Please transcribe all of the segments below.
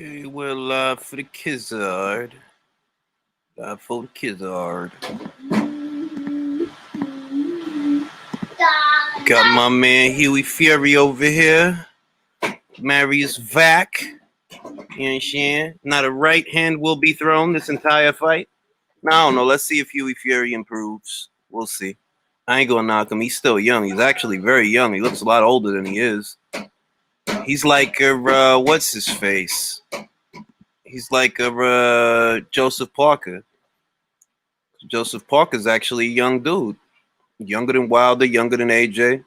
Okay, we're live for the Kizzard. Live for the Kizzard. Got my man Huey Fury over here. Marius Vac. You know what I'm saying? Not a right hand will be thrown this entire fight. No, I don't know. Let's see if Huey Fury improves. We'll see. I ain't gonna knock him. He's still young. He's actually very young. He looks a lot older than he is. He's like what's his face? He's like Joseph Parker. Joseph Parker's actually a young dude. Younger than Wilder, younger than AJ.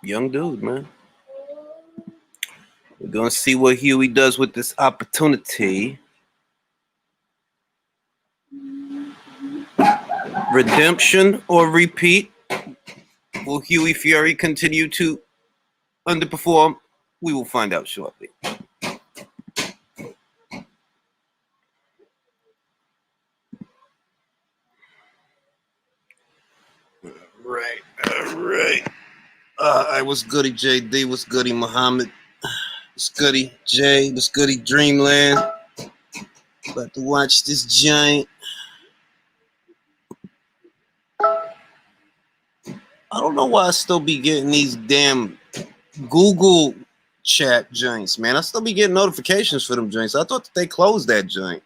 Young dude, man. We're going to see what Huey does with this opportunity. Redemption or repeat? Will Huey Fury continue to underperform? We will find out shortly. All right. I was goody JD, was goody Muhammad, was goody Jay, was goody Dreamland. About to watch this giant. I don't know why I still be getting these damn Google chat joints, man. I still be getting notifications for them joints. I thought that they closed that joint.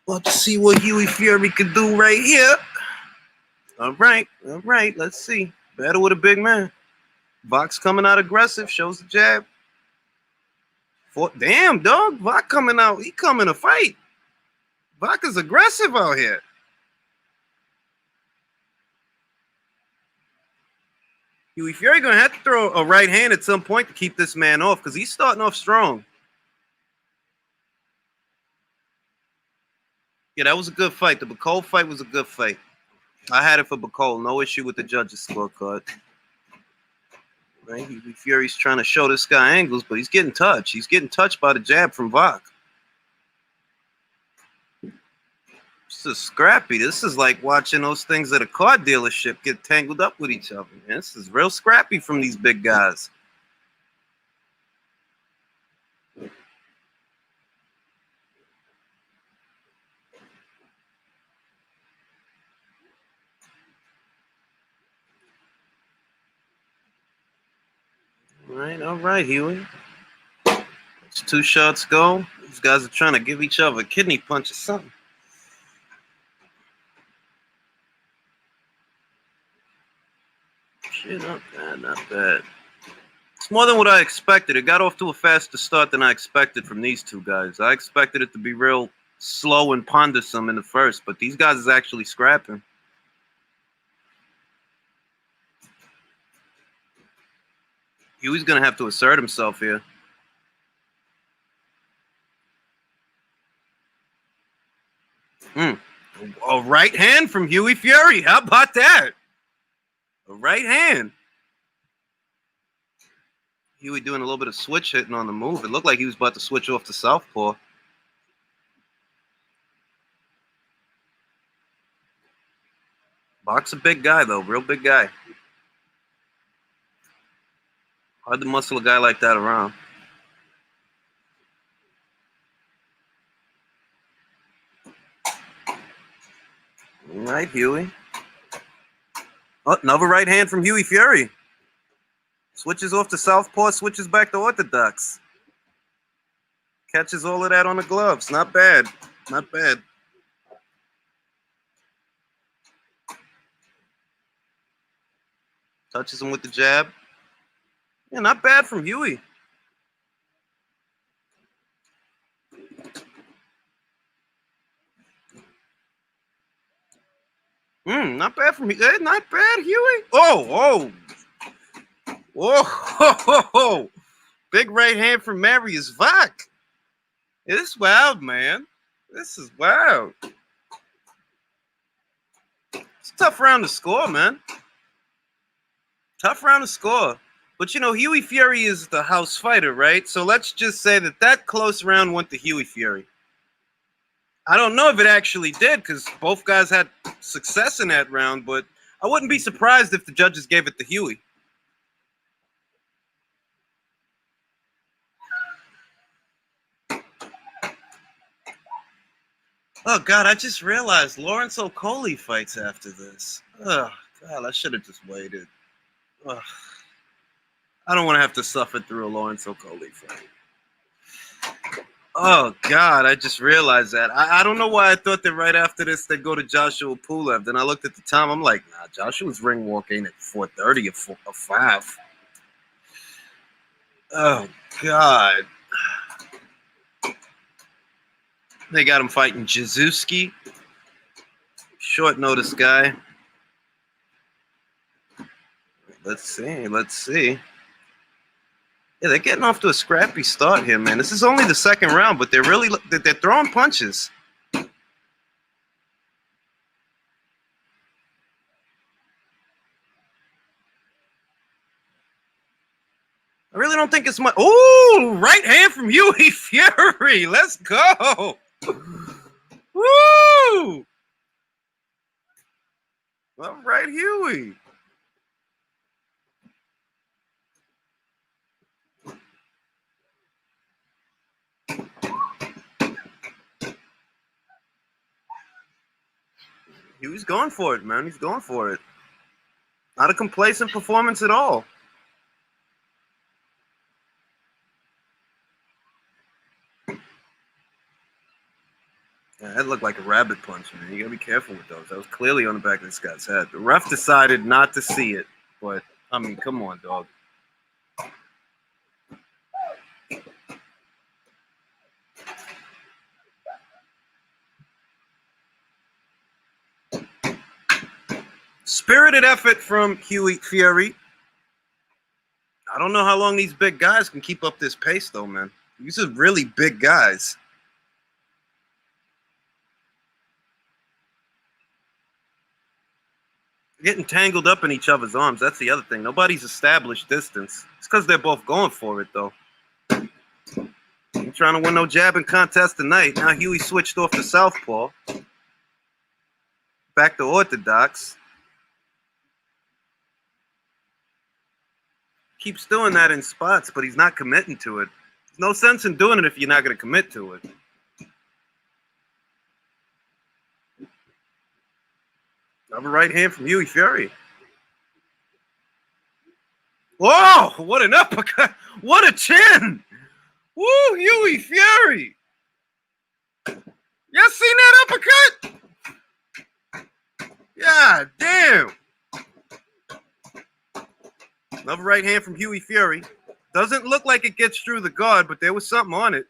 About to see what Huey Fury could do right here. All right. Let's see. Battle with a big man. Vox coming out aggressive, shows the jab. Damn, dog. Vox coming out. He coming to fight. Vox is aggressive out here. Huey Fury gonna have to throw a right hand at some point to keep this man off because he's starting off strong. Yeah, that was a good fight. The Bacol fight was a good fight. I had it for Bacol. No issue with the judges' scorecard. Right? Huey Fury's trying to show this guy angles, but he's getting touched. He's getting touched by the jab from Vox. This is scrappy. This is like watching those things at a car dealership get tangled up with each other. Man, this is real scrappy from these big guys. All right, Huey. It's 2 shots go. These guys are trying to give each other a kidney punch or something. Shit, not bad. It's more than what I expected. It got off to a faster start than I expected from these two guys. I expected it to be real slow and pondersome in the first, but these guys is actually scrapping. Huey's going to have to assert himself here. A right hand from Huey Fury. How about that? A right hand. Huey doing a little bit of switch hitting on the move. It looked like he was about to switch off to southpaw. Vox a big guy, though. Real big guy. Hard to muscle a guy like that around. All right, Huey. Oh, another right hand from Huey Fury. Switches off to southpaw, switches back to orthodox. Catches all of that on the gloves. Not bad. Not bad. Touches him with the jab. Yeah, not bad from Huey. Not bad from Huey. Not bad, Huey. Oh. Big right hand from Marius Vac. This is wild, man. This is wild. It's a tough round to score, man. Tough round to score. But, you know, Huey Fury is the house fighter, right? So let's just say that close round went to Huey Fury. I don't know if it actually did because both guys had success in that round, but I wouldn't be surprised if the judges gave it to Huey. Oh God, I just realized Lawrence Okolie fights after this. Oh God, I should have just waited. Ugh. I don't want to have to suffer through a Lawrence Okolie fight. Oh God, I just realized that. I don't know why I thought that right after this they'd go to Joshua Pulev. Then I looked at the time. I'm like, nah, Joshua's ring walk ain't at 4:30 or 5. Oh God. They got him fighting Jazuski. Short notice guy. Let's see. Yeah, they're getting off to a scrappy start here, man. This is only the second round, but they're throwing punches. I really don't think it's much. Oh, right hand from Huey Fury. Let's go. Woo! All right, Huey. Huey's going for it, man. He's going for it. Not a complacent performance at all. Yeah, that looked like a rabbit punch, man. You gotta be careful with those. That was clearly on the back of this guy's head. The ref decided not to see it, but I mean, come on, dog. Spirited effort from Huey Fury. I don't know how long these big guys can keep up this pace, though, man. These are really big guys. Getting tangled up in each other's arms. That's the other thing. Nobody's established distance. It's because they're both going for it, though. Ain't trying to win no jabbing contest tonight. Now Huey switched off to southpaw. Back to orthodox. Keeps doing that in spots, but he's not committing to it. There's no sense in doing it if you're not going to commit to it. Another right hand from Huey Fury. Whoa, what an uppercut. What a chin. Woo, Huey Fury. Y'all seen that uppercut? God damn. Another right hand from Huey Fury. Doesn't look like it gets through the guard, but there was something on it.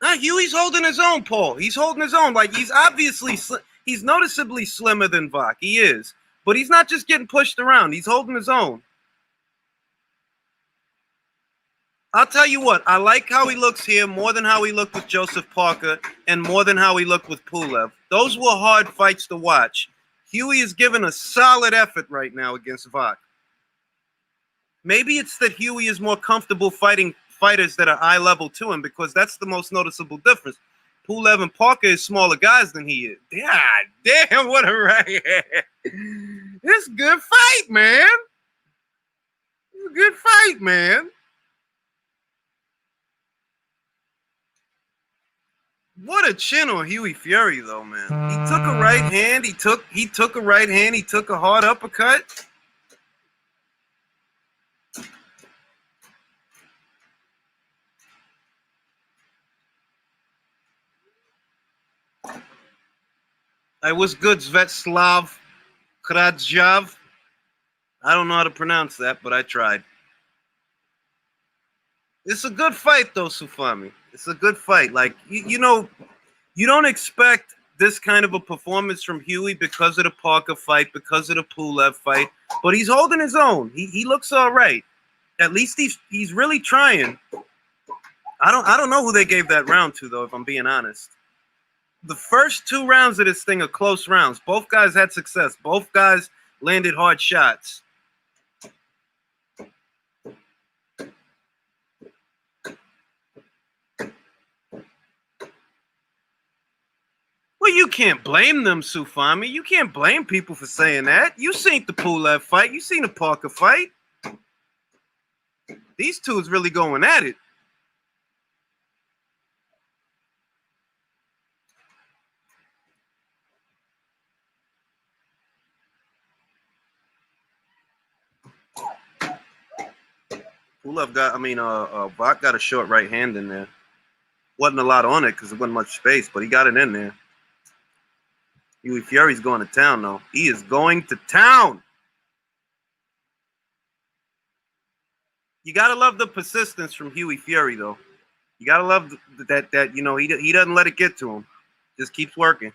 Now Huey's holding his own, Paul. He's holding his own. Like, he's obviously, he's noticeably slimmer than Vach. He is. But he's not just getting pushed around. He's holding his own. I'll tell you what. I like how he looks here more than how he looked with Joseph Parker and more than how he looked with Pulev. Those were hard fights to watch. Huey is giving a solid effort right now against Vach. Maybe it's that Huey is more comfortable fighting fighters that are eye level to him, because that's the most noticeable difference. Pulev and Parker is smaller guys than he is. God damn, what a right hand. It's a good fight, man. It's a good fight, man. What a chin on Huey Fury, though, man. He took a right hand. He took a right hand. He took a hard uppercut. I was good, Svetslav Kradjav. I don't know how to pronounce that, but I tried. It's a good fight, though, Sufami. It's a good fight. Like, you know, you don't expect this kind of a performance from Huey because of the Parker fight, because of the Pulev fight, but he's holding his own. He looks all right. At least he's really trying. I don't know who they gave that round to, though, if I'm being honest. The first 2 rounds of this thing are close rounds. Both guys had success. Both guys landed hard shots. Well, you can't blame them, Sufami. You can't blame people for saying that. You seen the Pulev fight. You seen the Parker fight. These two is really going at it. Pulev got, Bach got a short right hand in there. Wasn't a lot on it because there wasn't much space, but he got it in there. Huey Fury's going to town, though. He is going to town. You gotta love the persistence from Huey Fury, though. You gotta love that you know he doesn't let it get to him. Just keeps working.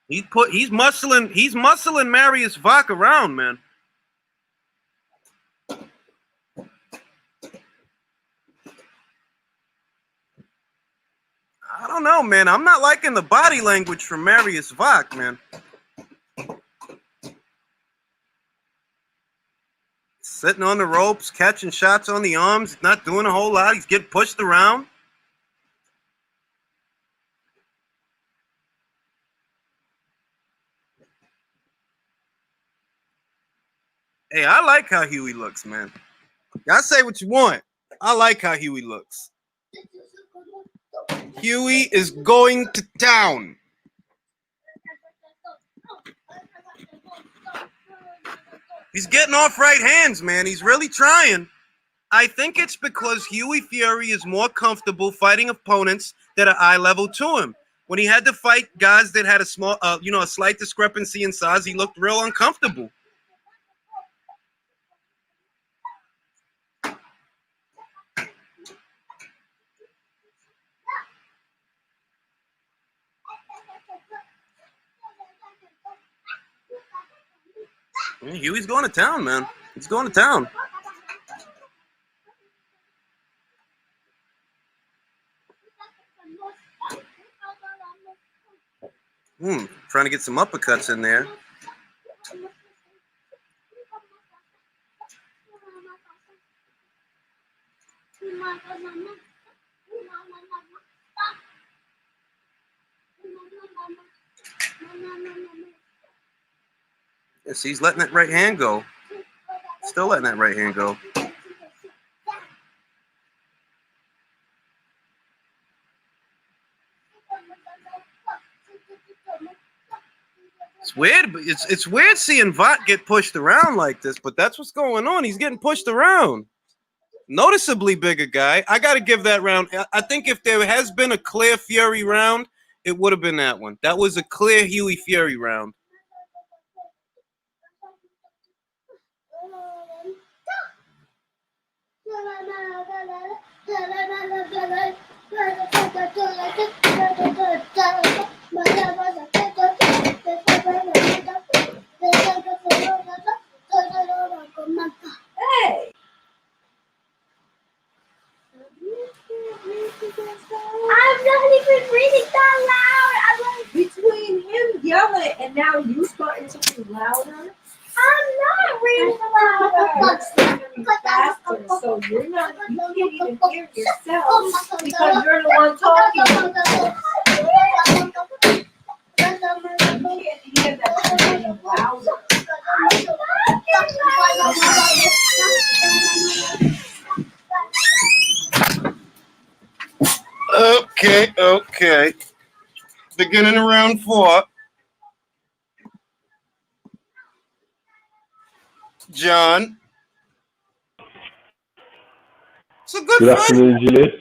He's muscling Marius Vach around, man. I don't know, man. I'm not liking the body language from Marius Vach, man. Sitting on the ropes, catching shots on the arms, not doing a whole lot. He's getting pushed around. Hey, I like how Huey looks, man. Y'all say what you want. I like how Huey looks. Huey is going to town. He's getting off right hands, man. He's really trying. I think it's because Huey Fury is more comfortable fighting opponents that are eye level to him. When he had to fight guys that had a small, a slight discrepancy in size, he looked real uncomfortable. Huey's going to town, man. He's going to town. Trying to get some uppercuts in there. Yes, he's letting that right hand go. Still letting that right hand go. It's weird, but it's weird seeing Vach get pushed around like this, but that's what's going on. He's getting pushed around. Noticeably bigger guy. I got to give that round. I think if there has been a clear Fury round, it would have been that one. That was a clear Huey Fury round. Hey! I'm not even reading that loud. I'm like between him yelling and now you starting to be louder. I'm not reading louder. Faster, so you're not. You can't even hear yourself because you're the one talking. You can't hear that louder. Okay. Beginning of round 4. John. It's a good Good fight. afternoon, Julius.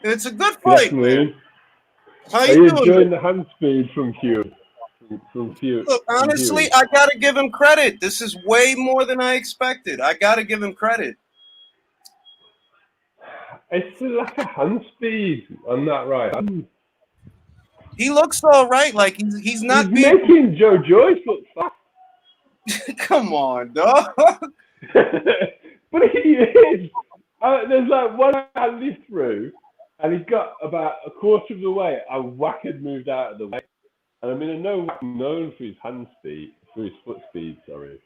It's a good Good fight, afternoon. man. How Are you you doing? enjoying the hand speed from Hugh? Look, honestly, I got to give him credit. This is way more than I expected. I got to give him credit. It's the lack of hand speed on that right hand. He looks all right. Like he's not He's being. making Joe Joyce look fast. Come on, dog. But he is. There's like one hand he's through, and he's got about a quarter of the way. A whack had moved out of the way. And I mean, I know Whack known for his hand speed, for his foot speed, sorry.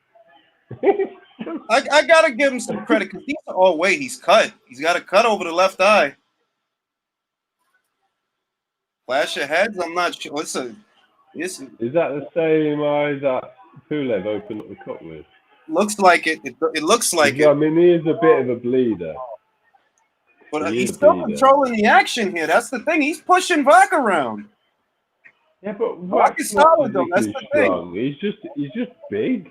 I gotta give him some credit because he's cut. He's got a cut over the left eye. Flash of heads. I'm not sure. Is that the same eye that Pulev opened up the cut with? Looks like it. It looks like it. I mean, he is a bit of a bleeder. But he's still controlling the action here. That's the thing. He's pushing Vach around. Yeah, but Vach is solid though. That's the thing. He's just big.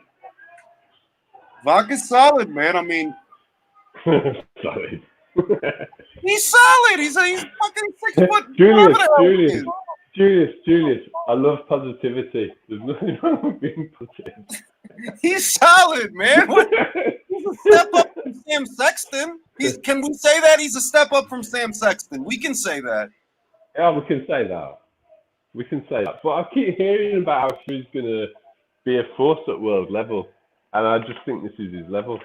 Vak is solid, man. I mean, Sorry. he's solid. He's fucking 6 foot. Julius, whatever the hell he Julius, is. Julius, I love positivity. There's nothing wrong with being positive. He's solid, man. What? He's a step up from Sam Sexton. Can we say that he's a step up from Sam Sexton? We can say that. Yeah, we can say that. We can say that. But I keep hearing about how he's going to be a force at world level. And I just think this is his level.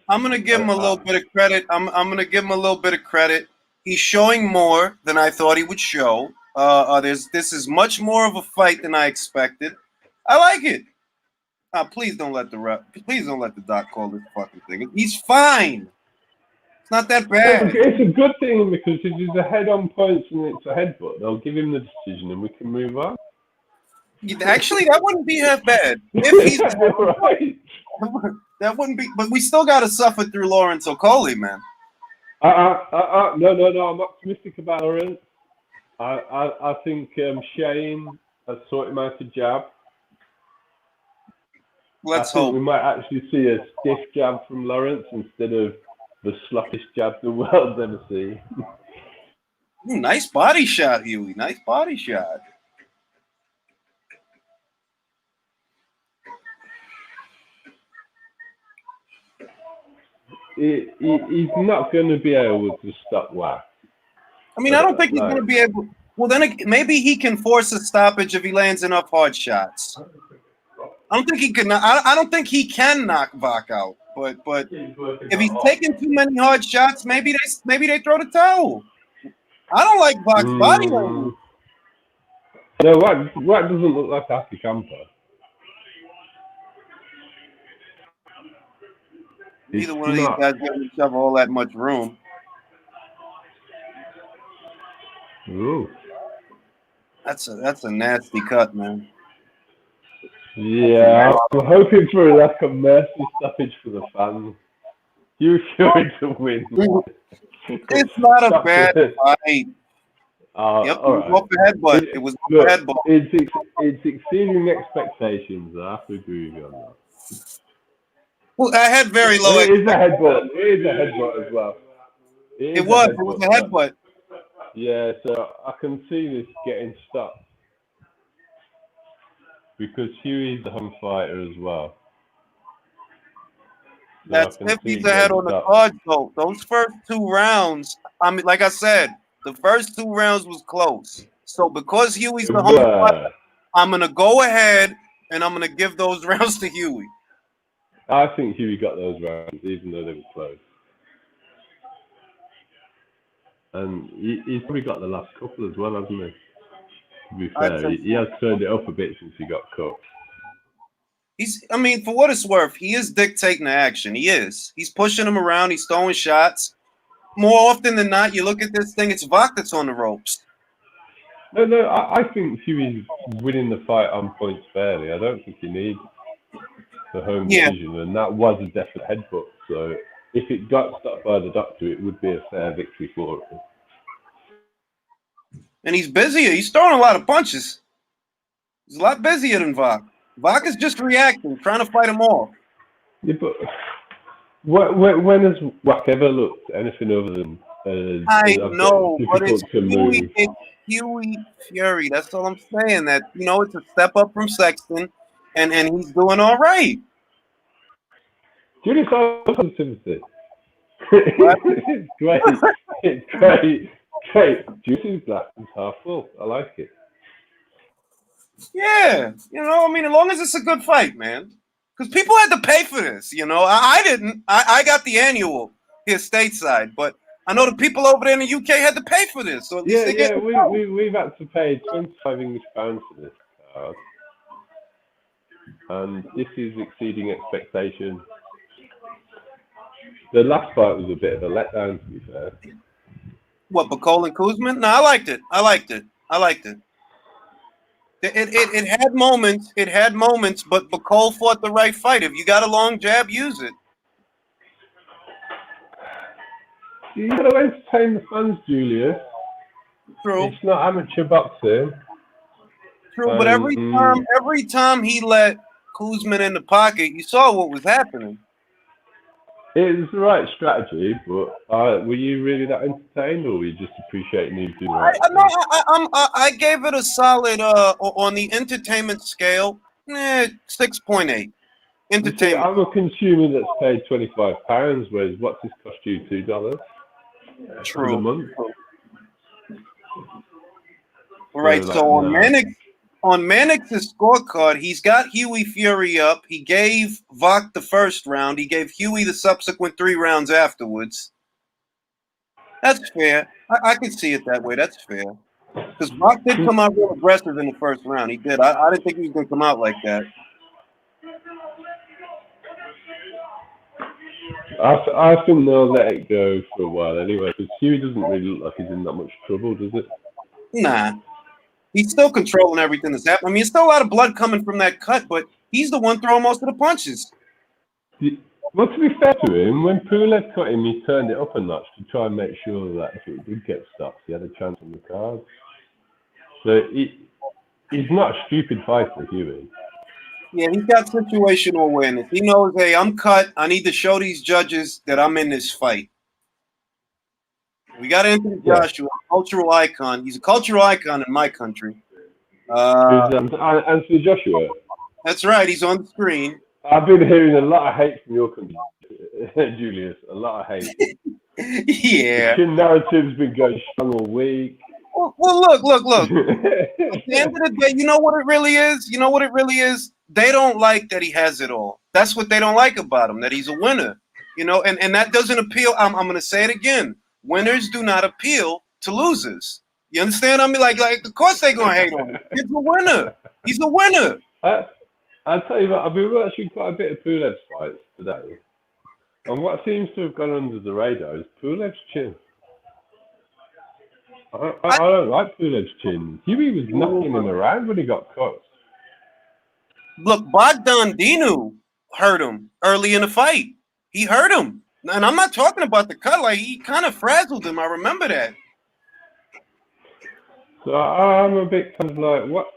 I'm gonna give him a little bit of credit. I'm gonna give him a little bit of credit. He's showing more than I thought he would show. This is much more of a fight than I expected. I like it. Please don't let the doc call this fucking thing. He's fine. It's not that bad. It's a good thing because if he's ahead on points and it's a headbutt, they'll give him the decision and we can move on. Actually, that wouldn't be half bad. If he's right. That wouldn't be, but we still got to suffer through Lawrence Okoli, man. No. I'm optimistic about Lawrence. I think Shane has sorted him out a jab. Let's I think hope we might actually see a stiff jab from Lawrence instead of the sloppiest jab the world's ever seen. Ooh, nice body shot, Huey. Nice body shot. He's not going to be able to stop Wack. I mean, I don't think he's going to be able. Well, then maybe he can force a stoppage if he lands enough hard shots. I don't think he can. I don't think he can knock Vak out. But if he's taking too many hard shots, maybe they throw the towel. I don't like Vak's body language. No, Wack doesn't look like Aki Camper. Neither one of these guys giving each other all that much room. Ooh. That's a nasty cut, man. Yeah, I'm hoping for a mercy stoppage for the fans. You sure to win. It's not a bad fight. Yep, it was off the headbutt. It was off the headbutt. It's exceeding expectations. I have to agree with you on that. Well, I had very low. It is a headbutt. It is a headbutt as well. It was a headbutt. Yeah, so I can see this getting stopped because Huey's a home fighter as well. So that's if he's ahead on the cards, though. Those first 2 rounds, I mean, like I said, the first 2 rounds was close. So because Huey's the home fighter, I'm gonna go ahead and I'm gonna give those rounds to Huey. I think Huey got those rounds, even though they were close. And he's probably got the last couple as well, hasn't he? To be fair, he has turned it up a bit since he got cut. I mean, for what it's worth, he is dictating the action. He is. He's pushing him around. He's throwing shots. More often than not, you look at this thing, it's Vak that's on the ropes. No, I think Huey's winning the fight on points fairly. I don't think he needs the home decision, and that was a definite headbutt. So if it got stopped by the doctor, it would be a fair victory for him. And he's busier. He's throwing a lot of punches. He's a lot busier than Vak. Vak is just reacting, trying to fight him off. Yeah, but when has Wack ever looked anything other than I know, but it's Huey Fury. That's all I'm saying. That it's a step up from Sexton, and he's doing all right. Julius, positivity. It's great. It's great. Juicy's glass is half full. I like it. Yeah, I mean, as long as it's a good fight, man. Because people had to pay for this, I didn't. I got the annual here stateside, but I know the people over there in the UK had to pay for this. So at least they get we've had to pay 25 English pounds for this card. And this is exceeding expectation. The last fight was a bit of a letdown, to be fair. What, Bacol and Kuzman? No, I liked it. It had moments. But Bacol fought the right fight. If you got a long jab, use it. You got to entertain the fans, Julius. True. It's not amateur boxing. True, but every time he let Kuzman in the pocket, you saw what was happening. It was the right strategy, but were you really that entertained, or were you just appreciating you doing the right thing? I gave it a solid on the entertainment scale, 6.8. You see, Entertainment. I'm a consumer that's paid £25, whereas what's this cost you $2 for the True. month? Right. So, So on no. Mannix's scorecard, he's got Huey Fury up. He gave Vok the first round. He gave Huey the subsequent 3 rounds afterwards. That's fair. I can see it that way. That's fair. Because Vok did come out real aggressive in the first round. He did. I didn't think he was going to come out like that. I think they'll let it go for a while anyway, because Huey doesn't really look like he's in that much trouble, does it? Nah. He's still controlling everything that's happening. I mean, there's still a lot of blood coming from that cut, but he's the one throwing most of the punches. Well, to be fair to him, when Pulev cut him, he turned it up a notch to try and make sure that if it did get stopped, he had a chance on the card. So he's not a stupid fighter, Huey. Yeah, he's got situational awareness. He knows, hey, I'm cut. I need to show these judges that I'm in this fight. We got Anthony Joshua, cultural icon. He's a cultural icon in my country. Anthony Joshua. That's right. He's on the screen. I've been hearing a lot of hate from your country, Julius. A lot of hate. Yeah. The narrative's been going strong all week. Well, look. At the end of the day, you know what it really is? You know what it really is? They don't like that he has it all. That's what they don't like about him, that he's a winner. You know, and that doesn't appeal. I'm going to say it again. Winners do not appeal to losers. You understand? I mean, like, of course they're going to hate on him. He's a winner. He's a winner. I'll tell you what, I've been watching quite a bit of Pulev's fights today. And what seems to have gone under the radar is Pulev's chin. I don't like Pulev's chin. Huey was knocking him around when he got cut. Look, Bogdan Dinu hurt him early in the fight. He hurt him. And I'm not talking about the cut. Like, he kind of frazzled him. I remember that. So I'm a bit kind of like, what?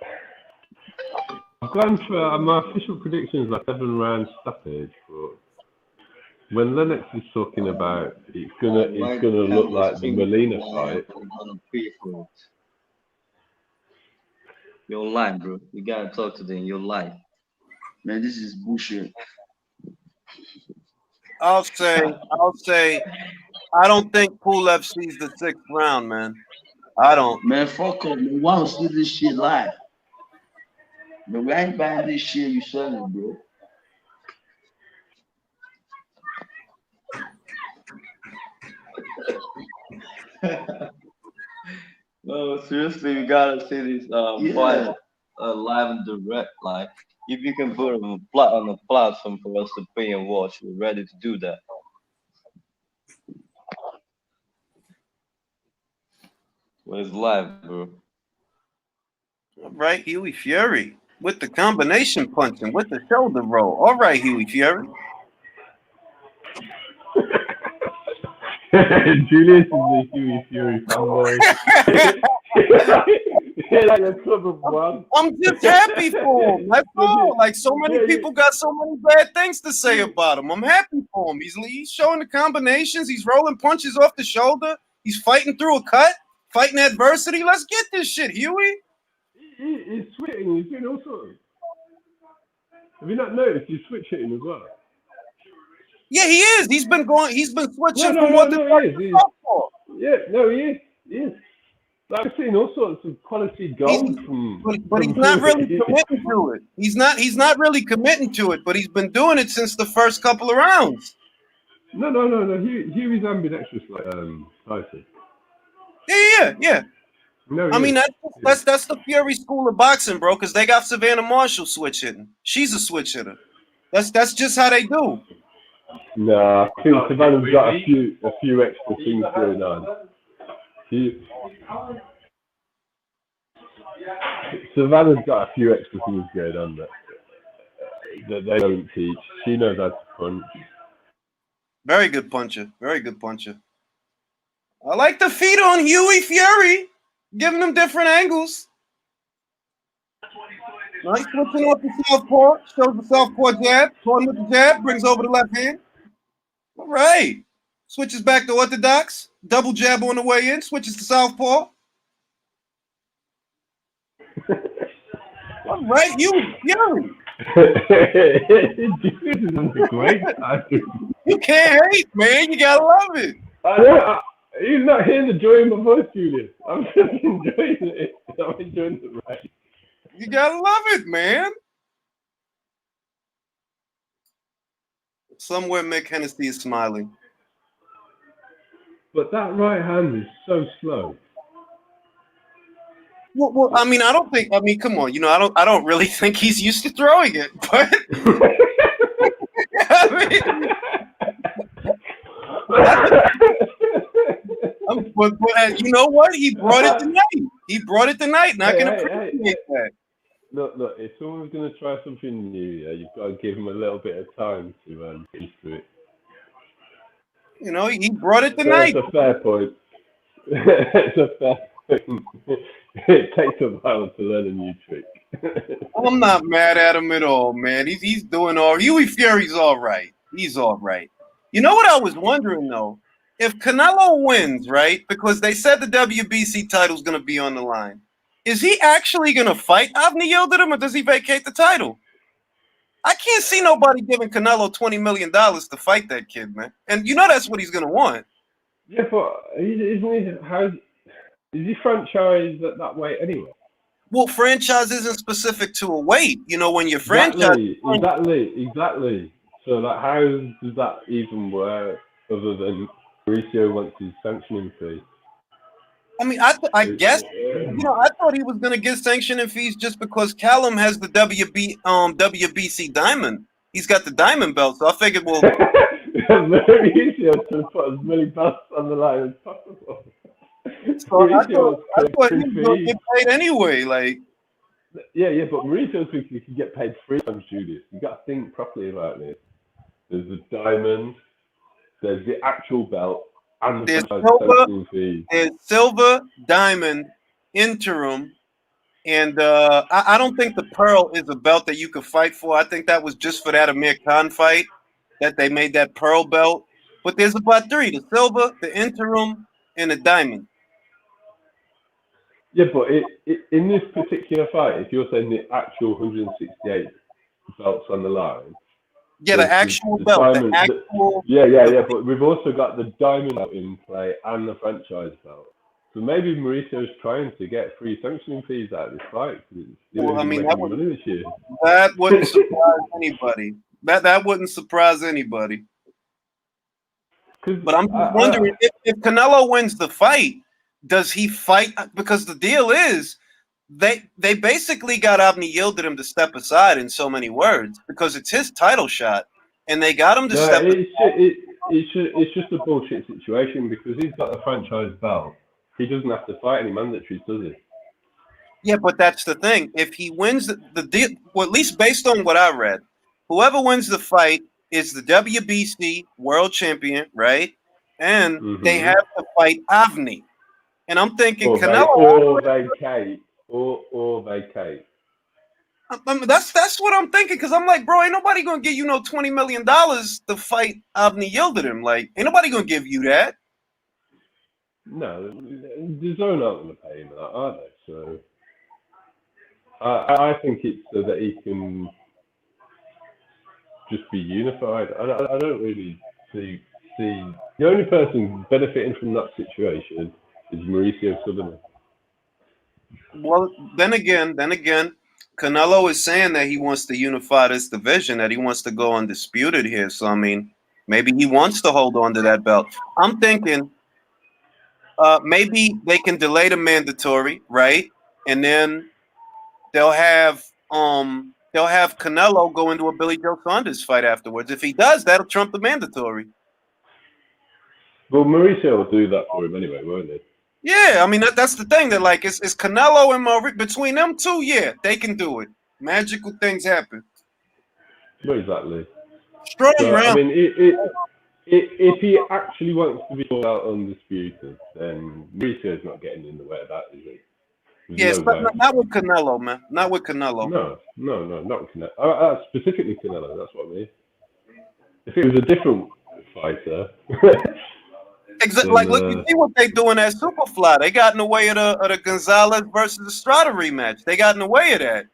I've gone for my official predictions like 7-round stoppage, but when Lennox is talking about it's gonna look like the Molina fight. You're lying, bro. You gotta talk to them. You're lying. Man, this is bullshit. I'll say, I don't think Pulev sees the 6th round, man. I don't. Man, fuck up. Man, why don't see this shit live? Man, we ain't buying this shit you selling, bro. No, seriously, we gotta see this fight live and direct. Like, if you can put on a platform for us to pay and watch, we're ready to do that. Well, it's live, bro. All right, Huey Fury with the combination punching, with the shoulder roll. All right, Huey Fury. Julius is the Huey Fury fanboy. Like a club of one. I'm just happy for him. That's all. Like, so many people got so many bad things to say about him. I'm happy for him. He's showing the combinations. He's rolling punches off the shoulder. He's fighting through a cut, fighting adversity. Let's get this shit, Huey. He's switching. He's doing all sorts. Have you not noticed he's switch hitting as well? Yeah, he is. He's been switching No, from what the he is. He is. I've seen all sorts of quality gold but he's not really committing to it. He's not really committing to it, but he's been doing it since the first couple of rounds. No. Huey's ambidextrous like Tyson. Yeah. No, I mean that's the Fury school of boxing, bro. Because they got Savannah Marshall switch hitting. She's a switch hitter. That's just how they do. Nah, I think Savannah's got a few extra things going on. Savannah's got a few extra things going on that they don't teach. She knows how to punch. Very good puncher. I like the feet on Huey Fury, giving him different angles. Nice switching off the southpaw. Shows the southpaw jab. Torn with the jab. Brings over the left hand. All right. Switches back to orthodox. Double jab on the way in. Switches to southpaw. All right. You fury. This is a great time. You can't hate, man. You gotta love it. I know. He's not hearing the joy in my voice, Julius. I'm just enjoying it. I'm enjoying it, right? You gotta love it, man. Somewhere Mick Hennessy is smiling. But that right hand is so slow. Well, I mean, I don't think. I mean, come on. You know, I don't really think he's used to throwing it. But but you know what? He brought it tonight. He brought it tonight. Not gonna appreciate that. Look. If someone's gonna try something new, you've got to give them a little bit of time to get used to it. You know, he brought it tonight. That's a fair point. It's a fair point. It takes a while to learn a new trick. I'm not mad at him at all, man. He's doing all. Huey Fury's all right. He's all right. You know what I was wondering though? If Canelo wins, right? Because they said the WBC title's going to be on the line. Is he actually going to fight Avni Yildirim, or does he vacate the title? I can't see nobody giving Canelo $20 million to fight that kid, man. And you know that's what he's going to want. Yeah, but is he franchised at that weight anyway? Well, franchise isn't specific to a weight. You know, when you're franchised. Exactly. So, how does that even work other than Mauricio wants his sanctioning fee? I mean, I guess, you know, I thought he was going to get sanctioning fees just because Callum has the WBC diamond. He's got the diamond belt, so I figured, well. Mauricio to put as many belts on the line as possible. So I thought he was going to get paid anyway, like. Yeah, but Mauricio thinks he can get paid 3 times, Julius. You got to think properly about this. There's the diamond, there's the actual belt, and the sanctioning fee. There's silver, diamond, interim, and I don't think the pearl is a belt that you could fight for. I think that was just for that Amir Khan fight that they made that pearl belt. But there's about 3: the silver, the interim, and the diamond. Yeah, but in this particular fight, if you're saying the actual 168 belts on the line. Yeah, the actual belt. Diamond, the actual. Yeah. But we've also got the diamond belt in play and the franchise belt. So maybe Mauricio's trying to get free sanctioning fees out of this fight. Well, I mean, money this year. That wouldn't surprise anybody. That wouldn't surprise anybody. But I'm just wondering if Canelo wins the fight, does he fight? Because the deal is, they basically got Avni Yildirim to step aside in so many words because it's his title shot, and they got him to step aside. It's just a bullshit situation because he's got a franchise belt. He doesn't have to fight any mandatories, does he? Yeah, but that's the thing. If he wins the deal, well, at least based on what I read, whoever wins the fight is the WBC world champion, right? And they have to fight Avni. And I'm thinking Canelo or vacate. Or vacate. I mean, that's what I'm thinking, because I'm like, bro, ain't nobody gonna give you no $20 million to fight Avni Yildirim. Like, ain't nobody gonna give you that. No, the zone aren't gonna pay him that, are they? So I think it's so that he can just be unified. I don't really see the only person benefiting from that situation is Mauricio Sutherland. Well, then again, Canelo is saying that he wants to unify this division, that he wants to go undisputed here. So, I mean, maybe he wants to hold on to that belt. I'm thinking maybe they can delay the mandatory, right? And then they'll have Canelo go into a Billy Joe Saunders fight afterwards. If he does, that'll trump the mandatory. Well, Mauricio will do that for him anyway, won't he? Yeah, I mean that's the thing. That like it's Canelo and Mauricio, between them two. Yeah, they can do it. Magical things happen. Well, exactly. Strong so, round. I mean, if he actually wants to be all out undisputed, then Mauricio's not getting in the way of that, is he? Yes, No but way. not with Canelo, man. Not with Canelo. No, not Canelo. Specifically Canelo, that's what I mean. If it was a different fighter, Exactly. then Like, look, you see what they doing at Superfly. They got in the way of the Gonzalez versus Estrada rematch. They got in the way of that.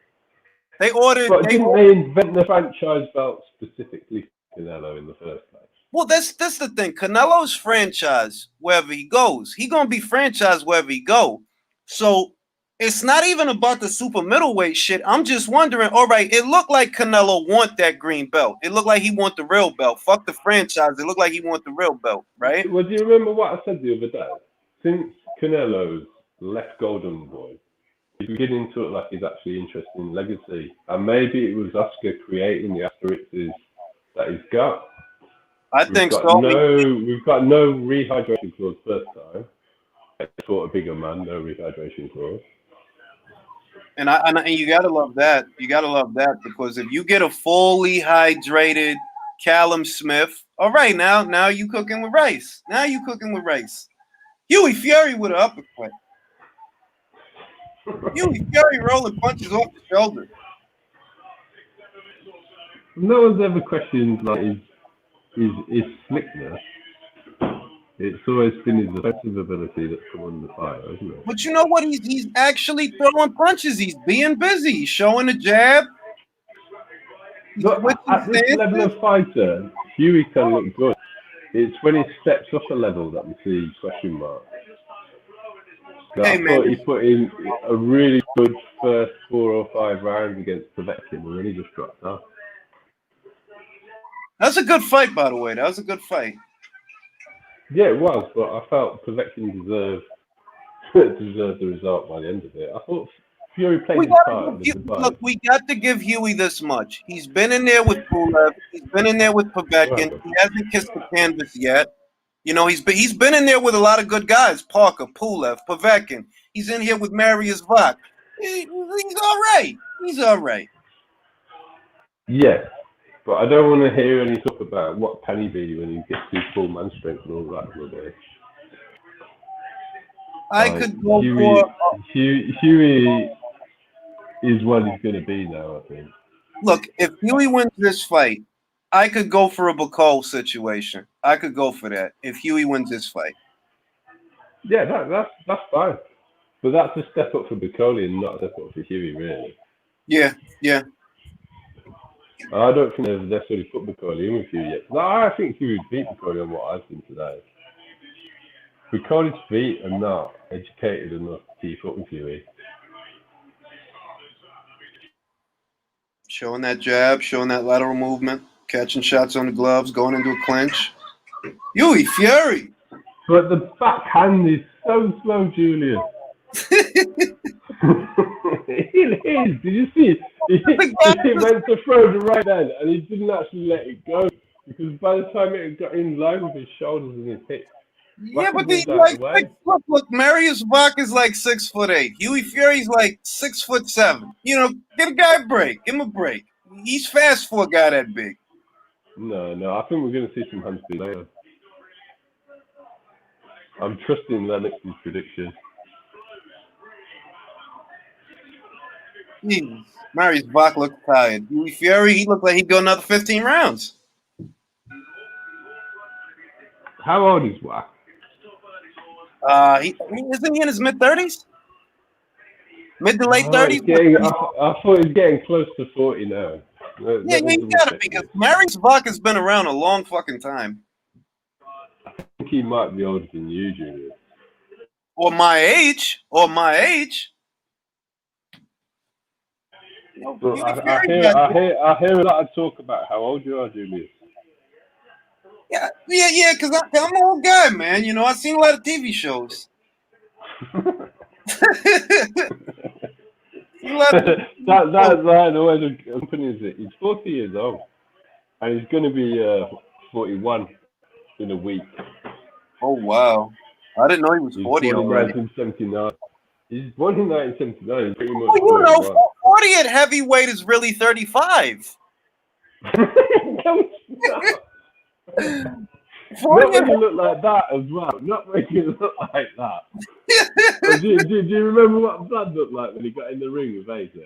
They ordered. but didn't they invent the franchise belt specifically for Canelo in the first place? Well, that's the thing. Canelo's franchise wherever he goes. He gonna be franchised wherever he go. So it's not even about the super middleweight shit. I'm just wondering. All right, it looked like Canelo want that green belt. It looked like he want the real belt. Fuck the franchise. It looked like he want the real belt, right? Well, do you remember what I said the other day? Since Canelo's left Golden Boy, he's beginning to look like he's actually interested in legacy. And maybe it was Oscar creating the asterisks that he's got. I think so. We've got no rehydration clause first time. I thought a bigger man, no rehydration clause. And you gotta love that. You gotta love that because if you get a fully hydrated Callum Smith, all right, now you cooking with rice. Now you cooking with rice. Huey Fury with an uppercut. Huey Fury rolling punches off the shoulder. No one's ever questioned like his slickness. It's always been his offensive ability that's come under fire, isn't it? But you know what? He's actually throwing punches. He's being busy. He's showing a jab. Look, at this level of fighter, Huey can look good. It's when he steps up a level that we see question marks. I thought he put in a really good first 4 or 5 rounds against Povetkin, and then he just dropped off. That's a good fight, by the way. That was a good fight. Yeah, it was, but I felt Povetkin deserved the result by the end of it. I thought Fury played his part. Look, we got to give Huey this much. He's been in there with Pulev. He's been in there with Povetkin. He hasn't kissed the canvas yet. You know, he's been in there with a lot of good guys. Parker, Pulev, Povetkin. He's in here with Marius Vach. He's all right. He's all right. Yeah, but I don't want to hear any talk about what can he be when he gets his full man strength and all that all day. I could go for Huey is what he's going to be now, I think. Look, if Huey wins this fight, I could go for a Bacall situation. I could go for that if Huey wins this fight. Yeah, that's fine. But that's a step up for Bacall and not a step up for Huey, really. Yeah. I don't think they've necessarily put Bacall in with Huey yet. No, I think Huey beat Bacall on what I've seen today. Bacall's feet are not educated enough to keep up with Huey. Showing that jab, showing that lateral movement, catching shots on the gloves, going into a clinch. Huey Fury. But the backhand is so slow, Julian. It is. Did you see? He went to throw the right hand and he didn't actually let it go because by the time it got in line with his shoulders and his hips. Yeah, but look, Marius Vach is like 6'8". Huey Fury's like 6'7". You know, get a guy a break. Give him a break. He's fast for a guy that big. No, I think we're going to see some hand speed later. I'm trusting Lennox's prediction. Jeez. Marius Vach looked tired. Huey Fury, he looked like he'd go another 15 rounds. How old is Vach? Isn't he in his mid-30s? Mid to late 30s? I thought he's getting close to 40 now. Yeah, you gotta be, because Marius Vach has been around a long fucking time. I think he might be older than you, Julius. Or my age. Well, I hear a lot of talk about how old you are, Julius. Yeah, because I'm an old guy, man. You know, I've seen a lot of TV shows. That's the way the company is it. He's 40 years old. And he's going to be 41 in a week. Oh, wow. I didn't know he was 40 already. 1979. He's born in 1979. Pretty much. Well, you know, 40 at heavyweight is really 35. No, it's not. Not when you look like that as well. Not when you look like that. do you remember what Vlad looked like when he got in the ring with AJ?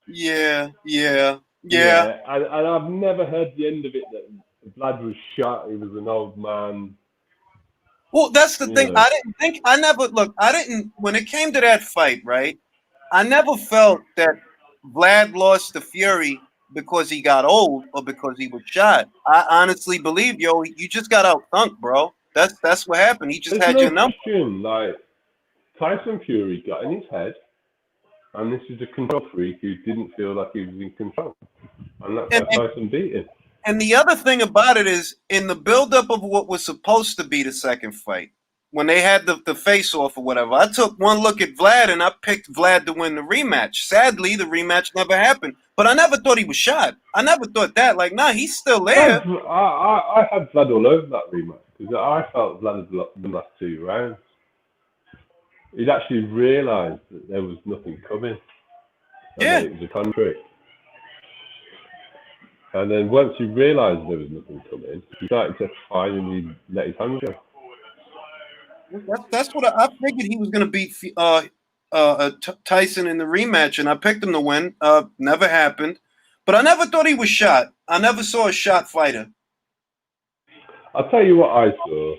Yeah. And I've never heard the end of it that Vlad was shot. He was an old man. Well, that's the thing. I didn't, when it came to that fight, right? I never felt that Vlad lost to Fury because he got old or because he was shot. I honestly believe, you just got out-thunked, bro. That's what happened. He just There's had no your number. question. Like, Tyson Fury got in his head, and this is a control freak who didn't feel like he was in control. And that's how Tyson beat him. And the other thing about it is, in the buildup of what was supposed to be the second fight, when they had the face-off or whatever, I took one look at Vlad and I picked Vlad to win the rematch. Sadly, the rematch never happened. But I never thought he was shot. I never thought that. Like, nah, he's still there. I had Vlad all over that rematch because I felt Vlad had lost the last 2 rounds. He'd actually realised that there was nothing coming. And it was a contract. And then once he realised there was nothing coming, he started to finally let his hands go. That's what I figured. He was going to beat Tyson in the rematch, and I picked him to win. Never happened. But I never thought he was shot. I never saw a shot fighter. I'll tell you what I saw.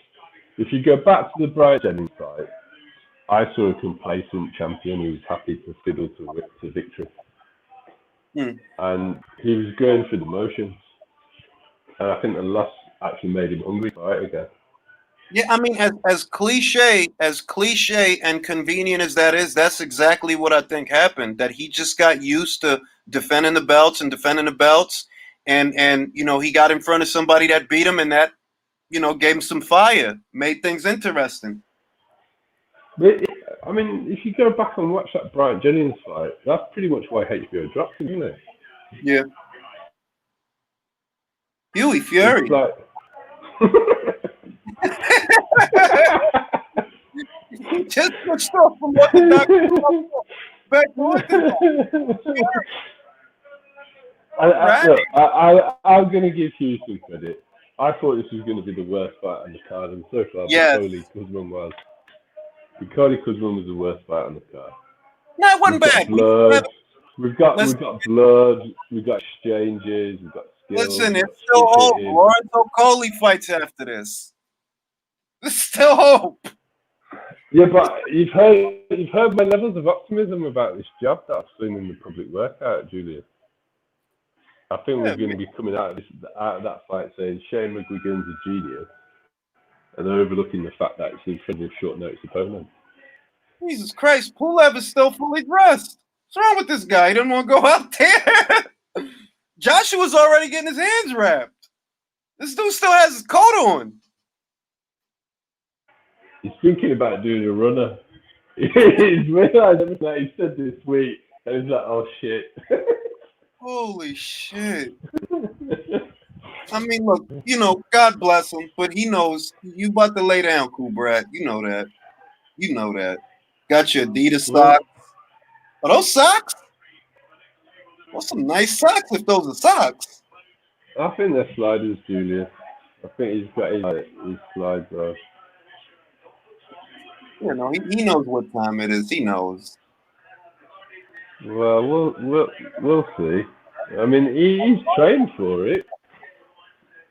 If you go back to the Brian Jennings fight, I saw a complacent champion who was happy to fiddle to victory. And he was going through the motions. And I think the loss actually made him hungry to fight again. Yeah, I mean, as cliche and convenient as that is, that's exactly what I think happened. That he just got used to defending the belts, and he got in front of somebody that beat him, and that gave him some fire, made things interesting. But I mean, if you go back and watch that Brian Jennings fight, that's pretty much why HBO dropped him, isn't it? Yeah. Huey Fury. It's like... Just switched off from what the doctor back to what I'm going to give you some credit. I thought this was going to be the worst fight on the card, and so far, Cody Kuzman was. Cody Kuzman was the worst fight on the card. No, it wasn't bad. We've got blood. We've got exchanges. We've got skills. Listen, it's still hope. Lorenzo Coley fights after this. There's still hope. Yeah, but you've heard my levels of optimism about this job that I've seen in the public workout, Julian. I think we're going to be coming out of that fight saying Shane McGuigan's a genius, and overlooking the fact that it's an incredibly short notice opponent. Jesus Christ, Pulev is still fully dressed. What's wrong with this guy? He didn't want to go out there. Joshua's already getting his hands wrapped. This dude still has his coat on. He's thinking about doing a runner. He's realised everything that he said this week, and he's like, oh shit. Holy shit. I mean, look, God bless him, but he knows you about to lay down, cool Brad. You know that. Got your Adidas socks. Are those socks? Those some nice socks if those are socks. I think they're sliders, Julius. I think he's got his slide, bro. He knows what time it is. He knows. Well, we'll see. I mean, he's trained for it.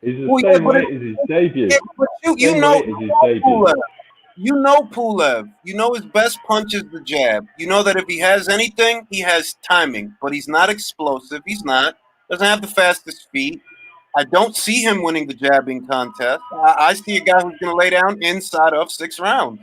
He's the same weight as his debut. Yeah, but you know Pulev. You know Pulev. You know his best punch is the jab. You know that if he has anything, he has timing. But he's not explosive. He's not. Doesn't have the fastest feet. I don't see him winning the jabbing contest. I see a guy who's going to lay down inside of 6 rounds.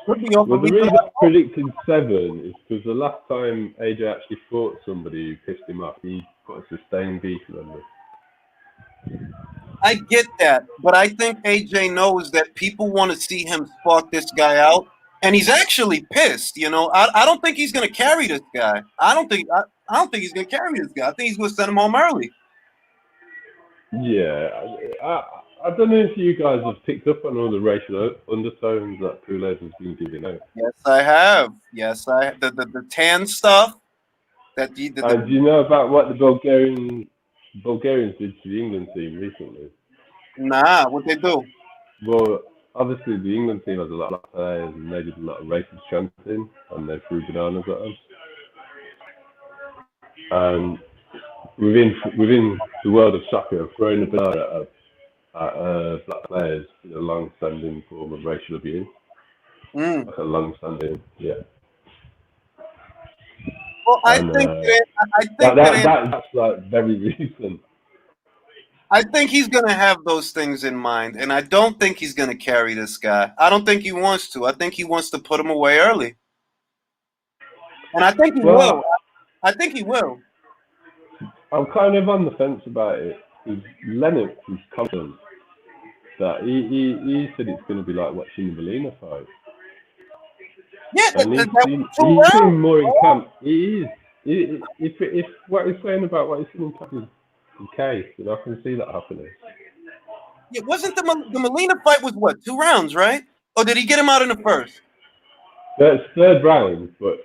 Well, the reason I predicted 7 is because the last time AJ actually fought somebody who pissed him off, he put a sustained beating on them. I get that, but I think AJ knows that people want to see him spark this guy out, and he's actually pissed. I don't think he's going to carry this guy. I don't think he's going to carry this guy. I think he's going to send him home early. Yeah, I don't know if you guys have picked up on all the racial undertones that Pulev has been giving out. Yes, I have. The tan stuff. And do you know about what the Bulgarians did to the England team recently? Nah, what they do? Well, obviously the England team has a lot of black players, and they did a lot of racist chanting, and they threw bananas at them. And within the world of soccer, throwing a banana at black players is a long-standing form of racial abuse. Mm. Like a long-standing, yeah. Well, I And think that's like very recent. I think he's gonna have those things in mind, and I don't think he's gonna carry this guy. I don't think he wants to. I think he wants to put him away early, and I think he will. Well, I think he will. I'm kind of on the fence about it because Lennox is confident that he said it's going to be like watching the Molina fight, Yeah, and that was two he's rounds. been more in camp. He is. If what he's saying about what he's saying in camp is the case, then I can see that happening. It wasn't the Molina fight was what 2 rounds, right? Or did he get him out in the first? That's third round, but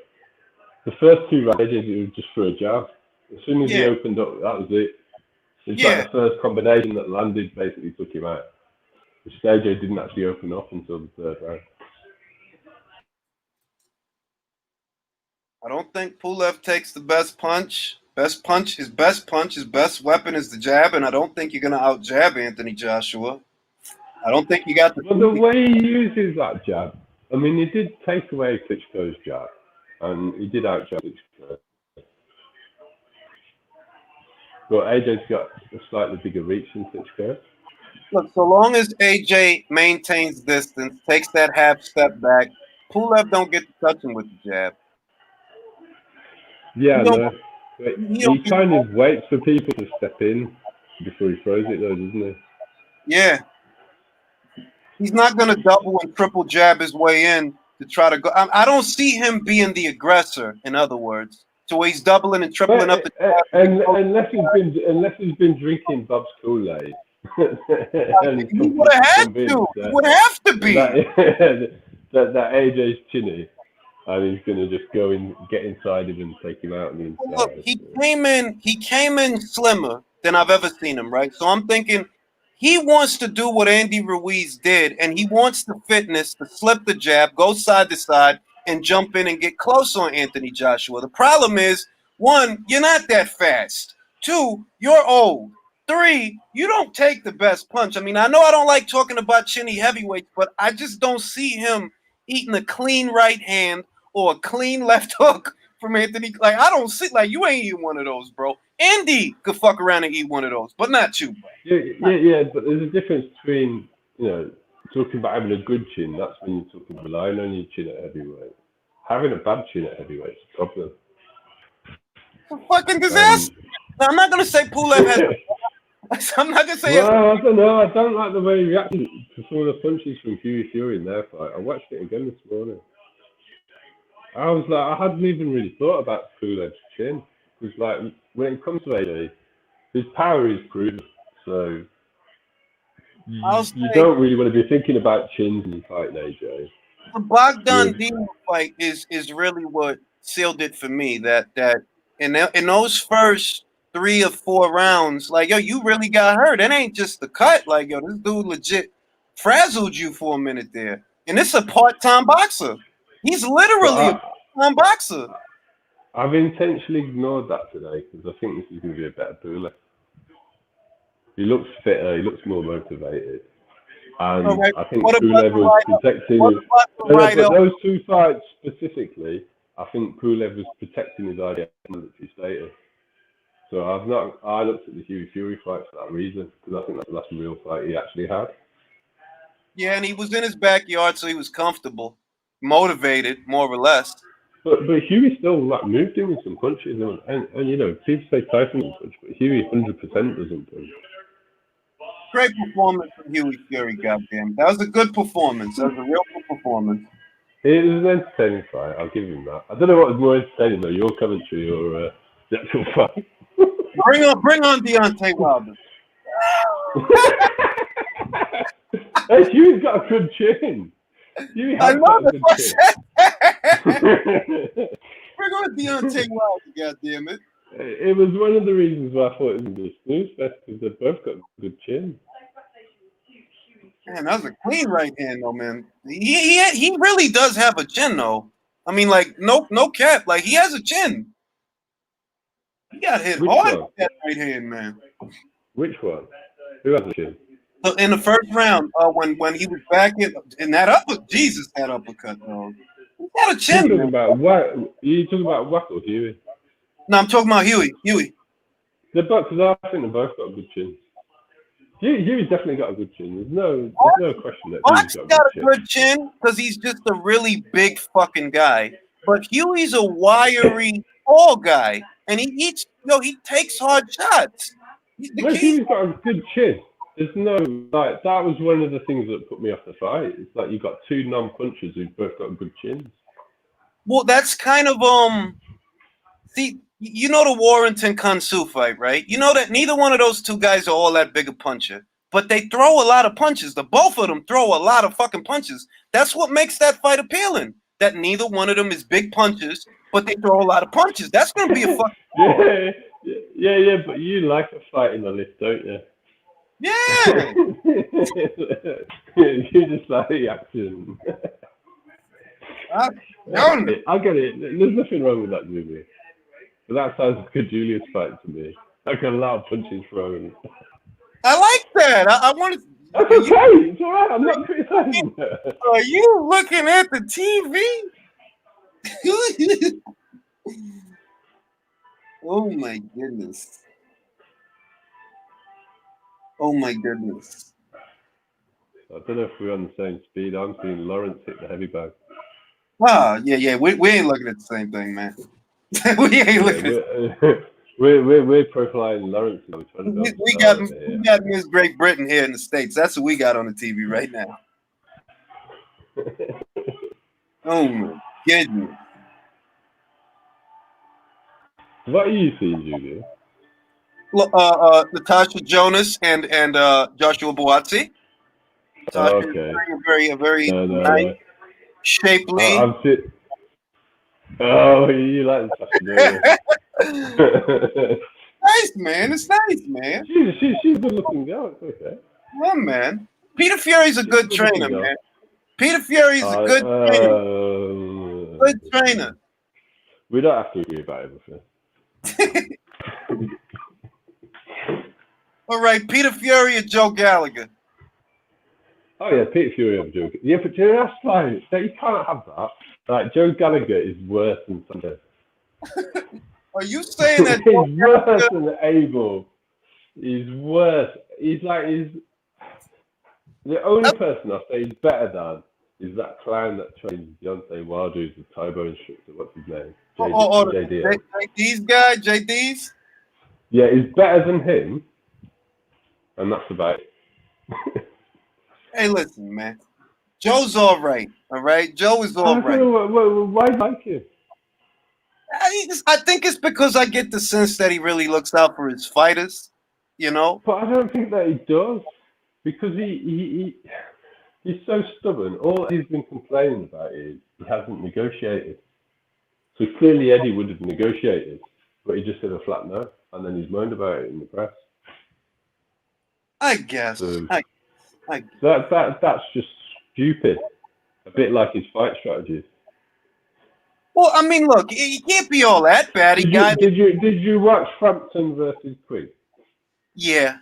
the first 2 rounds it was just for a jab. As soon as he Yeah, opened up, that was it. It's like yeah. the first combination that landed basically took him out. The AJ didn't actually open up until the third round. I don't think Pulev takes the best punch. His best weapon is the jab, and I don't think you're gonna out jab Anthony Joshua. I don't think you got the. Well, the way he uses that jab, I mean, he did take away Klitschko's jab, and he did out jab Klitschko. But AJ's got a slightly bigger reach than Klitschko. Look, so long as AJ maintains distance, takes that half step back, Pulev don't get to touch him with the jab. Yeah, He don't. no. But He he don't get kind of waits for people to step in before he throws it, though, doesn't he? Yeah, he's not gonna double and triple jab his way in to try to go. I don't see him being the aggressor. In other words, so he's doubling and tripling up But the jab. unless he's been drinking Bob's Kool-Aid, and he's He would have had convinced to. He would have to be. that AJ's chinny, and he's gonna just go and get inside him and take him out on the Look, inside. he came in slimmer than I've ever seen him, right? So I'm thinking he wants to do what Andy Ruiz did, and he wants the fitness to slip the jab, go side to side, and jump in and get close on Anthony Joshua. The problem is, one, you're not that fast. Two, you're old. Three, you don't take the best punch. I mean, I know I don't like talking about chinny heavyweights, but I just don't see him eating a clean right hand or a clean left hook from Anthony. Like, I don't see, like, you ain't eating one of those, bro. Andy could fuck around and eat one of those, but not you, bro. Yeah. But there's a difference between talking about having a good chin. That's when you're talking about relying on your chin at heavyweight. Having a bad chin at heavyweight is a problem. It's a fucking disaster. Now, I'm not gonna say Pulev has. I'm not gonna say. Well, I don't know. I don't like the way he reacted to some of the punches from Fury in their fight. I watched it again this morning. I was like, I hadn't even really thought about Pulev's chin. Because, like, when it comes to AJ, his power is proven. So, you don't really want to be thinking about chins in fighting AJ. The Bogdan Dino fight is really what sealed it for me. That in those first 3 or 4 rounds, like, yo, you really got hurt. It ain't just the cut. Like, yo, this dude legit frazzled you for a minute there. And it's a part-time boxer. He's literally a part-time boxer. I've intentionally ignored that today because I think this is going to be a better Pulev. He looks fitter. He looks more motivated. And I think Pulev was protecting his... But those 2 fights specifically, I think Pulev was protecting his identity status. So I looked at the Fury fight for that reason, because I think that's the last real fight he actually had. Yeah, and he was in his backyard, so he was comfortable, motivated, more or less. But Huey still moved him with some punches, and people say Tyson doesn't punch, but Huey 100% doesn't punch. Great performance from Huey Fury, goddamn. That was a good performance. That was a real good performance. It was an entertaining fight, I'll give him that. I don't know what was more entertaining though, your commentary or the actual fight. Bring on Deontay Wilder. Hey, Huey's got a good chin. Huey has got a good chin. Bring on Deontay Wilder, goddammit. It was one of the reasons why I thought it was a snooze fest, because they've both got good chin. Man, that was a clean right hand, though, man. He really does have a chin, though. I mean, like, no cap. Like, he has a chin. He got hit Which hard one? with that right hand, man. Which one? Who has a chin? So in the first round, when he was back in that that uppercut, though. He got a You chin, talking man. about what? You talking about Wack or Huey? No, I'm talking about Huey. They're both, because I think they both got a good chin. Huey's definitely got a good chin. There's no question that Huey's Fox got a got good a chin. good chin because he's just a really big fucking guy. But Huey's a wiry, tall guy, and he takes hard shots. The No, key, Huey's got a good chin. There's no, like, that was one of the things that put me off the fight. It's like you got two non-punchers who've both got good chins. well, that's kind of See, you know the Warrington Kansu fight, right? You know that neither one of those two guys are all that big a puncher, but they throw a lot of punches. The both of them throw a lot of fucking punches. That's what makes that fight appealing. That neither one of them is big punches, but they throw a lot of punches. That's gonna be a fucking yeah, but you like a fight in the lift, don't you? yeah. You just like the action. I get it. There's nothing wrong with that movie. But that sounds like a Julius fight to me. Like a lot of punches thrown. like that. I want to. That's okay. It's all right. I'm not criticizing that. Are you looking at the TV? Oh my goodness. Oh my goodness. I don't know if we're on the same speed. I'm seeing Lawrence hit the heavy bag. Ah, yeah. We ain't looking at the same thing, man. We ain't looking. We're profiling Lawrence. We got Miss Great Britain here in the States. That's what we got on the TV right now. Oh my goodness. What are you seeing, Julia? Natasha Jonas and Joshua Buatsi. Okay. Very nice, shapely. I'm sitting. Oh, you like Natasha Jonas? Nice, man. It's nice, man. She's a good looking girl. It's okay. Yeah, man. Peter Fury's a good trainer, man. Peter Fury's a good trainer. Good trainer. We don't have to agree about everything. All right, Peter Fury or Joe Gallagher? Oh yeah, Peter Fury or Joe. Yeah, but that's fine. You can't have that. Like Joe Gallagher is worse than Sanchez. Are you saying that he's worse than Abel? He's worse. He's the only person I say is better than is that clown that trains Deontay Wilder, who's the Taibo instructor. What's his name? JD's guy, JD's? Yeah, he's better than him, and that's about it. Hey, listen, man. Joe's all right. All right, Joe is all right. Why do you like him? I think it's because I get the sense that he really looks out for his fighters, you know. But I don't think that he does, because he's so stubborn. All he's been complaining about is he hasn't negotiated. So clearly Eddie would have negotiated, but he just said a flat no, and then he's moaned about it in the press. I guess. So that's just stupid. A bit like his fight strategies. Well, I mean, look, he can't be all that bad. Did you watch Frampton versus Quigg? Yeah.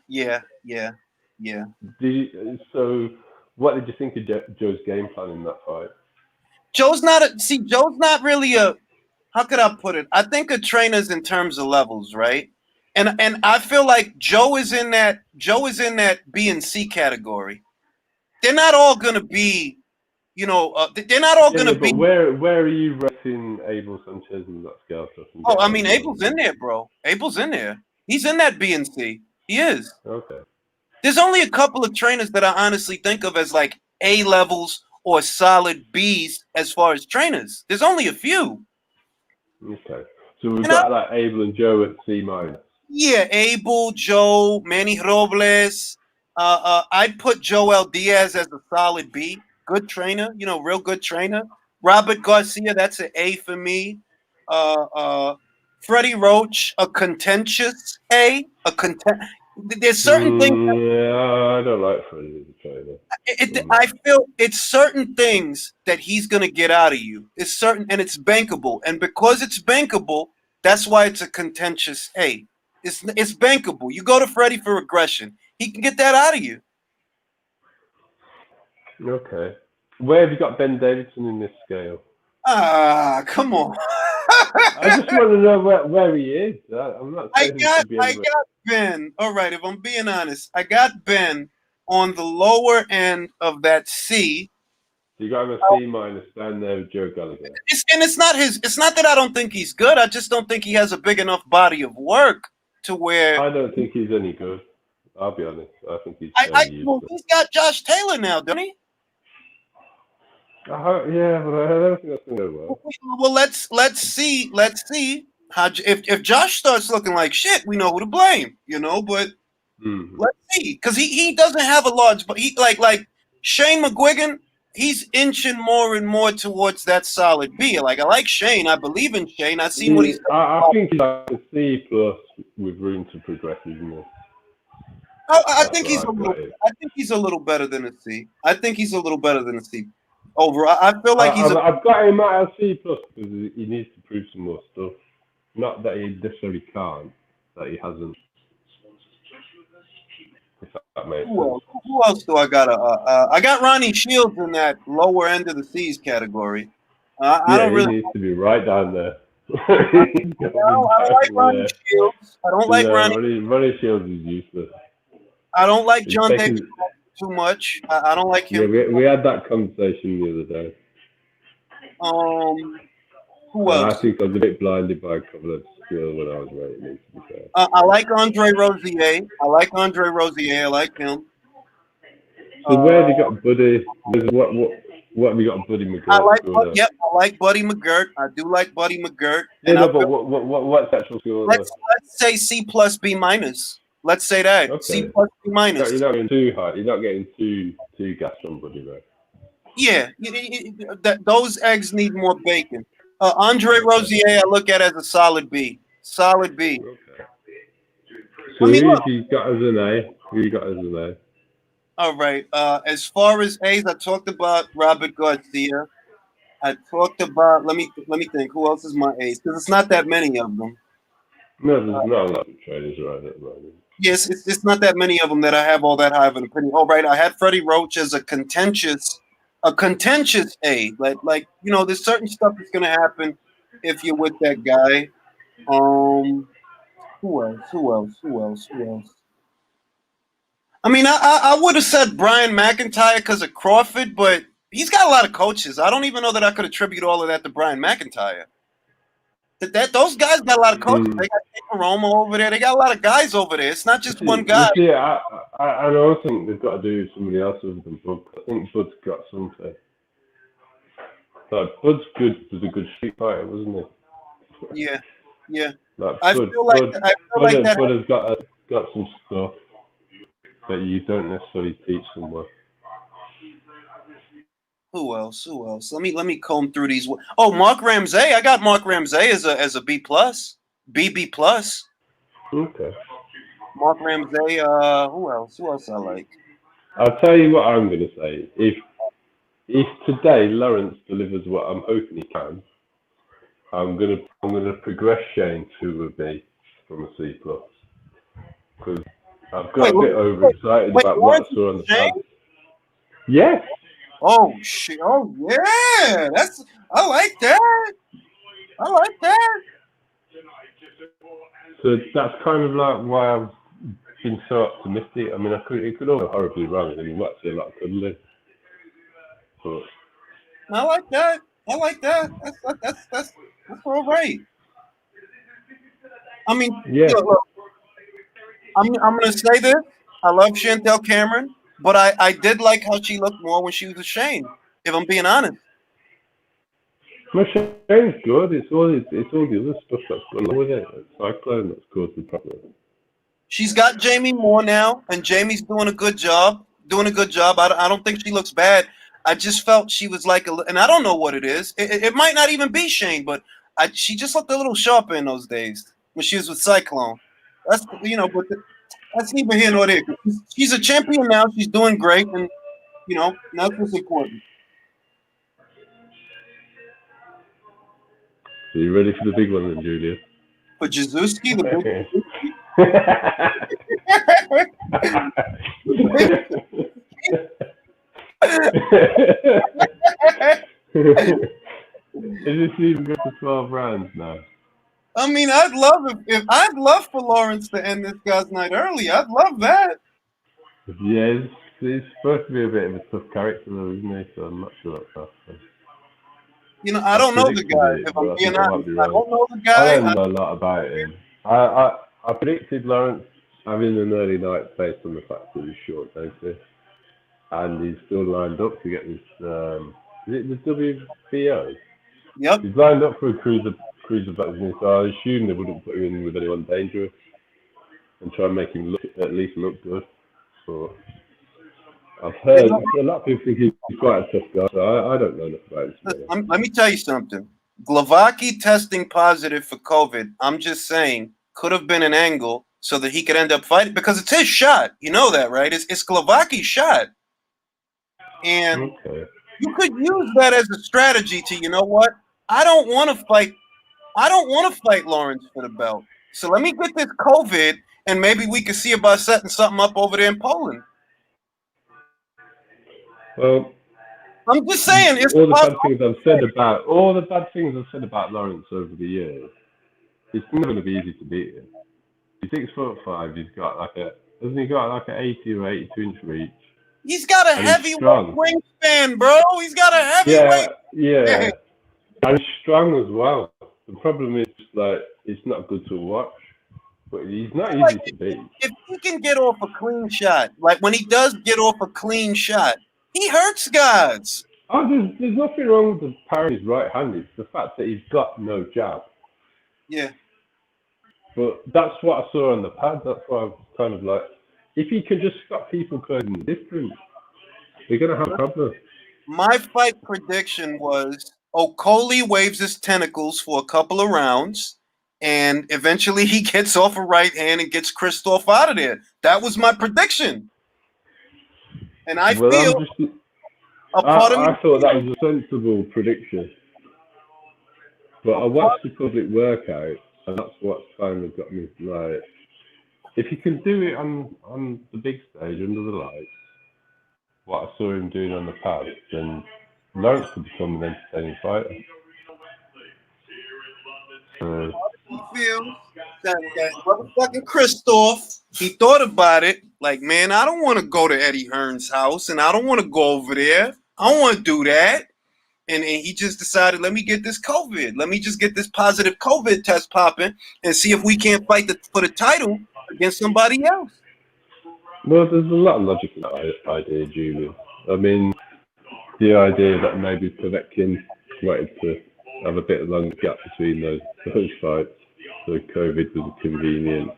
So what did you think of Joe's game plan in that fight? Joe's not really a, how could I put it? I think of trainers in terms of levels, right? And I feel like Joe is in that B and C category. They're not all gonna be, they're not all gonna be. Where are you rating Abel Sanchez in that scale? Oh, I mean, Abel's in there, bro. Abel's in there. He's in that B and C. He is. Okay. There's only a couple of trainers that I honestly think of as like A levels or solid Bs as far as trainers. There's only a few. Okay. So we've got like Abel and Joe at C minus. Yeah, Abel, Joe, Manny Robles. I'd put Joel Diaz as a solid B. Good trainer, real good trainer. Robert Garcia, that's an A for me. Freddie Roach, a contentious A. There's certain things. Yeah, I don't like Freddie as a trainer. I feel it's certain things that he's gonna get out of you. It's certain, and it's bankable. And because it's bankable, that's why it's a contentious A. It's bankable. You go to Freddie for aggression, he can get that out of you. Okay. Where have you got Ben Davidson in this scale? Ah, come on. I just want to know where he is. I'm not I saying got Ben. All right, if I'm being honest, I got Ben on the lower end of that C. You got him a C minus down there with Joe Gallagher. It's not his. It's not that I don't think he's good. I just don't think he has a big enough body of work to where. I don't think he's any good. I'll be honest. I think he's. Well, he's got Josh Taylor now, doesn't he? Yeah, but I don't think that's going to go well. Well, let's see how if Josh starts looking like shit, we know who to blame, But let's see, because he doesn't have a large, but he like Shane McGuigan, he's inching more and more towards that solid B. Like I like Shane, I believe in Shane. I've seen what he's. I think he's like a C plus with room to progress, isn't it? I think he's a little better than a C. I think he's a little better than a C. Overall, I feel like I've got him at a C plus because he needs to prove some more stuff. Not that he necessarily can't, that he hasn't. If that makes sense. Who else do I got? I got Ronnie Shields in that lower end of the C's category. I don't really. He needs to be right down there. I don't like Ronnie Shields. I don't like Ronnie. Ronnie Shields is useless. I don't like John Davis too much. I don't like him. Yeah, we had that conversation the other day. Who else? I think I was a bit blinded by a couple of skills when I was rating him, to be fair. I like Andre Rosier. I like him. So where have you got Buddy? What have you got Buddy McGirt? I like Buddy McGirt. I do like Buddy McGirt. Yeah, but what's actual score? Let's say C plus B minus. Let's say that. Okay. C plus B minus. You're not getting too high. You're not getting too gas on Buddy, though. Yeah, those eggs need more bacon. Andre Rosier, I look at as a solid B. Solid B. Okay. So who you got as an A? Who you got as an A? All right. As far as A's, I talked about Robert Garcia. I talked about. Let me think. Who else is my A's? Because it's not that many of them. No, there's not a lot of traders right at the moment. Yes, it's not that many of them that I have all that high of an opinion. All right, I had Freddie Roach as a contentious A. Like there's certain stuff that's gonna happen if you're with that guy. Who else? I mean, I would have said Brian McIntyre because of Crawford, but he's got a lot of coaches. I don't even know that I could attribute all of that to Brian McIntyre. Those guys got a lot of coaches. They got Roma over there. They got a lot of guys over there. It's not just one guy. Yeah, I don't think they've got to do somebody else other than Bud. I think Bud's got something. Like Bud's was a good street fighter, wasn't he? Yeah. Like, I feel like that. Bud has got some stuff that you don't necessarily teach someone. Who else? Let me comb through these. Oh, Mark Ramsey. I got Mark Ramsey as a B plus, BB plus. Okay. Mark Ramsey. Who else I like? I'll tell you what I'm gonna say. If today Lawrence delivers what I'm hoping he can, I'm gonna progress Shane to a B from a C plus because I've got a bit overexcited about what I saw on the pad. Yes. Oh shit! Oh yeah, I like that. So that's kind of like why I've been so optimistic. I mean, it could all go horribly wrong, and you might see a lot of cuddling. But I like that. That's all right. I mean, yeah. Look, I'm gonna say this. I love Chantel Cameron. But I did like how she looked more when she was with Shane, if I'm being honest. Well, Shane's good. It's all the other stuff that's going on with it. It's cyclone that's caused the problem. She's got Jamie Moore now, and Jamie's doing a good job. I don't think she looks bad. I just felt she was like and I don't know what it is. It might not even be Shane, but she just looked a little sharper in those days when she was with Cyclone. That's but That's neither here nor there. She's a champion now. She's doing great, and that's what's important. Are you ready for the big one then, Julia? For Jazuski, the big. Is this even good for 12 rounds now? I mean, I'd love for Lawrence to end this guy's night early. I'd love that. Yeah, he's supposed to be a bit of a tough character, though, isn't he? So I'm not sure that's tough. I don't know the guy. If I'm being honest, I don't know the guy. I don't know a lot about him. I predicted Lawrence having an early night based on the fact that he's short notice, and he's still lined up to get this. Is it the WBO? Yep. He's lined up for a cruiser business, so I assume they wouldn't put him in with anyone dangerous and try and make him at least look good. But I've heard a lot of people think he's quite a tough guy, so I don't know enough about him. Let me tell you something. Glavaki testing positive for COVID, I'm just saying, could have been an angle so that he could end up fighting, because it's his shot. You know that, right? It's Glavaki's shot. And you could use that as a strategy to, you know what? I don't want to fight Lawrence for the belt. So let me get this COVID, and maybe we can see about setting something up over there in Poland. Well, I'm just saying, it's all the bad things I've said about Lawrence over the years. It's not going to be easy to beat him. He's 6'5". He's got hasn't he got like an 80 or 82 inch reach? He's got a heavyweight wingspan, bro. He's got a heavyweight. Yeah. And he's strong as well. The problem is it's not good to watch, but he's not easy to beat. If he can get off a clean shot, like when he does get off a clean shot, he hurts guys. Oh, there's nothing wrong with the power in his right hand. It's the fact that he's got no jab. Yeah. But that's what I saw on the pad. That's why I was kind of like, if he can just stop people causing the difference, they're going to have a problem. My fight prediction was Okoli waves his tentacles for a couple of rounds, and eventually he gets off a right hand and gets Christoph out of there. That was my prediction. And I thought that was a sensible prediction. But I watched the public workout, and that's what kind of got me like, if you can do it on the big stage under the lights, what I saw him doing on the pad, then Lawrence could become an entertaining fighter. He feels that motherfucking Christoph, he thought about it, like, man, I don't want to go to Eddie Hearn's house, and I don't want to go over there. I don't want to do that. And he just decided, let me get this COVID. Let me just get this positive COVID test popping and see if we can't fight for the title against somebody else. Well, there's a lot of logic in that idea, Julian. I mean, the idea that maybe Povetkin wanted to have a bit of a longer gap between those fights, so COVID was a convenient.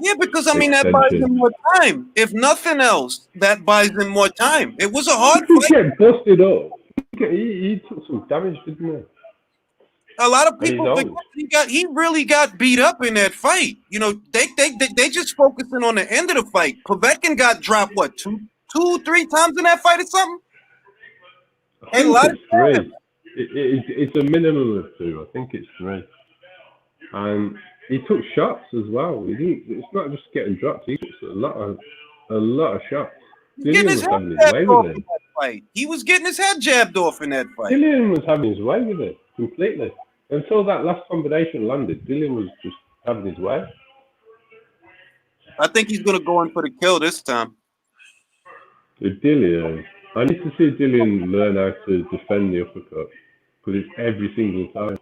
Yeah, because I mean that buys him more time. If nothing else, that buys him more time. It was a hard fight. He get busted up. He took some damage, didn't he? A lot of people think he really got beat up in that fight. You know, they just focusing on the end of the fight. Povetkin got dropped what, two, 3 times in that fight or something? I think it's 3. It's a minimum of 2. I think it's 3. And he took shots as well. It's not just getting dropped. He took a lot of shots. Dillian was having his way with it. Fight. He was getting his head jabbed off in that fight. Dillian was having his way with it completely. Until that last combination landed, Dillian was just having his way. I think he's going to go in for the kill this time. With Dillian, I need to see Dillian learn how to defend the uppercut, because it's every single time.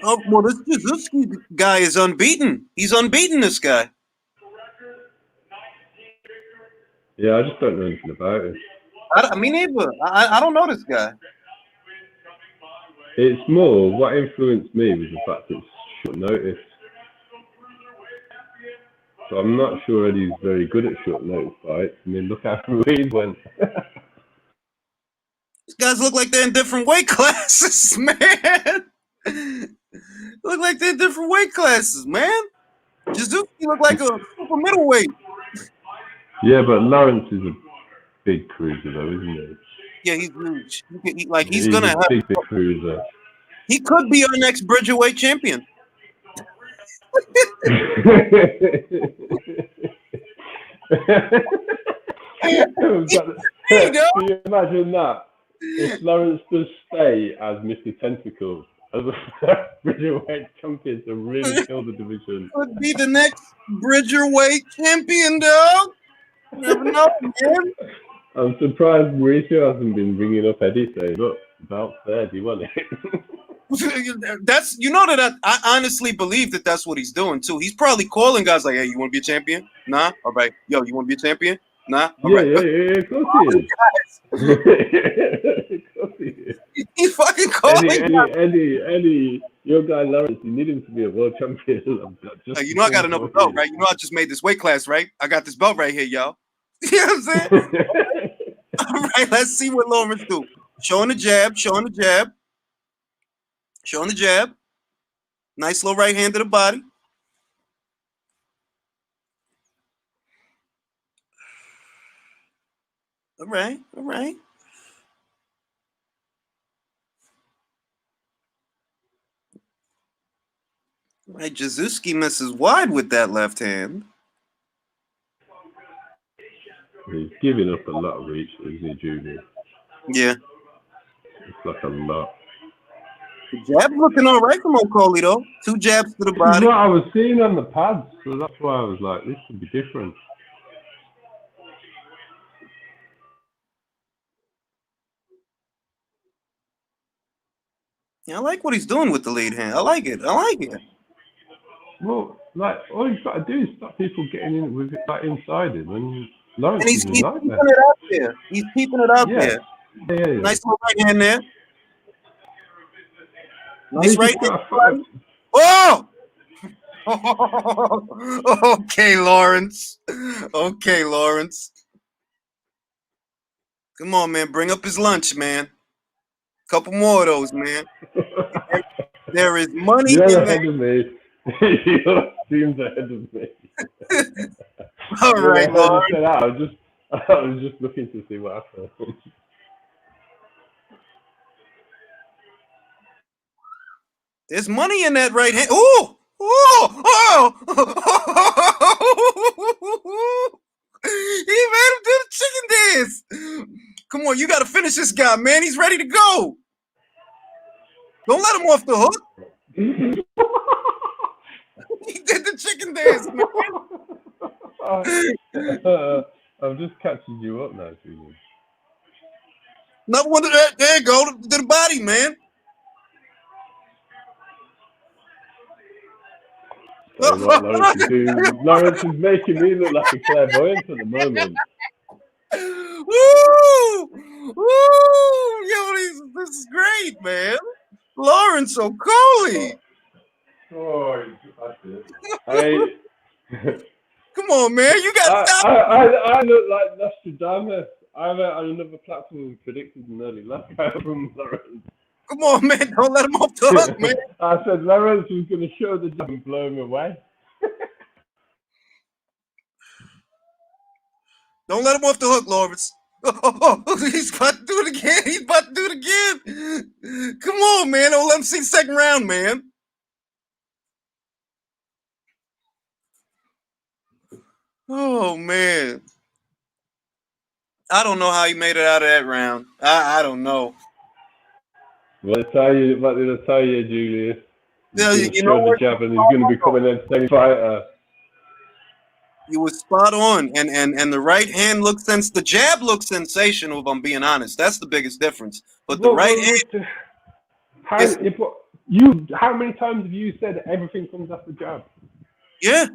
Oh, well, this Jazuski guy is unbeaten. He's unbeaten, this guy. Yeah, I just don't know anything about it. I mean, neither. I don't know this guy. It's more, what influenced me was the fact that it's short notice. So I'm not sure Eddie's very good at short notice fights. I mean, look how Ruiz went. These guys look like they're in different weight classes, man. Look like they're in different weight classes, man. Suzuki looked like a super middleweight. Yeah, but Lawrence is a big cruiser, though, isn't Yeah, he's huge. He's he? gonna He's a have. big cruiser. He could be our next Bridgerweight champion. Can you imagine that? If Lawrence does stay as Mr. Tentacle, as a Bridgerweight champion to really kill the division. Could be the next Bridgerweight champion, dog. You never know, man. I'm surprised Mauricio hasn't been ringing up Eddie saying, look, about there, do you want it? That's that I honestly believe that that's what he's doing too. He's probably calling guys like, "Hey, you want to be a champion? Nah, all right. Yo, you want to be a champion? Nah, all right." Yeah, of course he is. Of course he is. He's fucking calling. Eddie, your guy Lawrence, you need him to be a world champion. You know I got another belt, right? You know I just made this weight class, right? I got this belt right here, y'all. You know what I'm saying? All right, let's see what Lawrence do. Showing the jab. Showing the jab. Nice little right hand to the body. All right. All right, Jazuski misses wide with that left hand. He's giving up a lot of reach, isn't he, Junior? Yeah. It's like a lot. The jab looking all right from Okoli, though. 2 jabs to the body. This is what I was seeing on the pads, so that's why I was like, this could be different. Yeah, I like what he's doing with the lead hand. I like it. Well, like, all you've got to do is stop people getting in with it like inside him, and Lawrence And he's is keeping like it that. out there. He's keeping it out there. Yeah. Nice little right hand there. Nice right hand. Oh! Okay, Lawrence. Come on, man. Bring up his lunch, man. Couple more of those, man. There is money You're in ahead there. of me. Your team's ahead of me. All right, Lawrence. I was just looking to see what happened. There's money in that right hand. Oh! He made him do the chicken dance. Come on, you got to finish this guy, man. He's ready to go. Don't let him off the hook. He did the chicken dance, man. I'm just catching you up now, Julian. Another one to that. There you go. To the body, man. Lawrence is making me look like a clairvoyant at the moment. Woo! Yo, this is great, man. Lawrence Okoli. Oh, that's it. Come on, man. You got to stop. I look like Nostradamus. I have another platform predicted an early lockout from Lawrence. Come on, man. Don't let him off the hook, man. I said Lawrence was going to show the jab and blow him away. Don't let him off the hook, Lawrence. He's about to do it again. Come on, man. Don't let him see the second round, man. Oh, man. I don't know how he made it out of that round. I don't know. What did I tell you, Julius? Yeah, you know what? The jab and he's going to become an entertaining fighter. You were spot on, and the right hand looks the jab looks sensational. If I'm being honest, that's the biggest difference. But the right hand. How many times have you said everything comes off the jab? Yeah.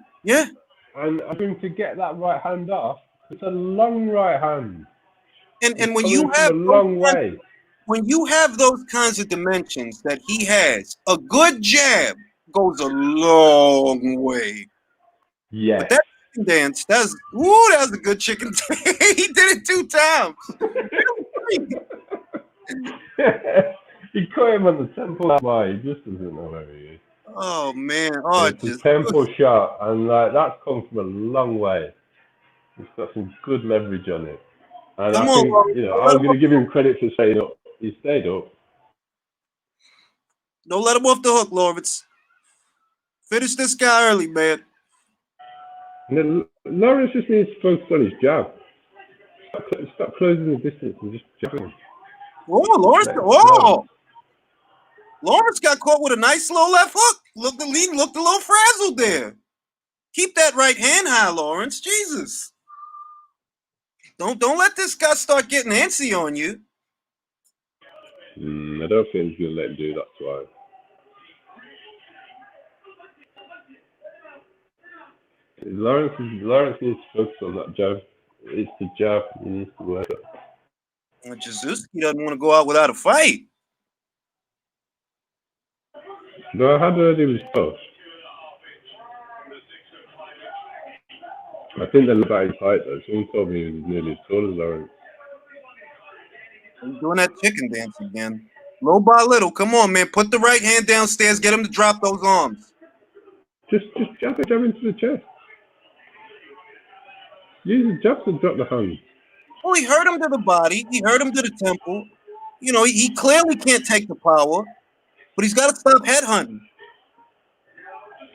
And I think to get that right hand off, it's a long right hand. And when you have a long way. When you have those kinds of dimensions that he has, a good jab goes a long way. Yeah. But that chicken dance, that was a good chicken dance. He did it 2 times. He caught him on the temple. Why? He just doesn't know where he is. Oh man. Oh, It's a just tempo shot, and like that's come from a long way. It's got some good leverage on it, and come I on, think Lawrence. I was going to give him credit for staying up. He stayed up. Don't let him off the hook, Lawrence. Finish this guy early, man. And then Lawrence just needs to focus on his jab. Stop closing the distance and just jabbing. Whoa, Lawrence. Let it Whoa. flow. Lawrence got caught with a nice low left hook. Looked a little frazzled there. Keep that right hand high, Lawrence. Jesus. Don't let this guy start getting antsy on you. I don't think he's going to let him do that twice. Lawrence needs to focus on that jab. It's the jab he needs to work on. Well, Jazuski doesn't want to go out without a fight. No, I had heard he was tough. I think they're about his height though. Someone told me he was nearly as tall as Lawrence. He's doing that chicken dance again. Little by little. Come on, man. Put the right hand downstairs. Get him to drop those arms. Just jab into the chest. Use the jab to drop the hand. Oh, he hurt him to the body. He hurt him to the temple. You know, he clearly can't take the power, but he's got to stop headhunting.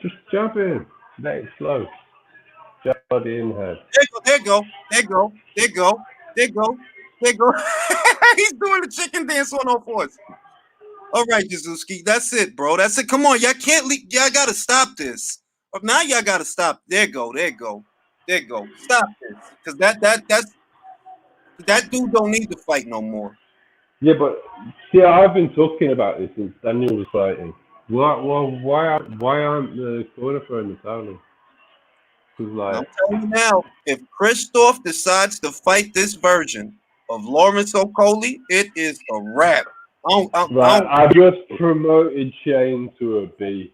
Just jab in. Let it slow. Jab body in head. There go. He's doing the chicken dance on all fours. All right, Jazuski. That's it, bro. That's it. Come on. Y'all can't leave. Y'all got to stop this. Now y'all got to stop. There go. Stop this. Because that dude don't need to fight no more. Yeah, but see, I've been talking about this since Daniel was fighting. Why aren't the corner throwing the towel in? Like, I'm telling you now, if Christoph decides to fight this version of Lawrence Okolie, it is a wrap. I just promoted Shane to a B.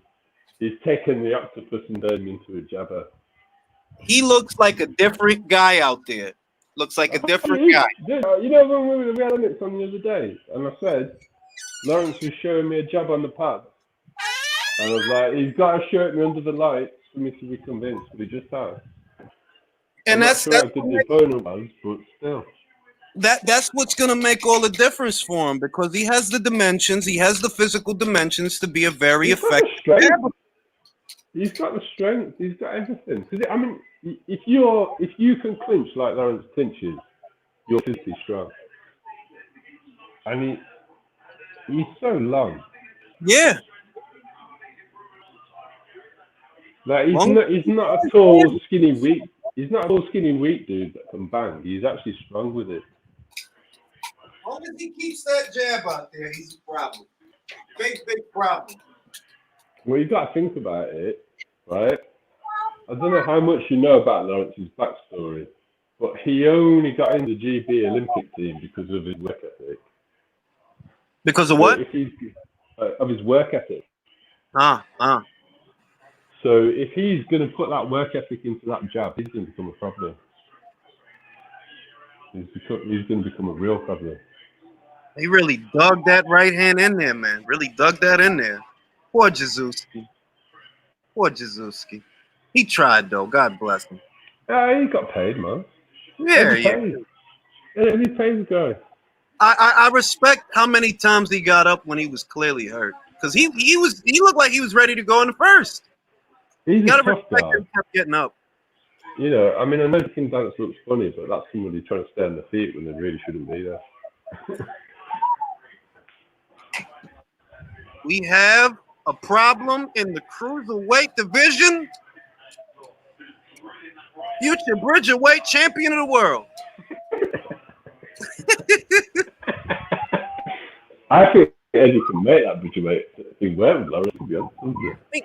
He's taken the octopus and turned him into a jabber. He looks like a different guy out there. Looks like a different guy. You know when we had on it on the other day, and I said Lawrence was showing me a jab on the pad, and I was like, he's got to show it me under the lights for me to be convinced, but he just has. And that's how good the opponent was, but still. That's what's gonna make all the difference for him, because he has the dimensions, he has the physical dimensions to be a very effective jabber. He's got the strength. He's got everything. Because I mean, if you can clinch like Lawrence clinches, you're physically strong. And he's so long. Yeah. Like he's not a tall, skinny, weak. He's not a tall, skinny, weak dude that can bang. He's actually strong with it. As long as he keeps that jab out there, he's a problem. Big problem. Well, you got to think about it, right? I don't know how much you know about Lawrence's backstory, but he only got in the GB Olympic team because of his work ethic. Because of what? Of his work ethic. So if he's going to put that work ethic into that jab, he's going to become a problem. He's going to become a real problem. He really dug that right hand in there, man. Really dug that in there. Poor Jazuski. He tried, though. God bless him. Yeah, he got paid, man. Yeah. He paid the guy. I respect how many times he got up when he was clearly hurt. Because he looked like he was ready to go in the first. He's you got a to tough respect guy. him kept getting up. You know, I mean, I know the King Dance looks funny, but that's somebody trying to stay on their feet when they really shouldn't be there. We have a problem in the cruiserweight division. Future Bridgerweight champion of the world. I think Eddie can make that Bridgerweight thing work with Lawrence, to be honest.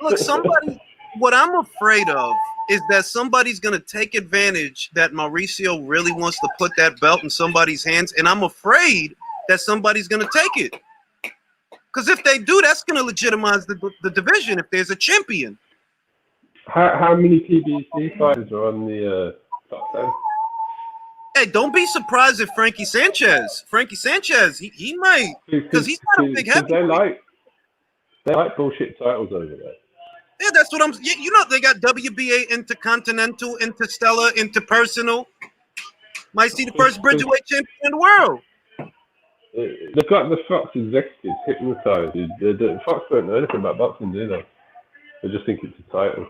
Look, what I'm afraid of is that somebody's going to take advantage that Mauricio really wants to put that belt in somebody's hands, and I'm afraid that somebody's going to take it. Because if they do, that's going to legitimize the division if there's a champion. How many PBC fighters are on the top 10? Hey, don't be surprised if Frankie Sanchez, he might, because he's not a big heavyweight. They like bullshit titles over there. Yeah, that's what I'm. You know, they got WBA Intercontinental, Interstellar, Interpersonal. Might see the first Bridgeweight champion in the world. They've got the Fox executives hypnotized. The Fox don't know anything about boxing, do they? They just think it's a title.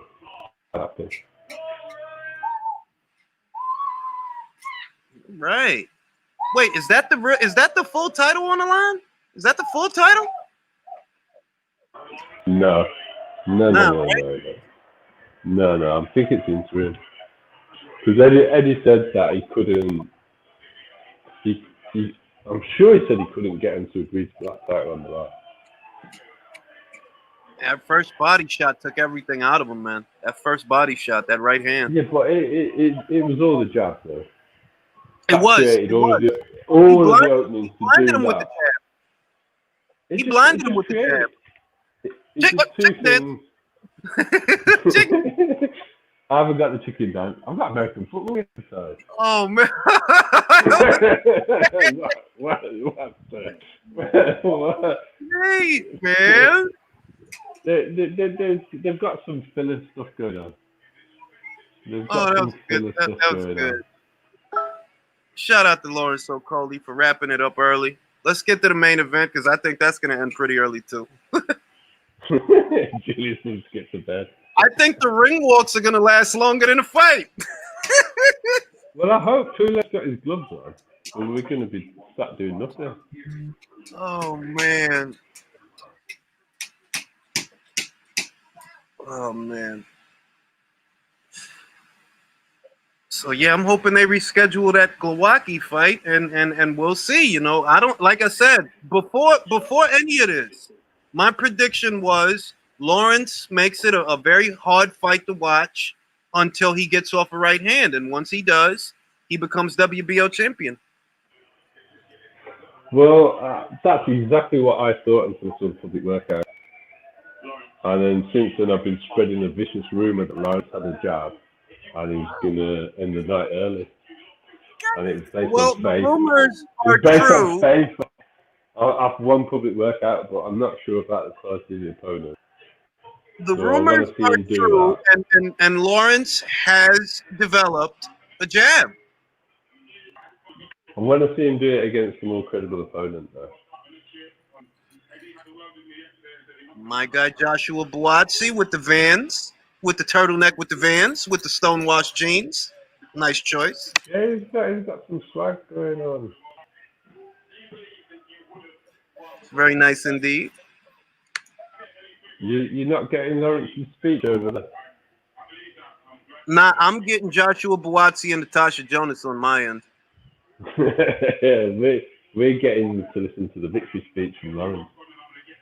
Happy. Right. Wait, is that the full title on the line? Is that the full title? No. No. I think it's interim. Because Eddie said that he couldn't. I'm sure he said he couldn't get him to agree to that title on the line. That first body shot took everything out of him, man. That first body shot, that right hand. Yeah, but it was all the jab, though. It was. All of the openings to do him that. with the jab. He blinded him with the jab. It's two things. I haven't got the chicken dance. I've got American football exercise. Oh man! what? Great, man. They've got some filler stuff going on. That was good. That was good. Shout out to Lawrence O'Coley for wrapping it up early. Let's get to the main event because I think that's going to end pretty early too. Julius needs to get to bed. I think the ring walks are going to last longer than the fight. Well, I hope Pulev got his gloves on. Or we're going to be sat doing nothing. Oh, man. Oh, man. So, yeah, I'm hoping they reschedule that Glowacki fight, and we'll see. You know, I don't, like I said, before any of this, my prediction was Lawrence makes it a very hard fight to watch until he gets off a right hand. And once he does, he becomes WBO champion. Well, that's exactly what I thought until some public workout. And then since then, I've been spreading a vicious rumor that Lawrence had a jab and he's going to end the night early. And it's based on faith. Rumors are true. On faith. I've won public workout, but I'm not about the quality of the opponent. The rumors are true, and Lawrence has developed a jab. I want to see him do it against a more credible opponent, though. My guy Joshua Buatsi with the Vans, with the turtleneck with the Vans, with the stonewashed jeans. Nice choice. Yeah, he's got some swag going on. Very nice indeed. You're not getting Lawrence's speech over there. Nah, I'm getting Joshua Buatsi and Natasha Jonas on my end. we're getting to listen to the victory speech from Lawrence.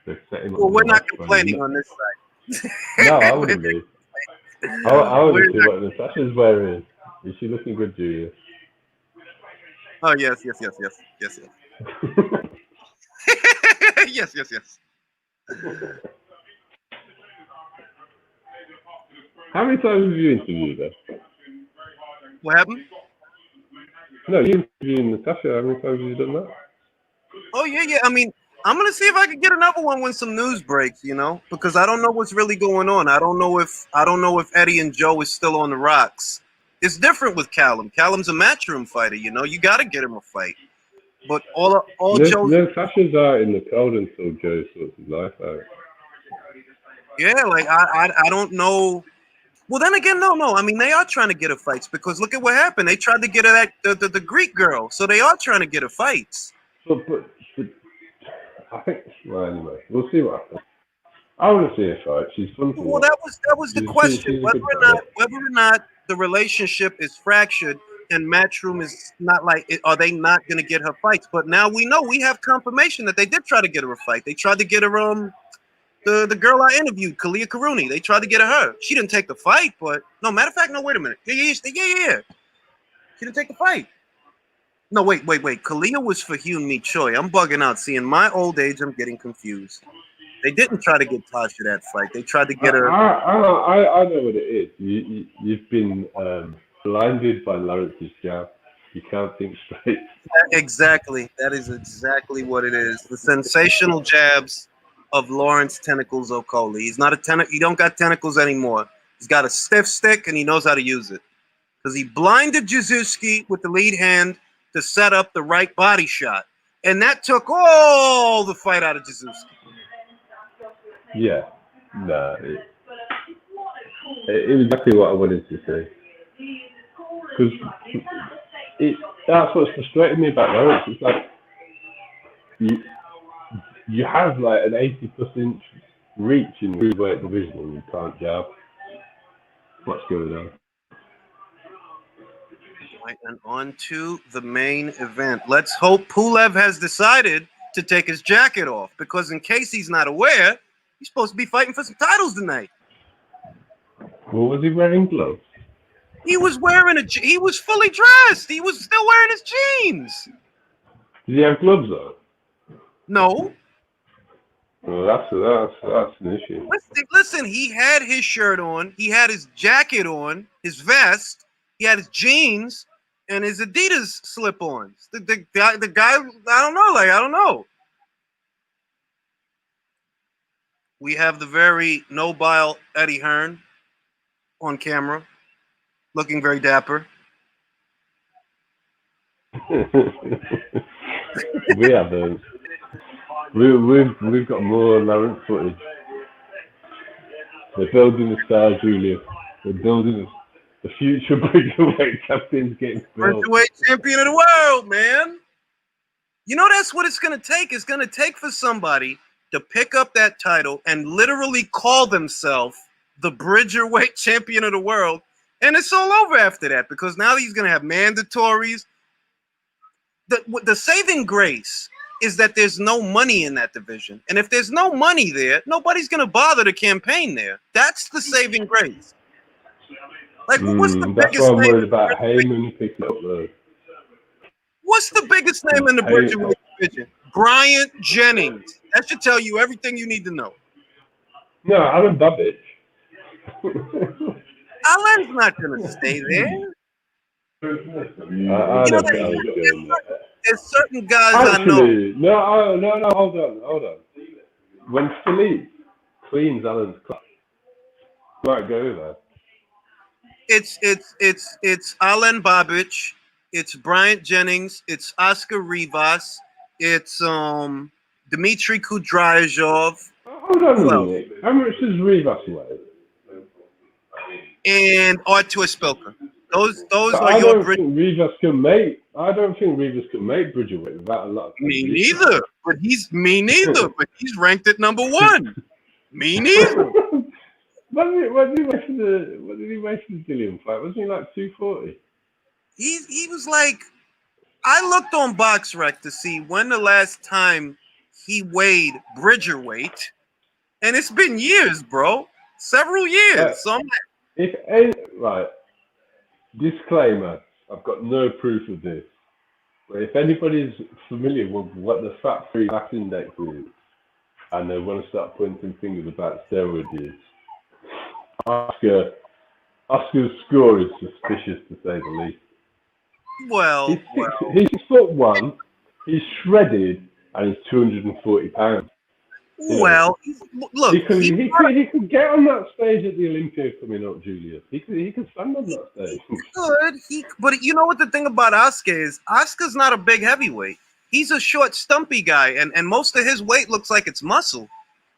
Well, we're not complaining on this side. No, I wouldn't be. I want to see what Natasha's wearing. Is she looking good, Julia? Oh, yes. yes. How many times have you interviewed her? What happened? No, you interviewed Natasha. How many times have you done that? Oh, yeah. I mean, I'm going to see if I can get another one when some news breaks, you know, because I don't know what's really going on. I don't know if Eddie and Joe is still on the rocks. It's different with Callum. Callum's a matchroom fighter, you know. You got to get him a fight. But all Joe's... Natasha's out in the cold until Joe sorts his life out. Yeah, like, I don't know. Well, then again, no. I mean, they are trying to get her fights because look at what happened. They tried to get her the Greek girl. So they are trying to get her fights. But I think, well, anyway, we'll see what happens. I want to see her fight. She's fun to watch. Well, that was the question. Whether or not the relationship is fractured and Matchroom is not like, are they not going to get her fights? But now we have confirmation that they did try to get her a fight. They tried to get her the girl I interviewed, Kalia Karuni. They tried to get her. She didn't take the fight, but no, matter of fact, no, wait a minute. Yeah. She didn't take the fight. No, wait. Kalia was for Hyun Mi Choi. I'm bugging out. See, in my old age, I'm getting confused. They didn't try to get Tasha that fight. They tried to get her. I know what it is. You've been blinded by Lawrence's jab. You can't think straight. Exactly. That is exactly what it is. The sensational jabs of Lawrence Tentacles Okolie. He's not a he don't got tentacles anymore. He's got a stiff stick and he knows how to use it. Because he blinded Jizuski with the lead hand to set up the right body shot. And that took all the fight out of Jizuski. Yeah. Nah, it was exactly what I wanted to say. Because that's what's frustrating me about Lawrence. It's like you have like an 80+ inch reach in the weight division and you can't jab. What's going on? Right, and on to the main event. Let's hope Pulev has decided to take his jacket off, because in case he's not aware, he's supposed to be fighting for some titles tonight. What was he wearing? Gloves? He was wearing he was fully dressed. He was still wearing his jeans. Did he have gloves on? No. Well, that's an issue. Listen, he had his shirt on, he had his jacket on, his vest, he had his jeans, and his Adidas slip-ons. The guy, I don't know. We have the very nobile Eddie Hearn on camera, looking very dapper. We have those. We've got more Lawrence footage. They're building the star, Julia. They're building the future Bridgerweight champions getting built. Bridgerweight champion of the world, man. You know, that's what it's going to take. It's going to take for somebody to pick up that title and literally call themselves the Bridgerweight champion of the world. And it's all over after that, because now he's going to have mandatories. The saving grace is that there's no money in that division. And if there's no money there, nobody's going to bother to campaign there. That's the saving grace. Like, what's the that's biggest why I'm name? worried about Heyman picking up though. What's the biggest name in the Bridgerweight division? Bryant Jennings. That should tell you everything you need to know. No, Alan Babbage. Alan's not going to stay there. I don't think Alan's going there. There's certain guys I know. No, hold on. When Philippe cleans Alan's class, might go there. It's Alan Babbage, it's Bryant Jennings, it's Oscar Rivas, it's Dmitry Kudrajov. Hold on a minute. How much does Rivas weigh? And Artur Spilker. Those But are I your don't think Rivas can make Bridgerweight without a lot of Me neither. But he's ranked at number 1. Me neither. What did he weigh for the Dillian fight? Wasn't he like 240? He was like, I looked on BoxRec to see when the last time he weighed Bridgerweight, and it's been years, bro. Several years. So I'm like, disclaimer, I've got no proof of this. But if anybody's familiar with what the fat-free mass index is, and they want to start pointing fingers about steroid use, Oscar's score is suspicious, to say the least. well, He's 6'1", he's shredded, and he's 240 pounds. well, look, He could get on that stage at the Olympia coming up, Julius. He could stand on that stage. But you know what the thing about Oscar is? Oscar's not a big heavyweight. He's a short, stumpy guy, and most of his weight looks like it's muscle.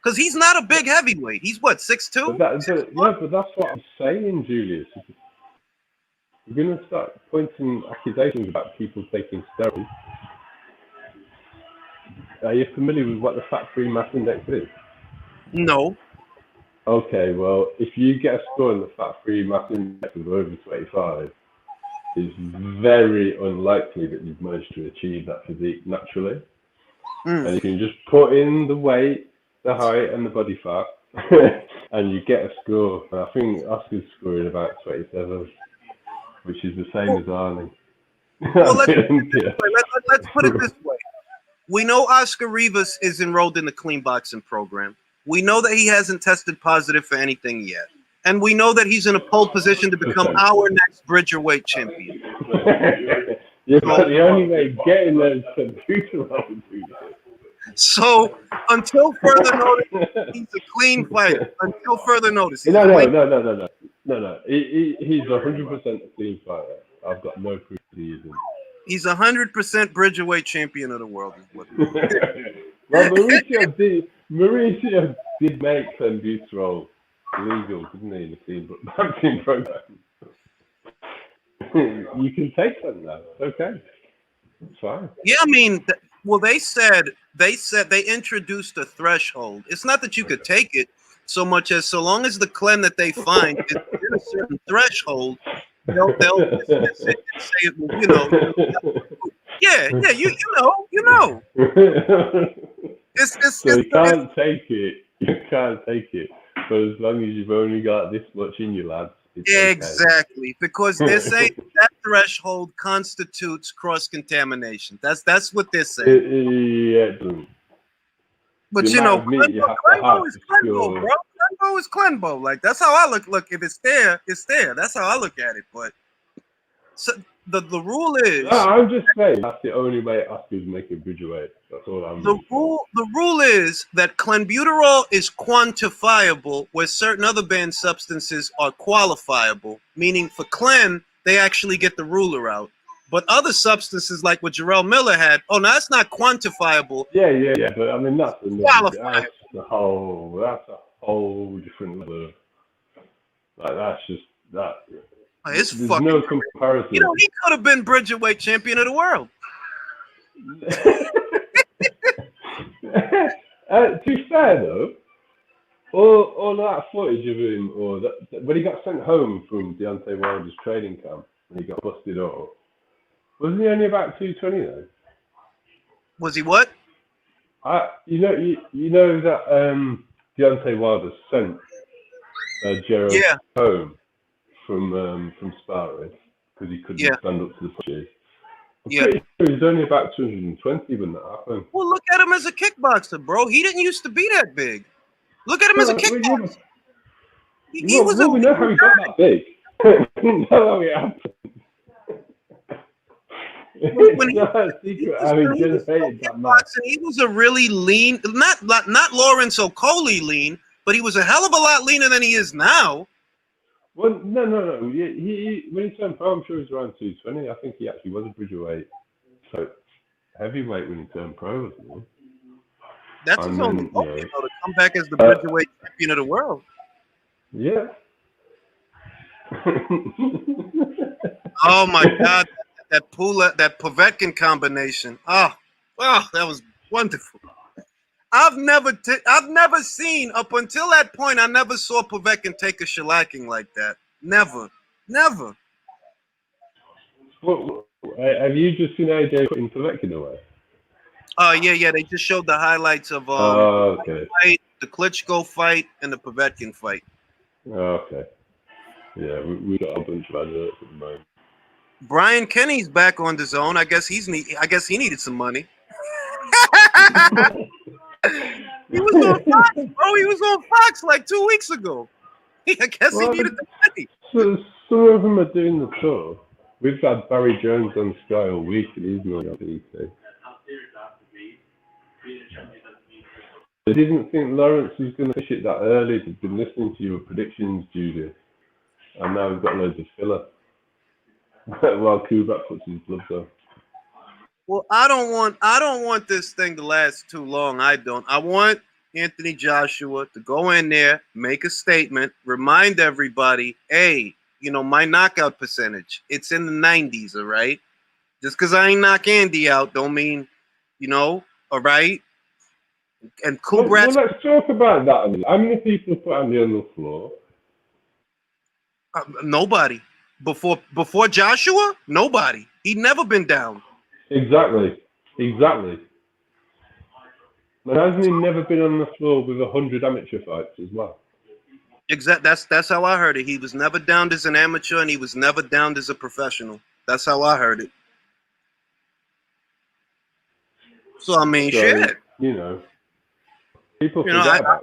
Because he's not a big heavyweight. He's what, 6'2"? But that's what I'm saying, Julius. You're going to start pointing accusations about people taking steroids. Are you familiar with what the fat-free mass index is? No. Okay, well, if you get a score in the fat-free mass index of over 25, it's very unlikely that you've managed to achieve that physique naturally. And you can just put in the weight, the height, and the body fat, and you get a score. And I think Oscar's scoring about 27, which is the same as Arnie. Well, let's put it this way. We know Oscar Rivas is enrolled in the clean boxing program. We know that he hasn't tested positive for anything yet. And we know that he's in a pole position to become our next Bridgerweight champion. Yeah, but the only way getting there is to computerize. So until further notice, he's a clean fighter. Until further notice, he's No. a clean. He's 100% a clean fighter. I've got no proof that he isn't. He's 100% bridgerweight champion of the world. Is what Well, Mauricio did make clenbuterol legal, didn't he, in the clean boxing program? You can take them now. It's okay. It's fine. Yeah, I mean, well, they said they introduced a threshold. It's not that you could take it so much as so long as the clen that they find is within a certain threshold, they'll dismiss it and say it. Well, yeah, you know. So you can't take it. You can't take it. But as long as you've only got this much in you, lads. Exactly, okay. Because they're saying that threshold constitutes cross-contamination. That's what they're saying. Yeah. But Clenbo is Clenbo, bro. Clenbo is Clenbo. Like that's how I look. Look, if it's there, it's there. That's how I look at it. But so the rule is. No, I'm just saying that's the only way Oscar's making bridgerweight. That's all I'm. The rule is that clenbuterol is quantifiable, where certain other banned substances are qualifiable. Meaning for clen, they actually get the ruler out. But other substances like what Jarrell Miller had, oh, no, that's not quantifiable. Yeah. But I mean, that's a whole different level. Like that's just that. It's There's fucking no comparison. He could have been bridgerweight champion of the world. To be fair though, all that footage of him, when he got sent home from Deontay Wilder's training camp and he got busted up, wasn't he only about 220 then? Was he what? You know that Deontay Wilder sent Gerald home from sparring because he couldn't stand up to the punches. Yeah, he was only about 220 when that happened. Well, look at him as a kickboxer, bro. He didn't used to be that big. Look at him as a kickboxer. We know how he got that big. We know how it happened. It's not a secret how he generated that much. He was a really lean, not Lawrence Okolie lean, but he was a hell of a lot leaner than he is now. Well, no. He when he turned pro, I'm sure he was around 220. I think he actually was a bridgerweight, so heavyweight when he turned pro, wasn't he? That's his only goal, to come back as the bridgerweight champion of the world. Yeah. Oh my God, that Povetkin combination. Oh, that was wonderful. I've never seen up until that point. I never saw Povetkin take a shellacking like that. Never. Well, have you just seen AJ putting Povetkin away? Yeah. They just showed the highlights of okay. The Klitschko fight and the Povetkin fight. Okay. Yeah, we got a bunch of adverts at the moment. Brian Kenny's back on the zone. I guess he needed some money. He was on Fox, bro. He was on Fox like 2 weeks ago. I guess he needed the money. So some of them are doing the tour. We've had Barry Jones on Sky all week, and he's not on BT. They didn't think Lawrence was going to fish it that early. They've been listening to your predictions, Judy, and now we've got loads of filler. While Kubrak puts his gloves on. Well, I don't want this thing to last too long. I want Anthony Joshua to go in there, make a statement, remind everybody, hey, my knockout percentage, it's in the 90s, all right? Just because I ain't knock Andy out don't mean, all right? And Kubrak. Well, let's talk about that a minute. How many people put Andy on the floor? Nobody. Before Joshua, nobody. He'd never been down. Exactly. But hasn't he never been on the floor with 100 amateur fights as well? That's how I heard it. He was never downed as an amateur, and he was never downed as a professional. That's how I heard it. So I mean, shit. People forget about that.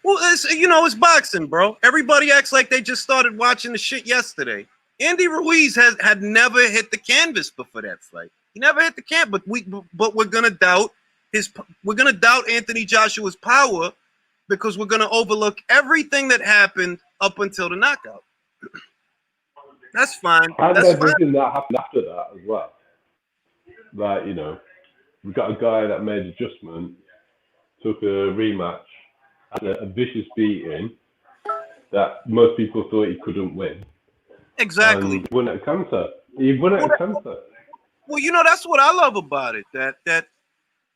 Well, it's boxing, bro. Everybody acts like they just started watching the shit yesterday. Andy Ruiz had never hit the canvas before that fight. He never hit the canvas, but we're gonna doubt we're gonna doubt Anthony Joshua's power because we're gonna overlook everything that happened up until the knockout. That's fine. And That's fine. everything that happened after that as well. Like, you know, we got a guy that made adjustments, took a rematch, had a vicious beating that most people thought he couldn't win. Exactly. And won at cancer. He won at cancer. Well, you know, that's what I love about it. That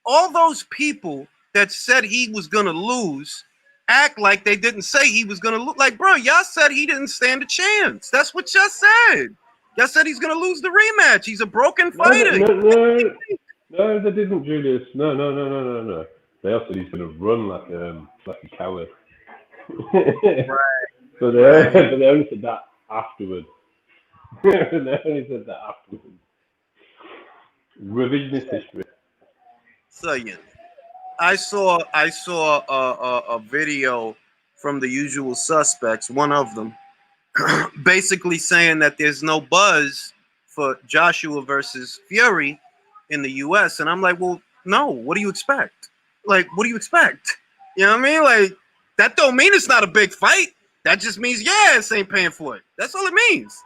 all those people that said he was gonna lose act like they didn't say he was gonna lose. Like, bro, y'all said he didn't stand a chance. That's what y'all said. Y'all said he's gonna lose the rematch. He's a broken fighter. No, they didn't, Julius. No. They also said he's gonna run like a coward. Right. But they only said that afterwards. Revisionist history. So yeah, I saw a video from the usual suspects. One of them basically saying that there's no buzz for Joshua versus Fury in the U.S. And I'm like, well, no. What do you expect? Like, what do you expect? You know what I mean? Like, that don't mean it's not a big fight. That just means yes, ain't paying for it. That's all it means.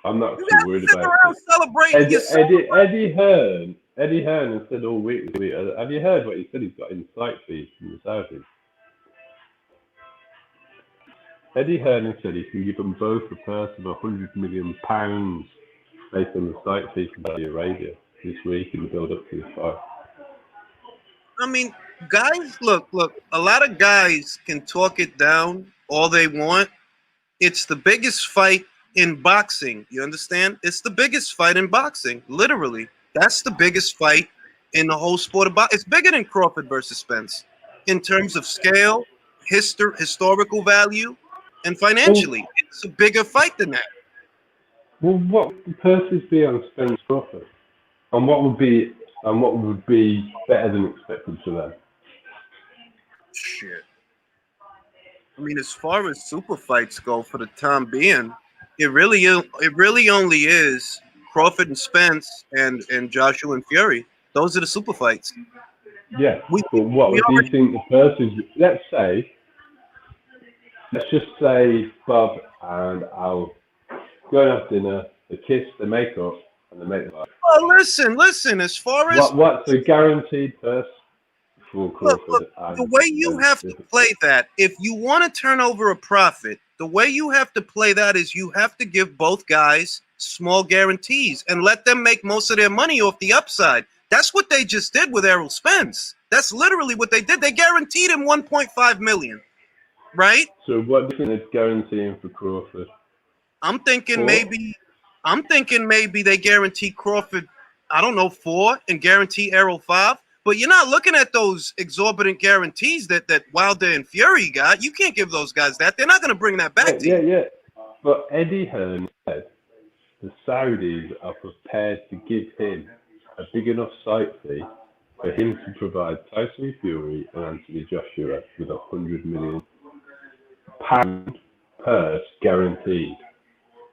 I'm not You too guys worried sit about around it. celebrating Eddie Hearn has said all week. Have you heard what he said? He's got insight fees from the Saudis. Eddie Hearn said he can give them both a purse of £100 million based on the site fee from Saudi Arabia this week in the build-up to the fight. I mean, guys, look, a lot of guys can talk it down all they want. It's the biggest fight in boxing. You understand? It's the biggest fight in boxing, literally. That's the biggest fight in the whole sport of boxing. It's bigger than Crawford versus Spence in terms of scale, historical value, and financially. It's a bigger fight than that. Well, what would the purses be on Spence Crawford? And what would be better than expected for them? Shit. I mean, as far as super fights go, for the time being, it really only is Crawford and Spence and Joshua and Fury. Those are the super fights. Yeah, but what do you think the purses? Let's just say Bob and Al go and have dinner, they kiss, they make up, and they make the fight. Oh, listen. As far as what's a guaranteed purse for Crawford? Look, the way you have to play that, if you want to turn over a profit, the way you have to play that is you have to give both guys small guarantees and let them make most of their money off the upside. That's what they just did with Errol Spence. That's literally what they did. They guaranteed him $1.5 million, right? So what do you think they're guaranteeing for Crawford? I'm thinking maybe they guarantee Crawford, I don't know, 4 and guarantee Errol 5. But you're not looking at those exorbitant guarantees that Wilder and Fury got. You can't give those guys that. They're not going to bring that back to you. Yeah. But Eddie Hearn said the Saudis are prepared to give him a big enough site fee for him to provide Tyson Fury and Anthony Joshua with £100 million purse guaranteed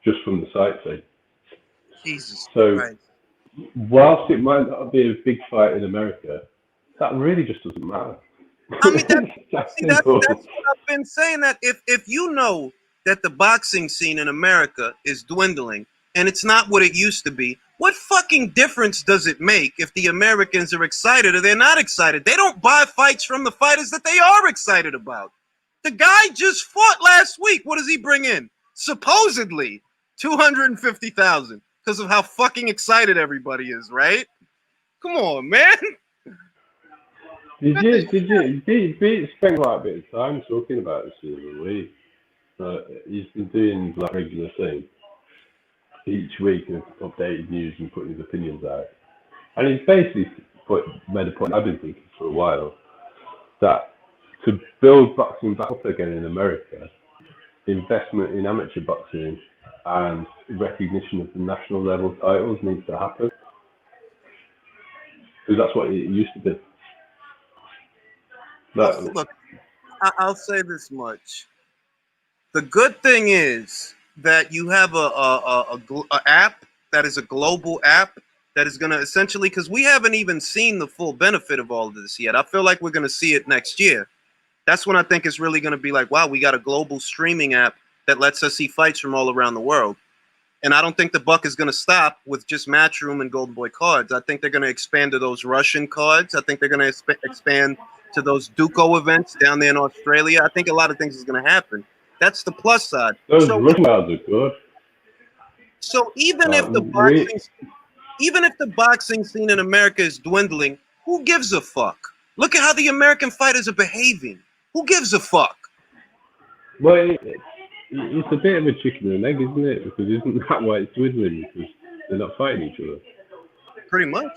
just from the site fee. Jesus so Christ. Whilst it might not be a big fight in America, that really just doesn't matter. I mean, that's what I've been saying, that if you know that the boxing scene in America is dwindling and it's not what it used to be, what fucking difference does it make if the Americans are excited or they're not excited? They don't buy fights from the fighters that they are excited about. The guy just fought last week. What does he bring in? Supposedly $250,000 because of how fucking excited everybody is, right? Come on, man. Did you spend quite a bit of time talking about this the other week? He's been doing like regular thing each week of updated news and putting his opinions out. And he's basically made a point I've been thinking for a while, that to build boxing back up again in America, investment in amateur boxing and recognition of the national level titles needs to happen. Because that's what it used to be. Look, I'll say this much. The good thing is that you have a app that is a global app that is going to essentially, because we haven't even seen the full benefit of all of this yet. I feel like we're going to see it next year. That's when I think it's really going to be like, wow, we got a global streaming app that lets us see fights from all around the world. And I don't think the buck is going to stop with just Matchroom and Golden Boy cards. I think they're going to expand to those Russian cards. I think they're going to expand to those Duco events down there in Australia. I think a lot of things is going to happen. That's the plus side. Those So, Russian cards are good. so even if the boxing scene in America is dwindling, who gives a fuck? Look at how the American fighters are behaving. Who gives a fuck? Well, it's a bit of a chicken and egg, isn't it? Because isn't that why it's dwindling? Because they're not fighting each other. Pretty much.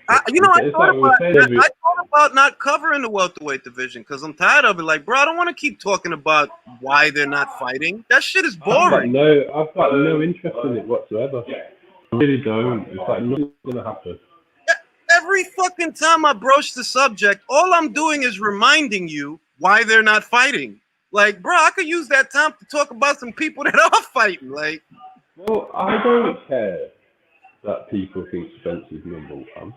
I thought about not covering the welterweight division because I'm tired of it. Like, bro, I don't want to keep talking about why they're not fighting. That shit is boring. I've got no interest in it whatsoever. I really don't. It's like nothing's gonna happen. Every fucking time I broach the subject, all I'm doing is reminding you why they're not fighting. Like, bro, I could use that time to talk about some people that are fighting. Like, well, I don't care that people think Spence is number one.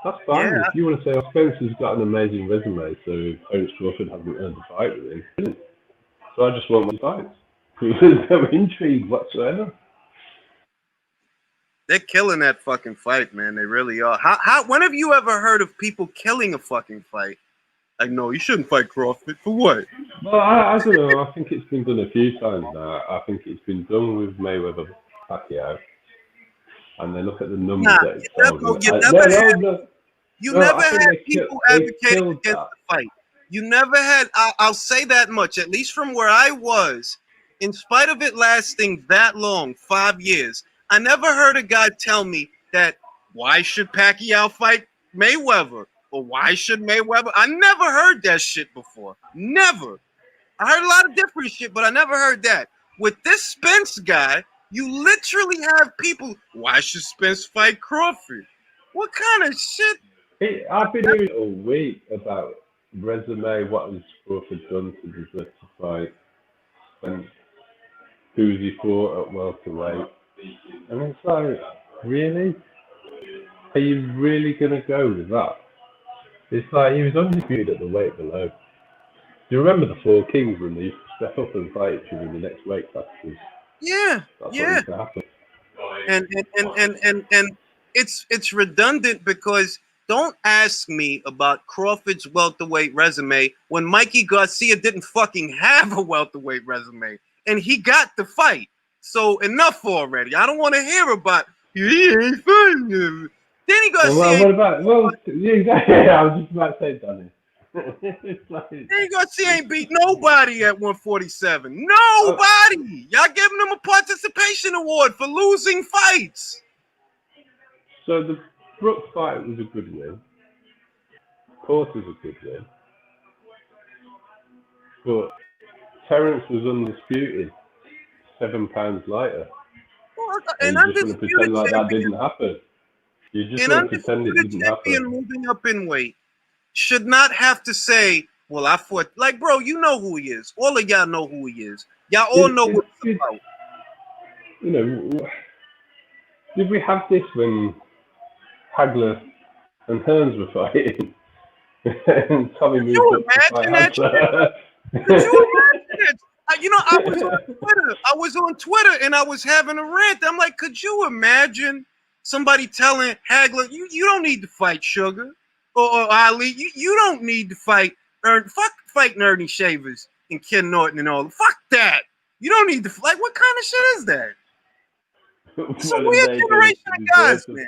That's fine. Yeah. If you want to say, Spence has got an amazing resume, so Ernst Crawford hasn't earned a fight with him. Brilliant. So I just want more fights. There's no intrigue whatsoever. they're killing that fucking fight, man. They really are. How? When have you ever heard of people killing a fucking fight? Like, no, you shouldn't fight Crawford. For what? Well, I don't know. I think it's been done a few times now. I think it's been done with Mayweather Pacquiao. And then look at the numbers that it's You never had people advocating against the fight. You never had, I'll say that much, at least from where I was, in spite of it lasting that long, 5 years, I never heard a guy tell me that, why should Pacquiao fight Mayweather? Or why should Mayweather? I never heard that shit before. Never. I heard a lot of different shit, but I never heard that. With this Spence guy, you literally have people, why should Spence fight Crawford? What kind of shit? Hey, I've been hearing all week about resume, what has Crawford done to deserve to fight Spence, who's he fought at welterweight. And it's like, really? Are you really going to go with that? It's like, he was undisputed at the weight below. Do you remember the Four Kings when they used to step up and fight each other in the next weight class? Yeah, That's yeah. what used to happen. And it's redundant because don't ask me about Crawford's welterweight resume when Mikey Garcia didn't fucking have a welterweight resume and he got the fight. So enough already. I don't want to hear about he ain't fighting him. Danny Garcia. Well, what about? Well, yeah, exactly. I was just about to say, Danny. Danny Garcia ain't beat nobody at 147. Nobody. Y'all giving him a participation award for losing fights. So the Brooks fight was a good win. Porter's a good win. But Terence was undisputed, 7 pounds lighter. And you just want to pretend like that didn't happen. You just want to pretend it didn't happen. Moving up in weight should not have to say, well, I fought. Like, bro, you know who he is. All of y'all know who he is. Y'all all know what it's about. You know, did we have this when Hagler and Hearns were fighting? And Tommy moved up to fight Hagler. Could you imagine it? You know, I was on Twitter and I was having a rant. I'm like, could you imagine somebody telling Hagler, you don't need to fight Sugar or Ali. You don't need to fight fuck fighting Ernie Shavers and Ken Norton and all. Fuck that. You don't need to fight. What kind of shit is that? It's a weird generation of guys, man.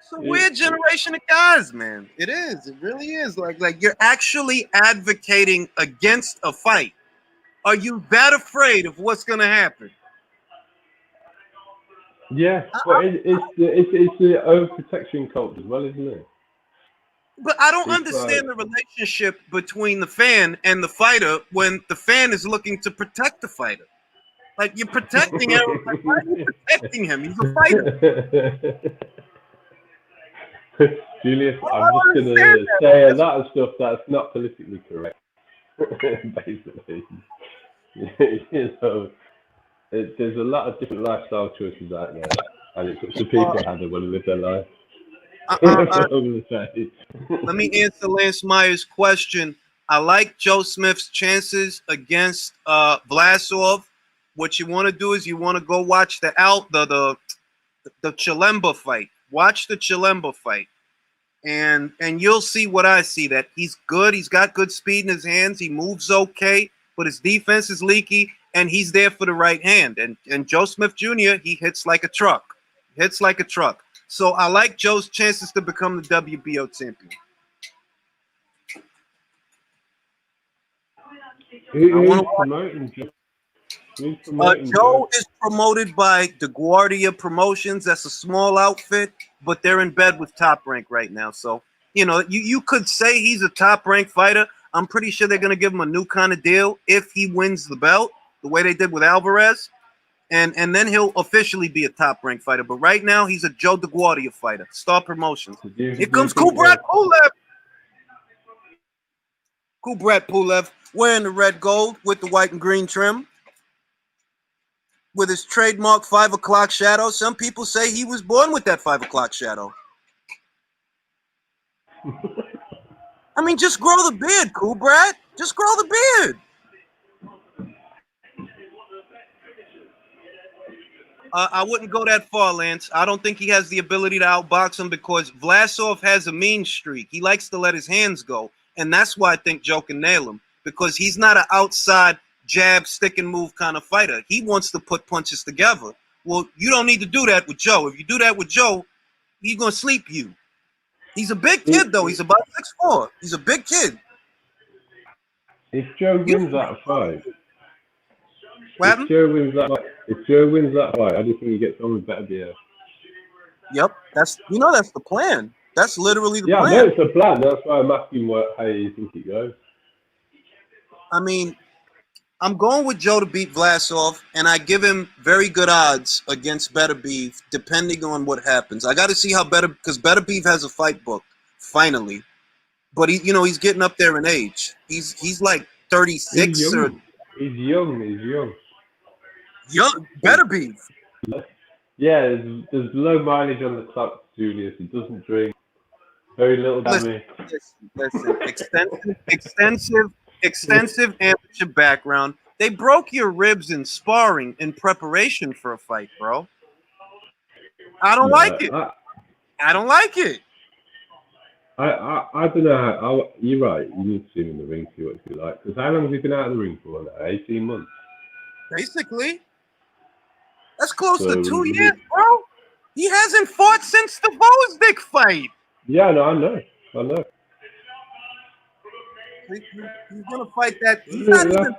It's a weird generation of guys, man. It is. It really is. Like you're actually advocating against a fight. Are you that afraid of what's gonna happen? Yeah, but it's the overprotection culture as well, isn't it? But I don't understand the relationship between the fan and the fighter when the fan is looking to protect the fighter. Like, you're protecting him. Like, why are you protecting him? He's a fighter. Julius, I'm just going to say a lot of stuff that's not politically correct. Basically. You know, there's a lot of different lifestyle choices out there, and it's up to people how they want to live their life. That's what I'm gonna say. Let me answer Lance Meyer's question. I like Joe Smith's chances against Vlasov. What you want to do is you want to go watch the Chilemba fight. Watch the Chilemba fight, and you'll see what I see. That he's good. He's got good speed in his hands. He moves okay, but his defense is leaky, and he's there for the right hand. And Joe Smith Jr. He hits like a truck. Hits like a truck. So I like Joe's chances to become the WBO champion. Who's promoting Joe? Who's promoting Joe is promoted by DeGuardia Promotions. That's a small outfit, but they're in bed with Top Rank right now. So, you know, you could say he's a Top Rank fighter. I'm pretty sure they're going to give him a new kind of deal if he wins the belt, the way they did with Alvarez. And then he'll officially be a Top Rank fighter. But right now, he's a Joe DeGuardia fighter. Star Promotions. Here comes Kubrat Pulev. Kubrat Pulev wearing the red gold with the white and green trim. With his trademark 5 o'clock shadow. Some people say he was born with that 5 o'clock shadow. I mean, just grow the beard, Kubrat. Just grow the beard. I wouldn't go that far, Lance. I don't think he has the ability to outbox him because Vlasov has a mean streak. He likes to let his hands go. And that's why I think Joe can nail him. Because he's not an outside jab, stick and move kind of fighter. He wants to put punches together. Well, you don't need to do that with Joe. If you do that with Joe, he's going to sleep you. He's a big kid, though. He's about 6'4". He's a big kid. If Joe wins that fight, If Joe wins that fight, I just think he gets on with better beer. Yep, that's the plan. That's literally the plan. Yeah, I know it's a plan. That's why I'm asking how you think it goes. I mean, I'm going with Joe to beat Vlasov, and I give him very good odds against Better Beef, depending on what happens. I got to see how because Better Beef has a fight booked finally, but he's getting up there in age. He's like 36 He's or young. young. Better Beef. Yeah, there's low mileage on the clock, Julius. He doesn't drink. Very little damage. Listen. Extensive amateur background. They broke your ribs in sparring in preparation for a fight, bro. I don't like it. I don't like it. I don't know. You're right. You need to see him in the ring, see what he's like. Because how long has he been out of the ring for now? 18 months. Basically. That's close to 2 years, bro. He hasn't fought since the Vosdick fight. Yeah, no, I know. He's gonna fight that.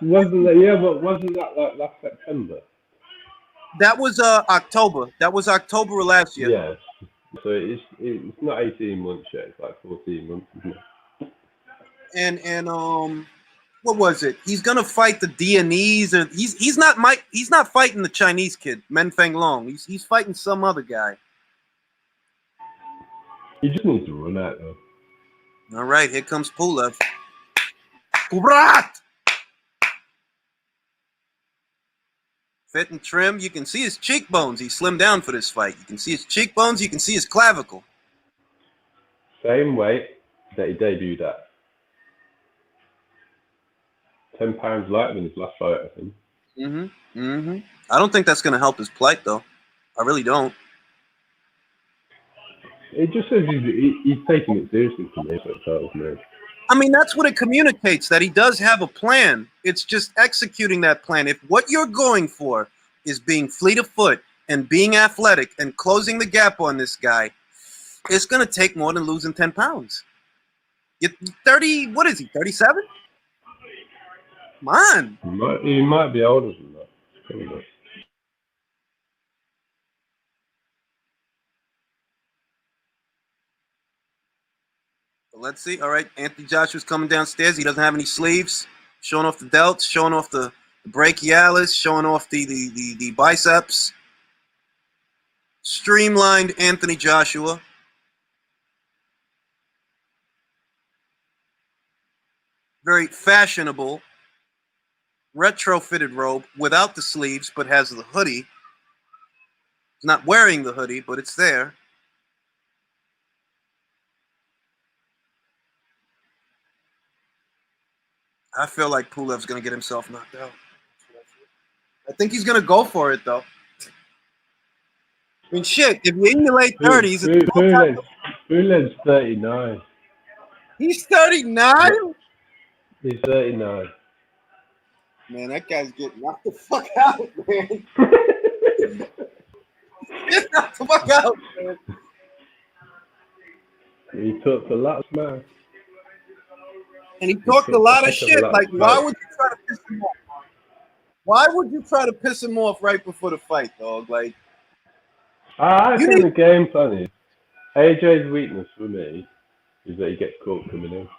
Wasn't that like last September? That was October. That was October of last year. Yeah. So it's not 18 months yet. It's like 14 months, isn't it? And what was it? He's gonna fight the Viennese, or he's not fighting the Chinese kid, Men Feng Long. He's fighting some other guy. He just needs to run out though. All right, here comes Pulev. Kubrat! Fit and trim. You can see his cheekbones. He slimmed down for this fight. You can see his cheekbones. You can see his clavicle. Same weight that he debuted at. 10 pounds lighter than his last fight, I think. I don't think that's going to help his plight, though. I really don't. It just says he's taking it seriously to me, so it tells me. I mean, that's what it communicates, that he does have a plan. It's just executing that plan. If what you're going for is being fleet of foot and being athletic and closing the gap on this guy, it's going to take more than losing 10 pounds. You're 30, what is he, 37? Come on. He might be older than that. Probably. Let's see. All right, Anthony Joshua's coming downstairs. He doesn't have any sleeves. Showing off the delts, showing off the brachialis, showing off the biceps. Streamlined Anthony Joshua. Very fashionable retrofitted robe without the sleeves, but has the hoodie. He's not wearing the hoodie, but it's there. I feel like Pulev's going to get himself knocked out. I think he's going to go for it, though. I mean, shit, if you're in your late 30s... Pulev's 39. He's 39? He's 39. Man, that guy's getting knocked the fuck out, man. Get knocked the fuck out, man. He talked a lot of smack. And he talked a lot of shit. Like, why would you try to piss him off? Why would you try to piss him off right before the fight, dog? Like, I think the game plan is AJ's weakness for me is that he gets caught coming in.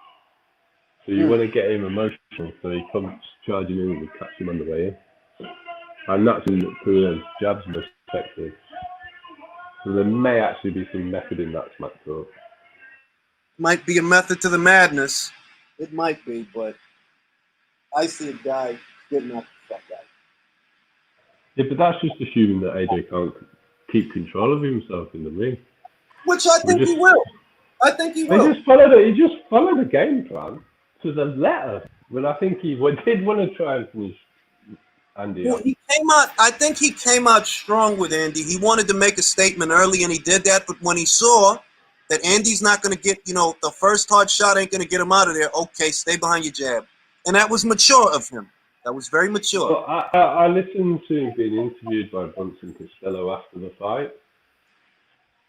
So you want to get him emotional so he comes charging in and catch him on the way in. And that's when Pulev's jabs most effective. So there may actually be some method in that smack talk. Might be a method to the madness. It might be, but I see a guy getting knocked the fuck out. Yeah, but that's just assuming that AJ can't keep control of himself in the ring. Which I think he will. I think he will. He just followed the game plan to the letter. But I think he did want to try and finish Andy. Well, he came out. I think he came out strong with Andy. He wanted to make a statement early, and he did that. But when he saw that Andy's not going to get, the first hard shot ain't going to get him out of there. Okay, stay behind your jab, and that was mature of him. That was very mature. Well, I listened to him being interviewed by Bronson Costello after the fight,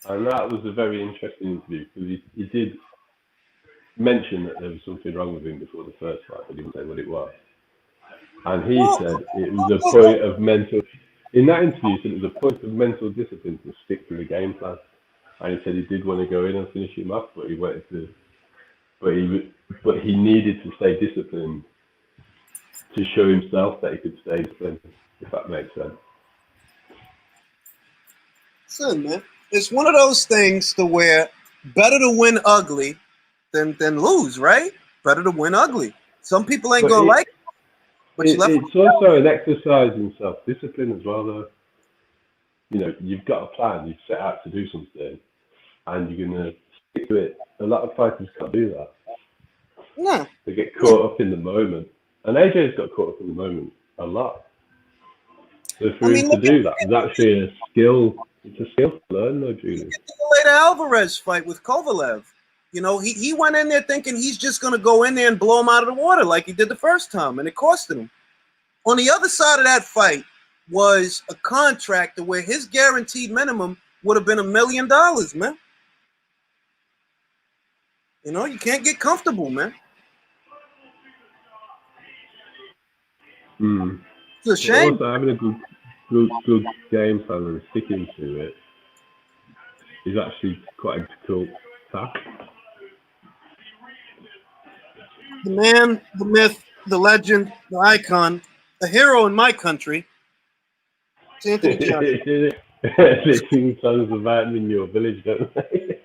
and that was a very interesting interview because he did mention that there was something wrong with him before the first fight, but he didn't say what it was. And he said it was a point of mental. In that interview, he said it was a point of mental discipline to stick to the game plan. And he said he did want to go in and finish him off, but he wanted to. But he needed to stay disciplined to show himself that he could stay disciplined, if that makes sense. Listen, man, it's one of those things to where better to win ugly than lose, right? Better to win ugly. Some people ain't gonna like it, but it's also an exercise in self-discipline as well, though. You've got a plan, you've set out to do something, and you're gonna stick to it. A lot of fighters can't do that. Yeah. They get caught up in the moment. And AJ's got caught up in the moment a lot. So for him to do that is actually a skill. It's a skill to learn, though, Julian. The later Alvarez fight with Kovalev. He went in there thinking he's just going to go in there and blow him out of the water like he did the first time, and it costed him. On the other side of that fight was a contract where his guaranteed minimum would have been $1 million, man. You can't get comfortable, man. It's a shame. Also, having a good game plan and sticking to it is actually quite a difficult task. The man, the myth, the legend, the icon, the hero in my country. It's Anthony Joshua. They sing songs about him in your village, don't they?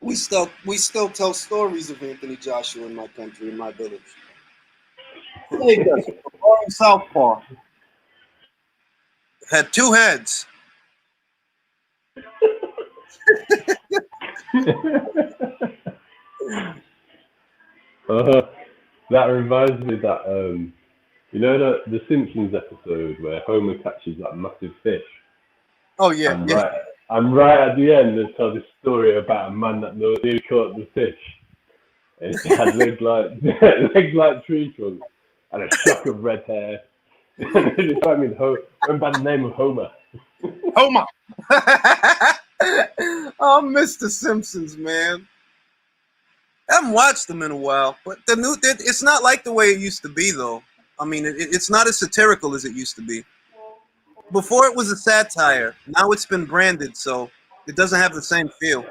We still tell stories of Anthony Joshua in my country, in my village. He does. In Southpaw. Had 2 heads. That reminds me that the Simpsons episode where Homer catches that massive fish. Oh yeah, And right at the end, they tell this story about a man that nearly caught the fish. And he had legs like tree trunks and a shock of red hair. And they just went by the name of Homer. Homer. Oh, Mr. Simpsons, man. I haven't watched them in a while, but it's not like the way it used to be, though. I mean, it's not as satirical as it used to be. Before it was a satire. Now it's been branded, so it doesn't have the same feel.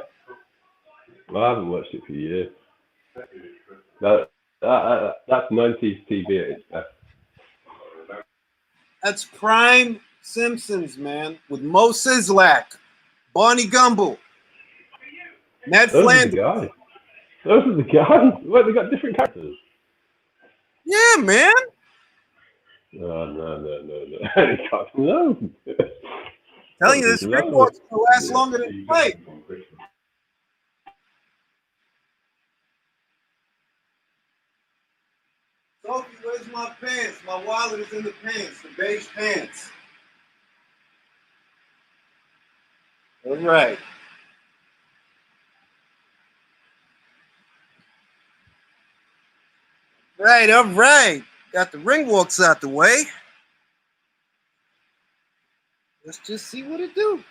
Well, I haven't watched it for years. That's 90s TV at its best. That's prime Simpsons, man, with Mo Sizlak, Barney Gumble, Ned Flanders. Those are the guys. What, they got different characters? Yeah, man. Oh, no. He got no. Telling you, this ring walk's gonna last longer than the fight. Sophie, where's my pants? My wallet is in the pants, the beige pants. All right. Right, all right. Got the ring walks out the way. Let's just see what it do.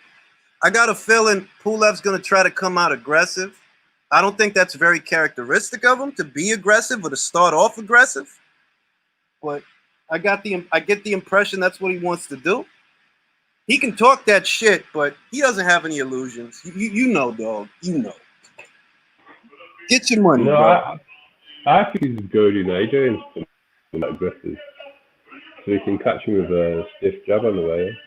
I got a feeling Pulev's going to try to come out aggressive. I don't think that's very characteristic of him to be aggressive or to start off aggressive. But I get the impression that's what he wants to do. He can talk that shit, but he doesn't have any illusions. You know, dog. You know. Get your money, bro. I think he's goading AJ and aggressive, so he can catch him with a stiff jab on the way.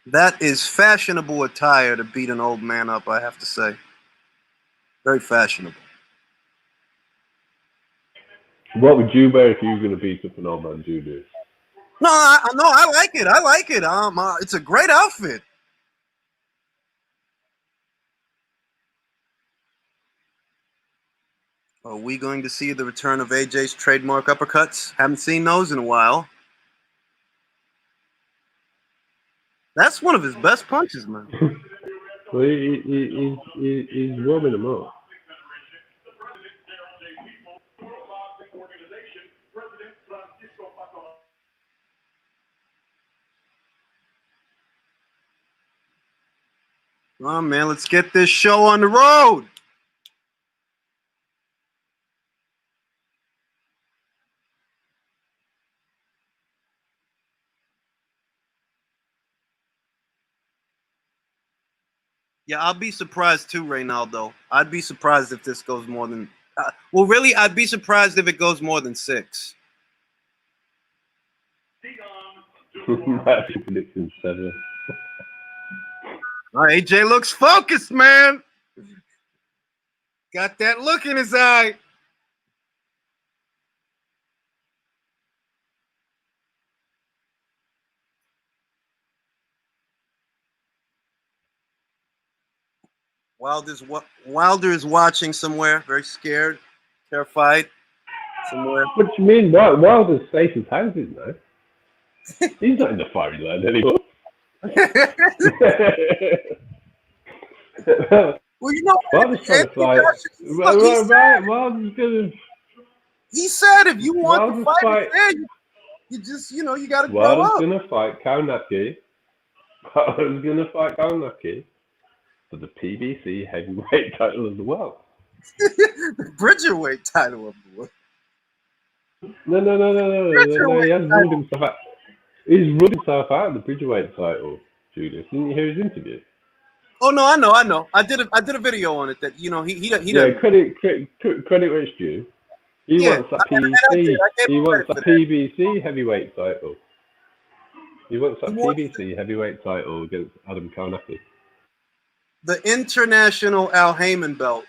That is fashionable attire to beat an old man up, I have to say. Very fashionable. What would you wear if you were going to beat up an old man, Julius? No, I like it. I like it. It's a great outfit. Are we going to see the return of AJ's trademark uppercuts? Haven't seen those in a while. That's one of his best punches, man. Well, he's warming them up. Come on, man. Let's get this show on the road. Yeah, I'll be surprised too, Reynaldo. I'd be surprised if this goes more than... well, really, I'd be surprised if it goes more than 6. My prediction 7. Oh, AJ looks focused, man. Got that look in his eye. Wilder is watching somewhere, very scared, terrified, somewhere. What do you mean? Wilder's safe as houses, though. He's not in the firing line anymore. Well, you know, Wilder's trying to fight. Wilder's gonna. He said, if you want to fight, fight. you just, you got to grow up. Wilder's gonna fight Kaunaki. Wilder's gonna fight Kaunaki for the PBC heavyweight title of the world. The Bridgerweight title of the world. No. He has ruled himself out. He's ruled himself out of the Bridgerweight title, Julius. Didn't you hear his interview? Oh no, I know. I did a video on it that he Yeah, credit where it's due. He wants that PBC. He wants that PBC heavyweight title. He wants that PBC heavyweight title against Adam Kaunaki. The international Al Heyman belt.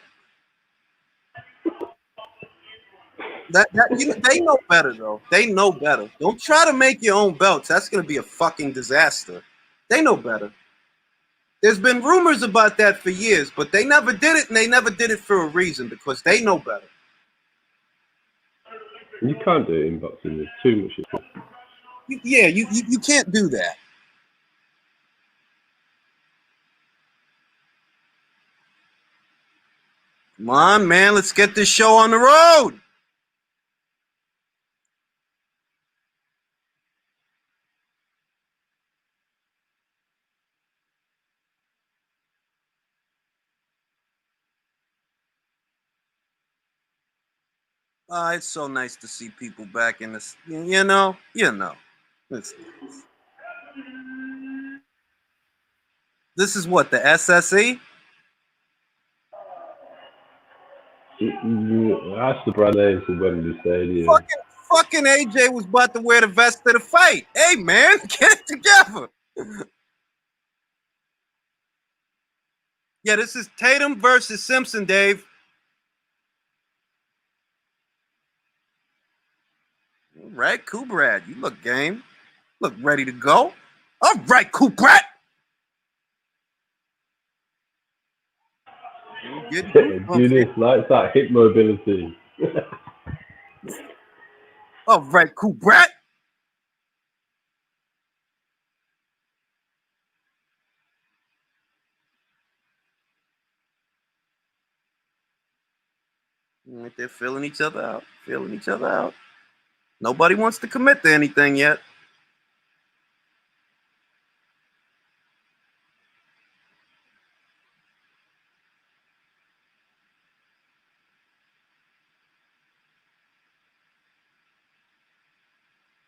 They know better though. They know better. Don't try to make your own belts. That's gonna be a fucking disaster. They know better. There's been rumors about that for years, but they never did it, and they never did it for a reason because they know better. You can't do it in boxing. There's too much shit. Yeah, you can't do that. Come on, man. Let's get this show on the road. It's so nice to see people back in this. You know. This is what, the SSE? That's the brand name for Wembley Stadium. Fucking AJ was about to wear the vest of the fight. Hey, man, get it together. Yeah, this is Tatum versus Simpson, Dave. All right, Kubrad, you look game. Look ready to go. All right, Kubrad. Julius likes that hip mobility. All right, Kubrad. Right, they're feeling each other out. Feeling each other out. Nobody wants to commit to anything yet.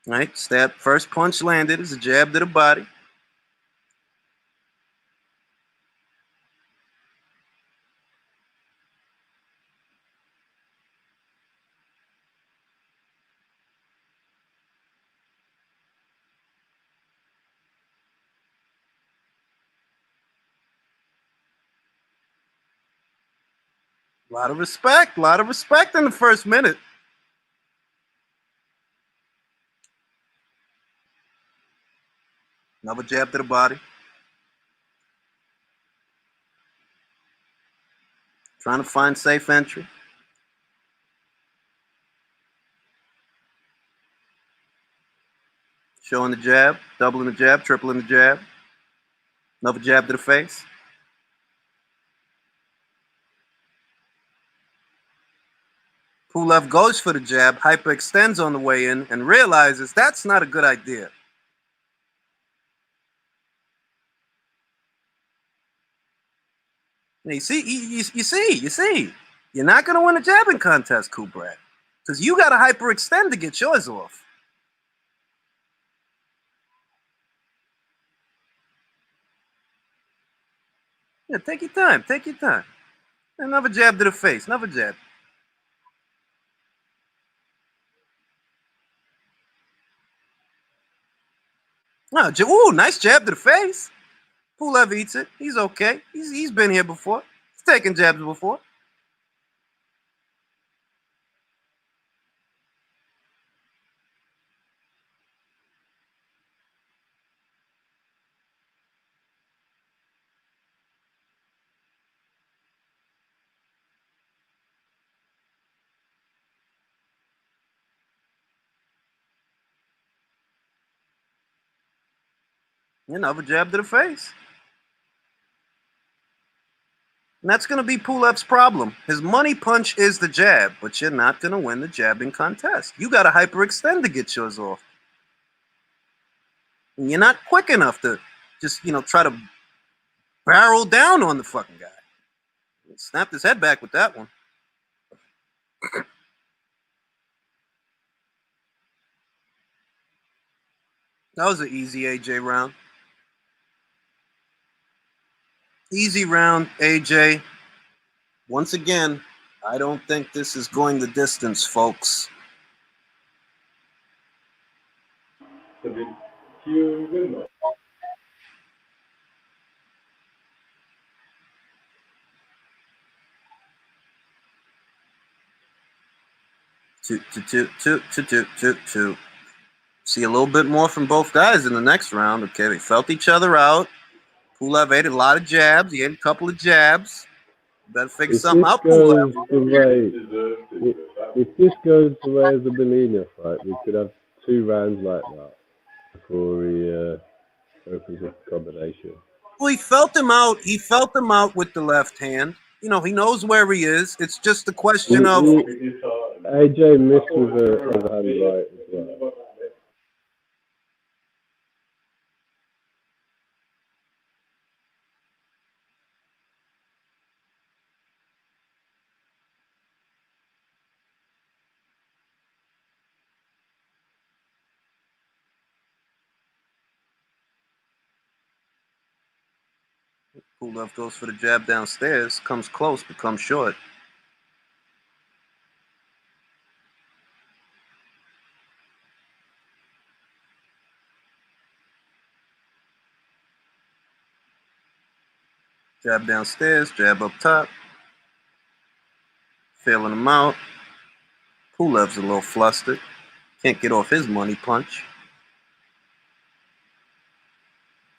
Right, stab. First punch landed is a jab to the body. A lot of respect. A lot of respect in the first minute. Another jab to the body. Trying to find safe entry. Showing the jab, doubling the jab, tripling the jab. Another jab to the face. Pulev goes for the jab, hyperextends on the way in, and realizes that's not a good idea. And you see. You're not going to win a jabbing contest, Kubrat, because you got to hyperextend to get yours off. Yeah, take your time. Take your time. Another jab to the face. Another jab. Oh, ooh, nice jab to the face. Pulev eats it. He's okay. He's been here before. He's taken jabs before. Another jab to the face. And that's going to be Pulev's problem. His money punch is the jab, but you're not going to win the jabbing contest. You got to hyperextend to get yours off. And you're not quick enough to just, try to barrel down on the fucking guy. He snapped his head back with that one. That was an easy AJ round. Easy round, AJ. Once again, I don't think this is going the distance, folks. Two. See a little bit more from both guys in the next round. Okay, they felt each other out. Pulev ate a lot of jabs. He ate a couple of jabs. Better figure something out, Pulev. If this goes the way of the Molina fight, we could have 2 rounds like that before he opens up a combination. Well, he felt him out. He felt him out with the left hand. He knows where he is. It's just a question of AJ missed with a hand right as well. Pulev goes for the jab downstairs, comes close, but comes short. Jab downstairs, jab up top. Feeling him out. Pulev's a little flustered. Can't get off his money punch.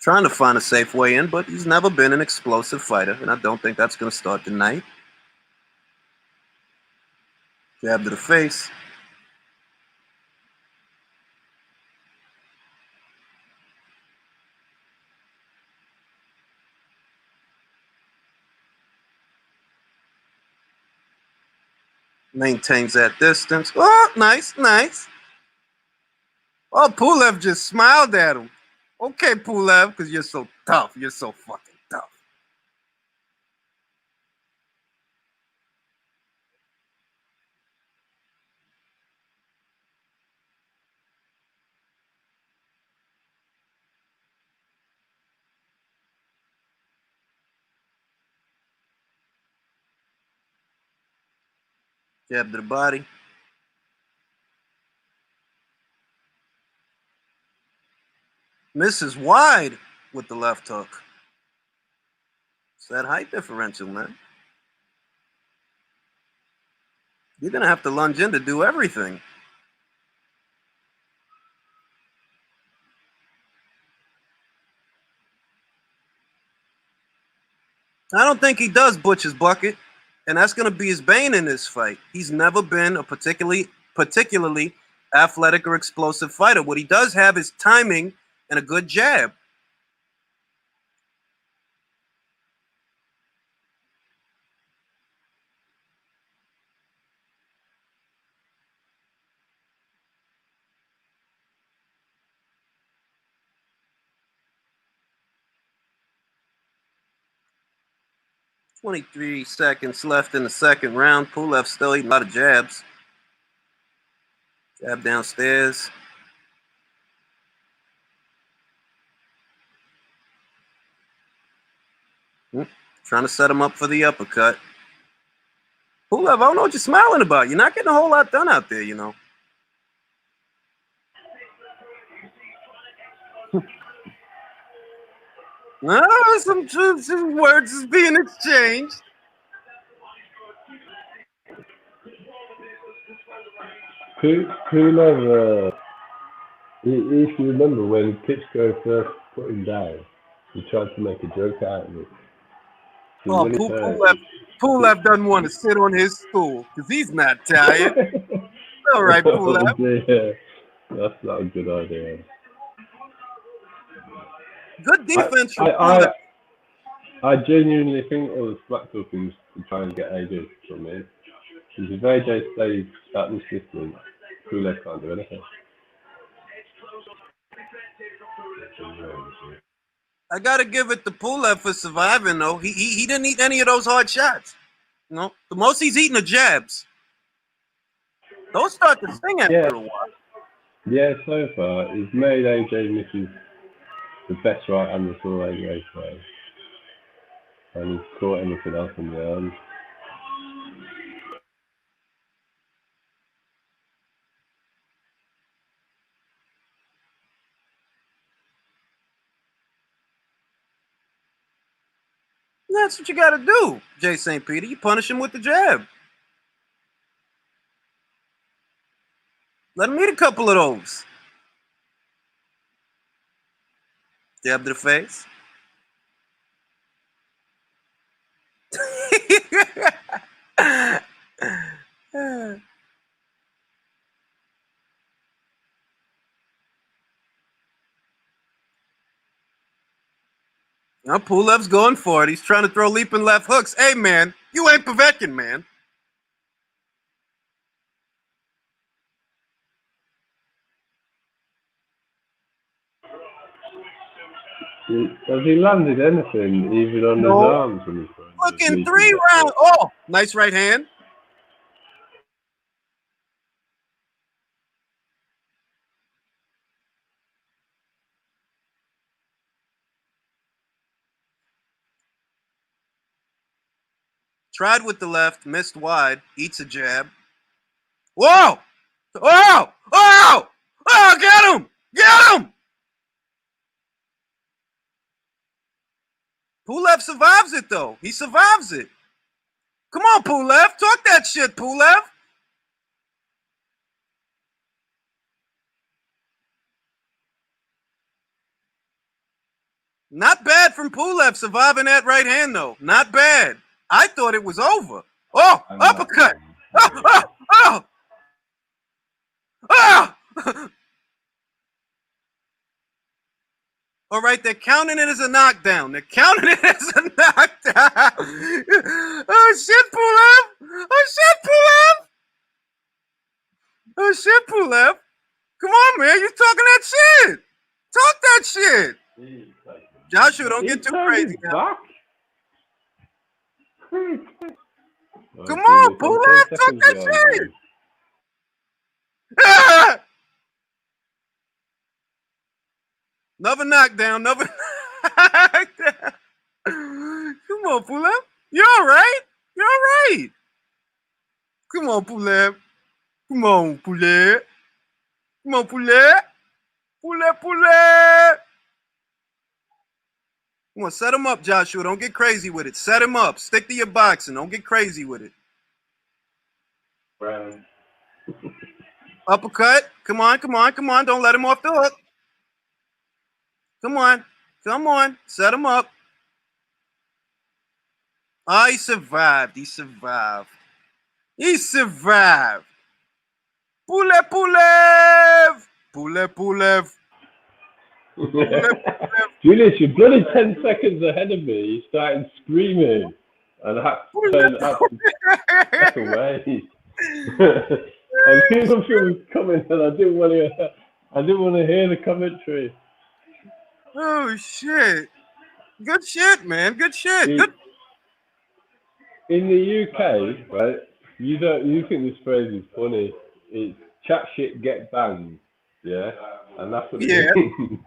Trying to find a safe way in, but he's never been an explosive fighter, and I don't think that's going to start tonight. Jab to the face. Maintains that distance. Oh, nice, nice. Oh, Pulev just smiled at him. Okay, Pulev, because you're so tough. You're so fucking tough. Jab to the body. Misses wide with the left hook. It's that height differential, man. You're going to have to lunge in to do everything. I don't think he does butch his bucket, and that's going to be his bane in this fight. He's never been a particularly athletic or explosive fighter. What he does have is timing and a good jab. "23 seconds left in the second round. Pulev still eating a lot of jabs. Jab downstairs. Trying to set him up for the uppercut. Pulev, I don't know what you're smiling about. You're not getting a whole lot done out there, you know. Some words is being exchanged. Pulev, if you remember when Klitschko first put him down, he tried to make a joke out of it. So Oh, when he heard, Pulev doesn't want to sit on his stool because he's not tired. All right, Pulev. Yeah, that's not a good idea. Good defense from Pulev. I genuinely think it was Black Talkings to try and get AJ from it. Because if AJ stays at this distance, Pulev can't do anything. I gotta give it to Pulev for surviving though. He didn't eat any of those hard shots. You know, the most he's eating are jabs. Those start to sting after a while. Yeah, so far he's made AJ misses the best right hand that's all AJ plays. And he's caught anything else in the arms. That's what you gotta do, Jay St. Peter. You punish him with the jab. Let him eat a couple of those. Jab to the face. Now Pulev's going for it. He's trying to throw leaping left hooks. Hey, man, you ain't Povetkin, man. Has he landed anything, even on his arms? When he's Look, in 3 rounds. Oh, nice right hand. Tried with the left, missed wide, eats a jab. Whoa! Oh! Oh! Oh, get him! Get him! Pulev survives it though. He survives it. Come on, Pulev. Talk that shit, Pulev. Not bad from Pulev surviving that right hand though. Not bad. I thought it was over. Oh, uppercut. Oh, oh, oh, oh. All right, they're counting it as a knockdown. They're counting it as a knockdown. Oh shit, Pulev. Oh shit, Pulev. Oh shit, Pulev. Come on, man. You talking that shit. Talk that shit. Joshua, don't get too crazy now. Come on, Pulev. Talk that shit. Ah! Another knockdown. Another knockdown. Come on, Pulev. You all right? You all right? Come on, Pulev. Come on, Pulev. Come on, Pulev. Pulev, Pulev. Come on, set him up, Joshua. Don't get crazy with it. Set him up. Stick to your boxing. Don't get crazy with it. Brown. Uppercut. Come on, come on, come on. Don't let him off the hook. Come on. Come on. Set him up. Oh, he survived. He survived. He survived. Pulev, Pulev. Pulev, Pulev. Julius, you're bloody 10 seconds ahead of me. You started screaming. And I had to turn up away. I knew something was coming and I didn't want to hear the commentary. Oh shit. Good shit, man. Good shit. Good. In the UK, right, you think this phrase is funny. It's chat shit, get banged. Yeah? And that's what it means.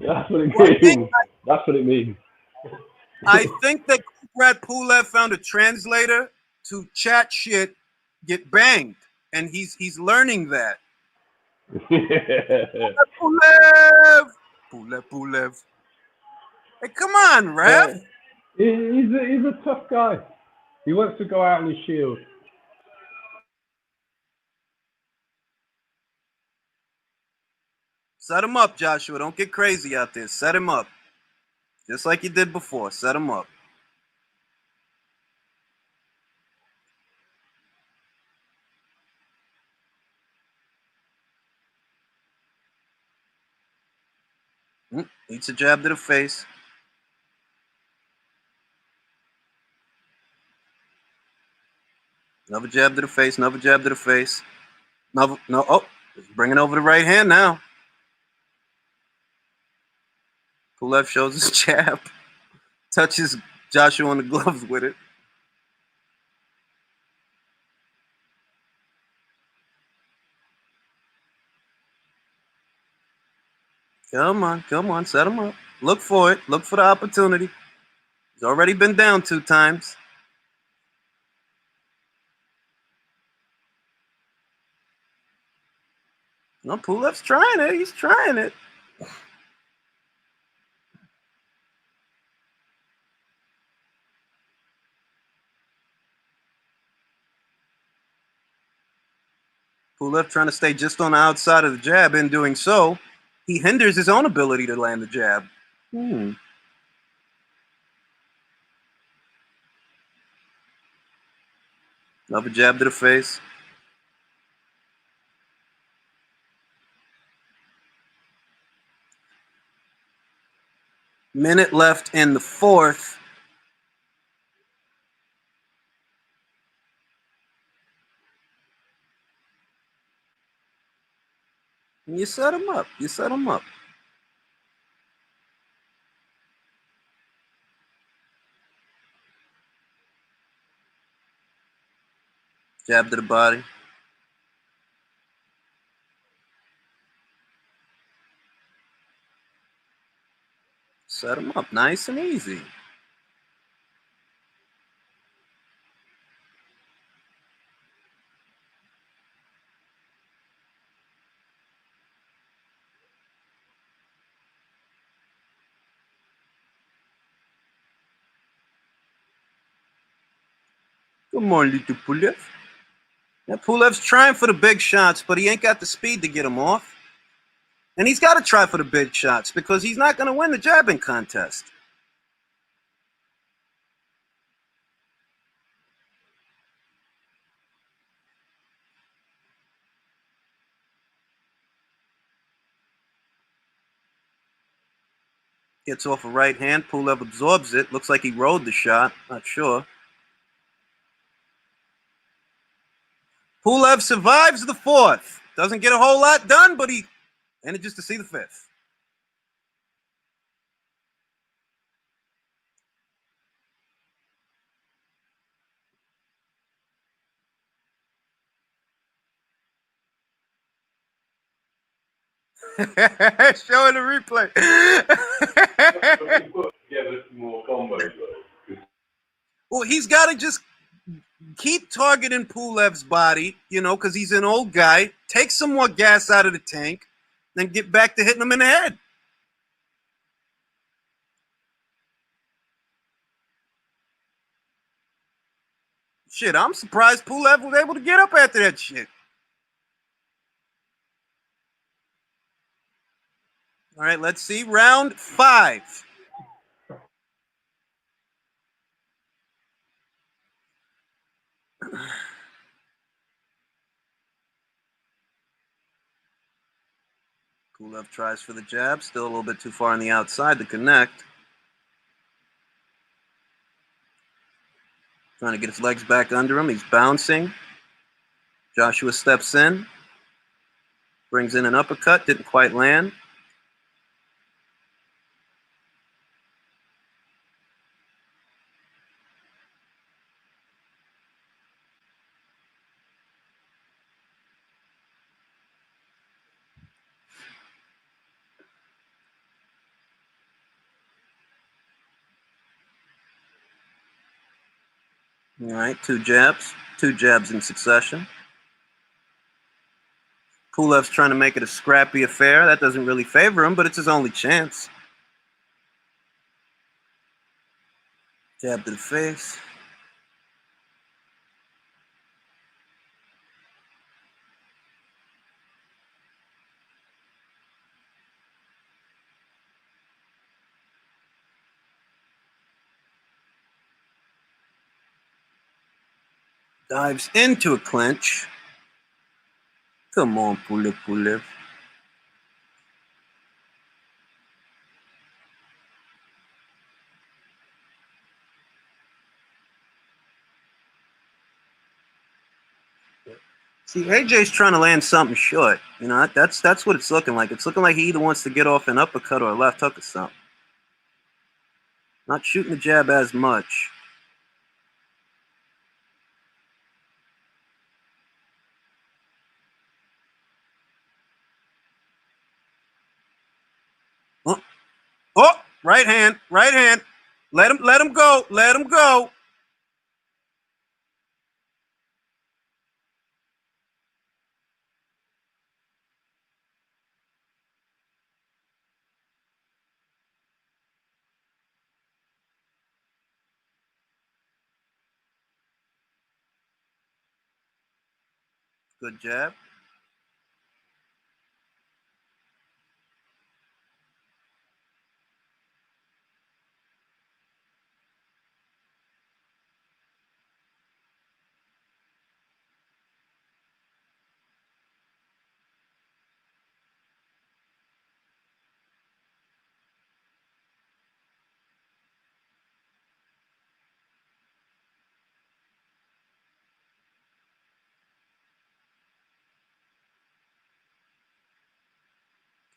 That's what it means. That's what it means. I think that Brad Pulev found a translator to chat shit, get banged, and he's learning that. Pulev, Pulev, Pulev. Hey, come on, ref. He's a tough guy. He wants to go out on his shield. Set him up, Joshua. Don't get crazy out there. Set him up. Just like you did before. Set him up. Eats a jab to the face. Another jab to the face. Another jab to the face. No. Oh, bringing over the right hand now. Pulev shows his jab. Touches Joshua on the gloves with it. Come on, set him up. Look for it. Look for the opportunity. He's already been down 2 times. No, Pulev's trying it. He's trying it. Pulev trying to stay just on the outside of the jab. In doing so, he hinders his own ability to land the jab. Another jab to the face. Minute left in the 4th. You set him up. You set him up. Jab to the body. Set him up nice and easy. Come on, little Pulev. Yeah, Pulev's trying for the big shots, but he ain't got the speed to get him off. And he's got to try for the big shots because he's not going to win the jabbing contest. Gets off a right hand. Pulev absorbs it. Looks like he rode the shot. Not sure. Pulev survives the fourth. Doesn't get a whole lot done, but he manages to see the fifth. Showing the replay. Yeah, more combos. Well, he's got to just keep targeting Pulev's body, because he's an old guy. Take some more gas out of the tank, then get back to hitting him in the head. Shit, I'm surprised Pulev was able to get up after that shit. All right, let's see. Round 5. Pulev tries for the jab. Still a little bit too far on the outside to connect. Trying to get his legs back under him. He's bouncing. Joshua steps in. Brings in an uppercut. Didn't quite land. All right, 2 jabs. 2 jabs in succession. Pulev's trying to make it a scrappy affair. That doesn't really favor him, but it's his only chance. Jab to the face. Dives into a clinch. Come on, Pulev. See, AJ's trying to land something short. That's what it's looking like. It's looking like he either wants to get off an uppercut or a left hook or something. Not shooting the jab as much. Oh, right hand. Let him go. Good jab.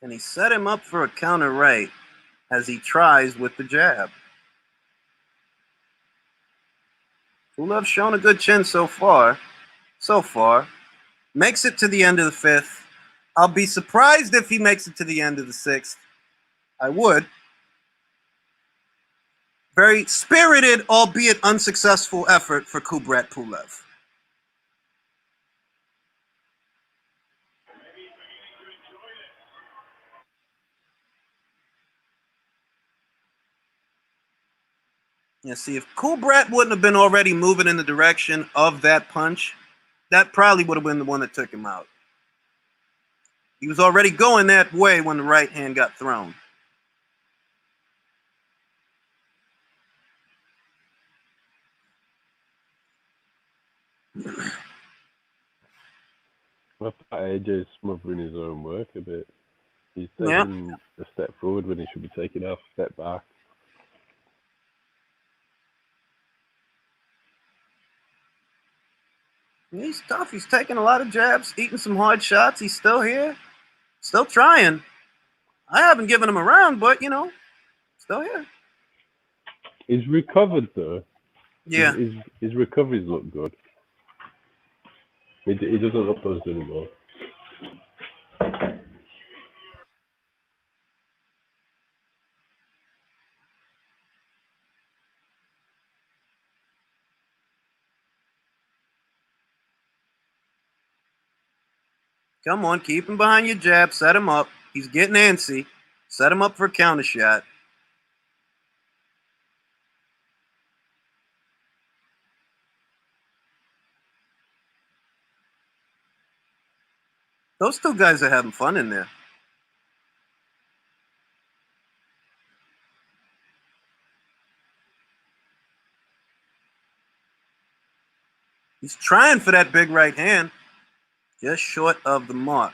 And he set him up for a counter right as he tries with the jab. Pulev's shown a good chin so far. Makes it to the end of the 5th. I'll be surprised if he makes it to the end of the 6th. I would. Very spirited, albeit unsuccessful effort for Kubrat Pulev. Yeah, see, if Cool Brat wouldn't have been already moving in the direction of that punch, that probably would have been the one that took him out. He was already going that way when the right hand got thrown. I thought AJ's smothering his own work a bit. He's Yeah. taking a step forward when he should be taking a step back. He's tough. He's taking a lot of jabs, eating some hard shots. He's still here, still trying. I haven't given him a round, but, you know, still here. He's recovered, though. Yeah. His recoveries look good. He doesn't look buzzed anymore. Come on, keep him behind your jab. Set him up. He's getting antsy. Set him up for a counter shot. Those two guys are having fun in there. He's trying for that big right hand. Just short of the mark.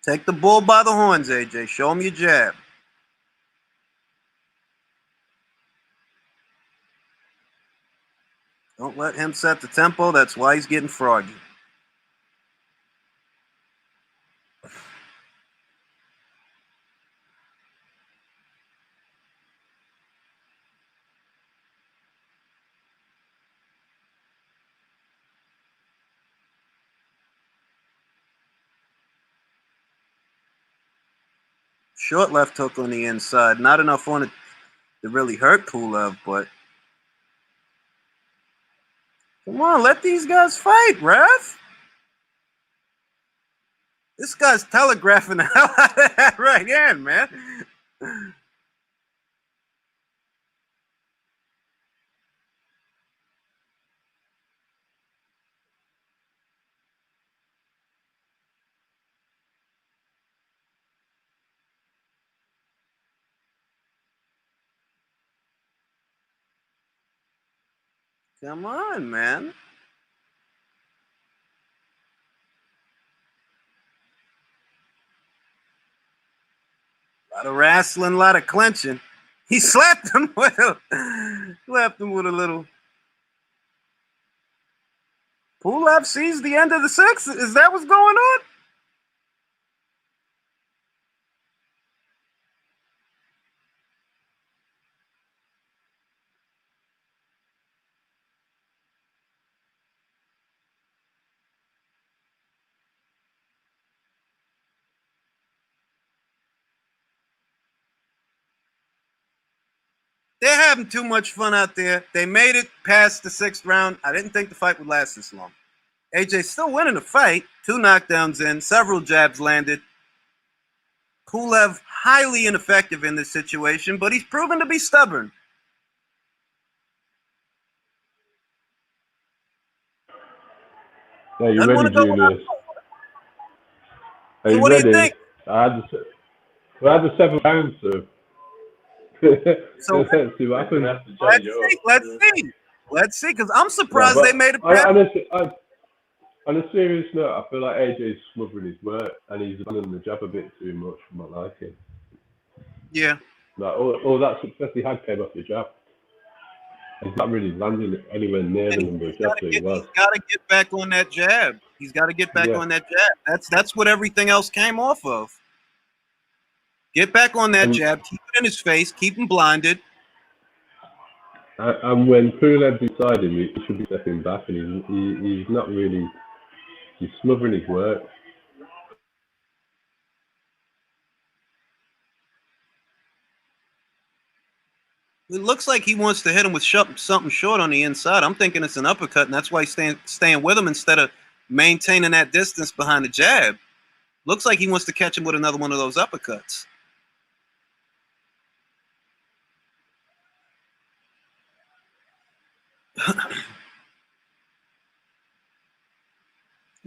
Take the bull by the horns, AJ. Show him your jab. Don't let him set the tempo. That's why he's getting froggy. Short left hook on the inside. Not enough on it to really hurt Pulev, but come on, let these guys fight, ref. This guy's telegraphing the hell out of that right hand, man. Come on, man. A lot of wrestling, a lot of clinching. He slapped him with a little. Pulev sees the end of the sixth. Is that what's going on? They're having too much fun out there. They made it past the sixth round. I didn't think the fight would last this long. AJ's still winning the fight. 2 knockdowns in, several jabs landed. Pulev highly ineffective in this situation, but he's proven to be stubborn. Are you ready, Juniors? Are you what ready? do you think? I had the 7 rounds, so So let's see what happens. Let's see, because I'm surprised they made it past. On a serious note, I feel like AJ's smothering his work and he's running the jab a bit too much for my liking. Yeah. Like all that success he had came off the jab. He's not really landing anywhere near the number of jabs that he was. He's got to get back on that jab. He's got to get back on that jab. That's what everything else came off of. Get back on that jab. Keep it in his face. Keep him blinded. And when Pulev beside him, he should be stepping back, and he's not really. He's smothering his work. It looks like he wants to hit him with something short on the inside. I'm thinking it's an uppercut, and that's why he's staying with him instead of maintaining that distance behind the jab. Looks like he wants to catch him with another one of those uppercuts.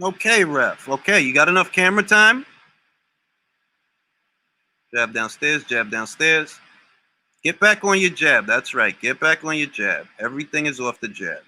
Okay, ref. Okay, you got enough camera time? Jab downstairs, jab downstairs. Get back on your jab. That's right. Get back on your jab. Everything is off the jab.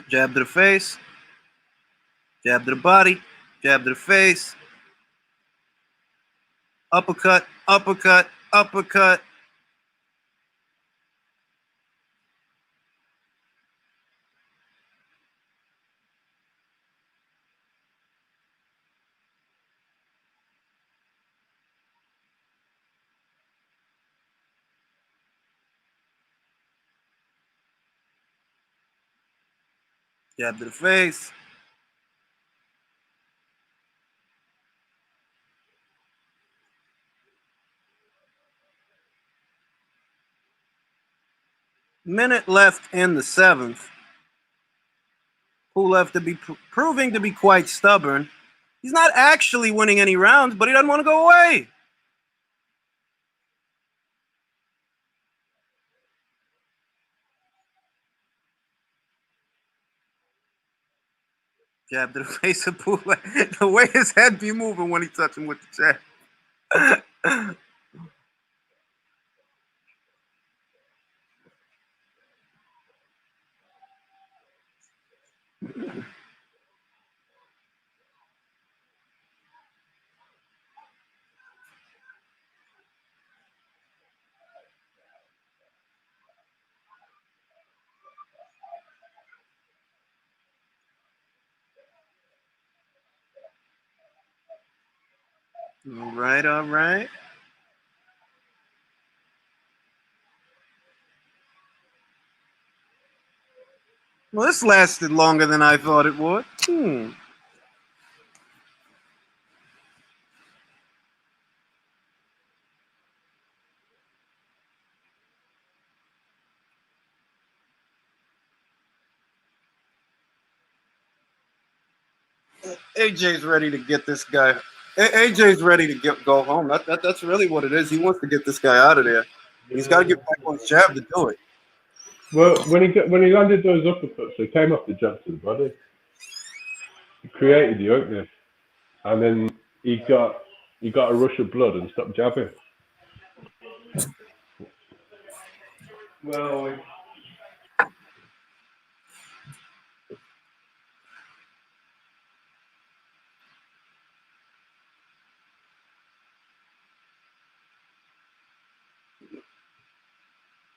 Jab to the face. Jab to the body. Jab to the face. Uppercut, uppercut, uppercut. Jab to the face. Minute left in the seventh. Pulev to be proving to be quite stubborn. He's not actually winning any rounds, but he doesn't want to go away. Jab to the face of Pulev. The way his head be moving when he touch him with the jab. All right, all right. Well, this lasted longer than I thought it would. AJ's ready to get this guy. AJ's ready to go home. That's really what it is. He wants to get this guy out of there. He's got to get back on his jab to do it. Well, when he landed those uppercuts, they came off the jab to the body. He created the opening, and then he got a rush of blood and stopped jabbing. Well,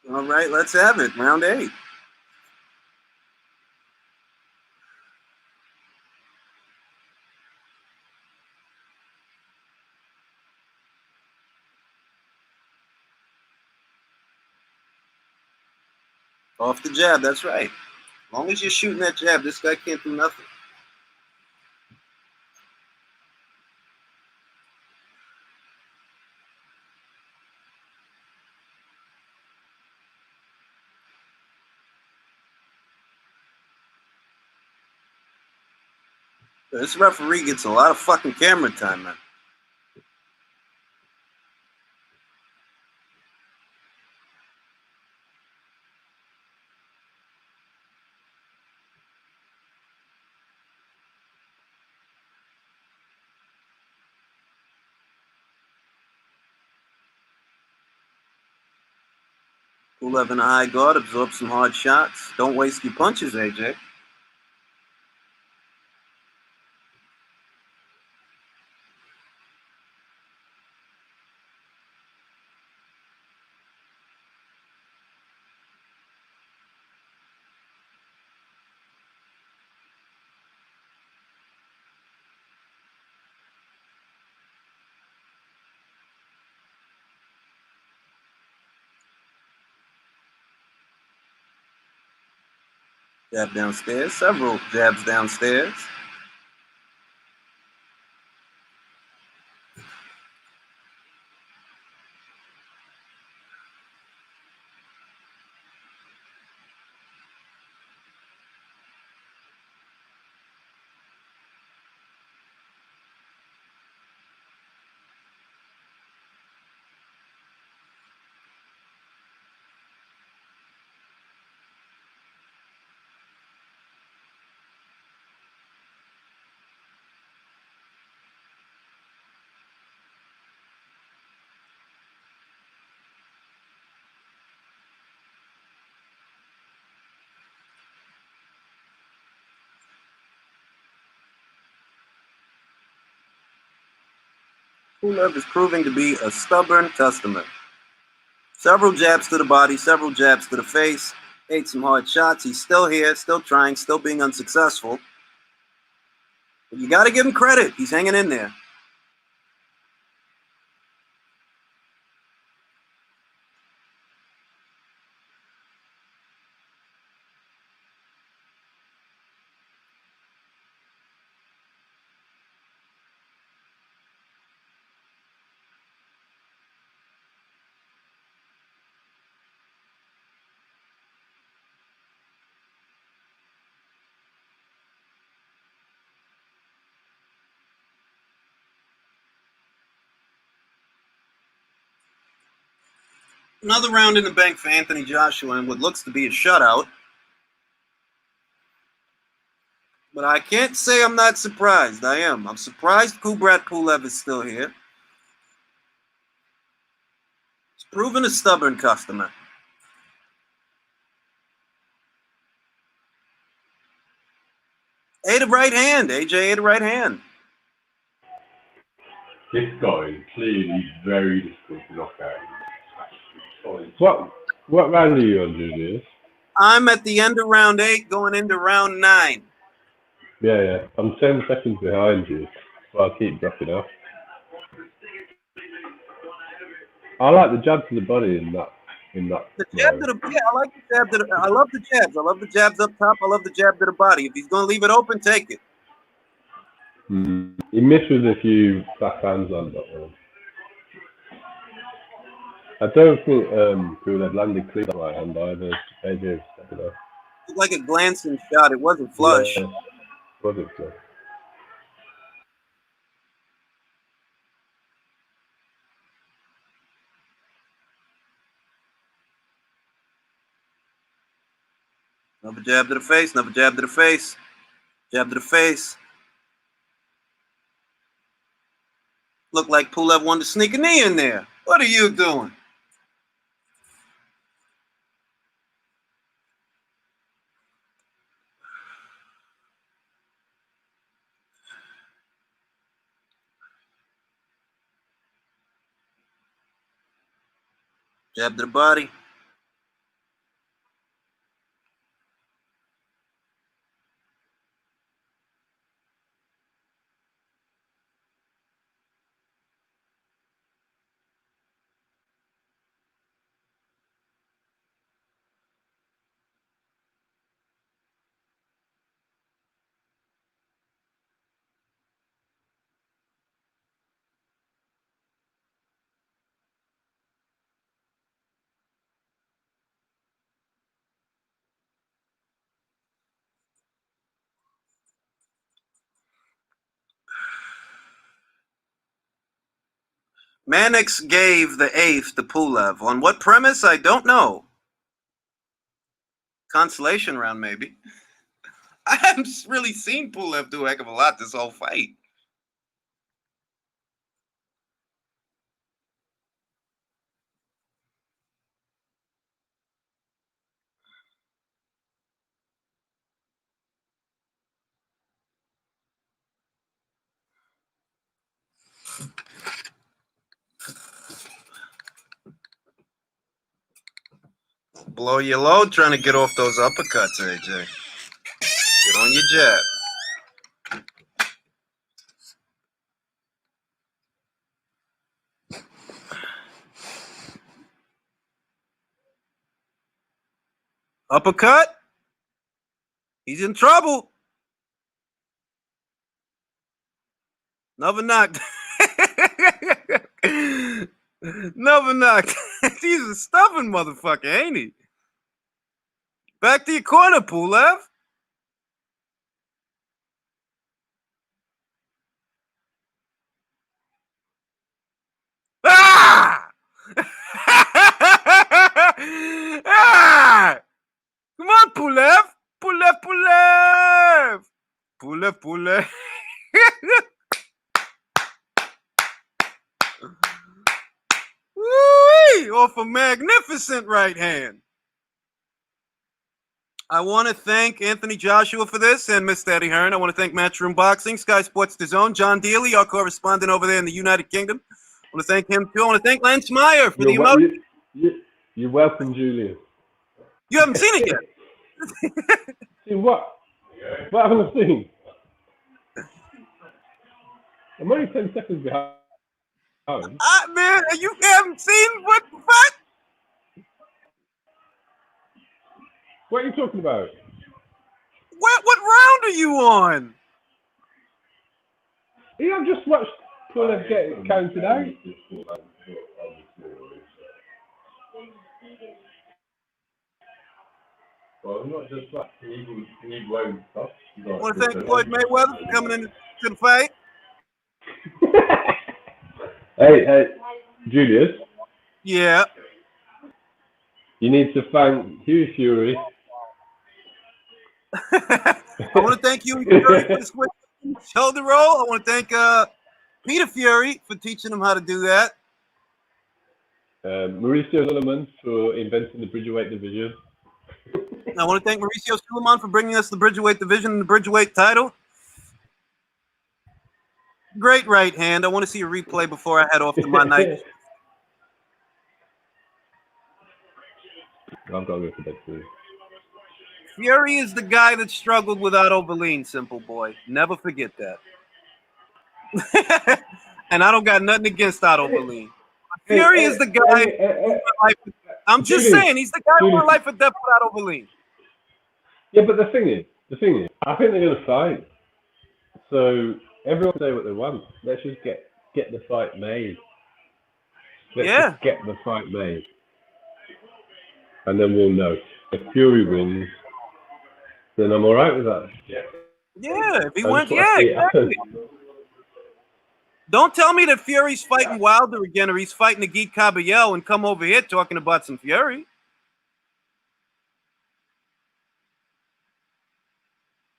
All right, let's have it. Round 8. Off the jab, that's right. As long as you're shooting that jab, this guy can't do nothing. This referee gets a lot of fucking camera time, man. Pulev in a high guard, absorb some hard shots. Don't waste your punches, AJ. Jab downstairs. Several jabs downstairs. Pulev is proving to be a stubborn customer. Several jabs to the body, several jabs to the face. Ate some hard shots. He's still here, still trying, still being unsuccessful. But you got to give him credit. He's hanging in there. Another round in the bank for Anthony Joshua in what looks to be a shutout. But I can't say I'm not surprised. I am. I'm surprised Kubrat Pulev is still here. He's proven a stubborn customer. Ate a right hand. AJ ate a right hand. This guy is clearly very difficult to knock out. What round are you on, Julius? I'm at the end of round 8, going into round 9. Yeah. I'm 10 seconds behind you, but I'll keep dropping off. I like the jab to the body in that. The jab to the I like the jab to the, I love the jabs. I love the jabs up top. I love the jab to the body. If he's going to leave it open, take it. He missed with a few back hands on that one. I don't think Pulev landed clean right hand either. AJ stepping off. It was like a glancing shot. It wasn't flush. Yeah, wasn't flush. Another jab to the face. Another jab to the face. Jab to the face. Looked like Pulev wanted to sneak a knee in there. What are you doing? Jab to the body. Mannix gave the 8th to Pulev. On what premise? I don't know. Consolation round, maybe. I haven't really seen Pulev do a heck of a lot this whole fight. Blow your load trying to get off those uppercuts, AJ. Get on your jab. Uppercut. He's in trouble. Never knocked. Never knocked. He's a stubborn motherfucker, ain't he? Back to your corner, Pulev. Ah! Ah! Come on, Pulev. Pulev. Pulev. Woo-wee! Off a magnificent right hand. I want to thank Anthony Joshua for this and Mr. Eddie Hearn. I want to thank Matchroom Boxing, Sky Sports DAZN, John Dealey, our correspondent over there in the United Kingdom. I want to thank him too. I want to thank Lance Meyer for the emotion. You're welcome, Julian. You haven't seen it yet. Seen what? What haven't I seen? I'm only 10 seconds behind. Man, you haven't seen what the fuck? What are you talking about? What round are you on? Yeah, I've just watched Pulev get counted out. Well, not just that. He won't stop. I want to thank Floyd Mayweather for coming into the fight. Hey, Julius. Yeah. You need to thank Hugh Fury. I want to thank you, Fury, for the switch shoulder roll. I want to thank Peter Fury for teaching him how to do that. Mauricio Suleiman for inventing the Bridgerweight division. I want to thank Mauricio Suleiman for bringing us the Bridgerweight division and the Bridgerweight title. Great right hand. I want to see a replay before I head off to my night. I've got to go for that too. Fury is the guy that struggled with Otto Berlin, simple boy. Never forget that. And I don't got nothing against Otto Berlin. Fury is the guy. I'm just saying, he's the guy who went life or death with Otto Berlin. Yeah, but the thing is, I think they're going to fight. So everyone say what they want. Let's just get the fight made. Let's just get the fight made. And then we'll know. If Fury wins, then I'm all right with that. Yeah, if he wins, exactly. Don't tell me that Fury's fighting Wilder again or he's fighting Nagit Caballel and come over here talking about some Fury.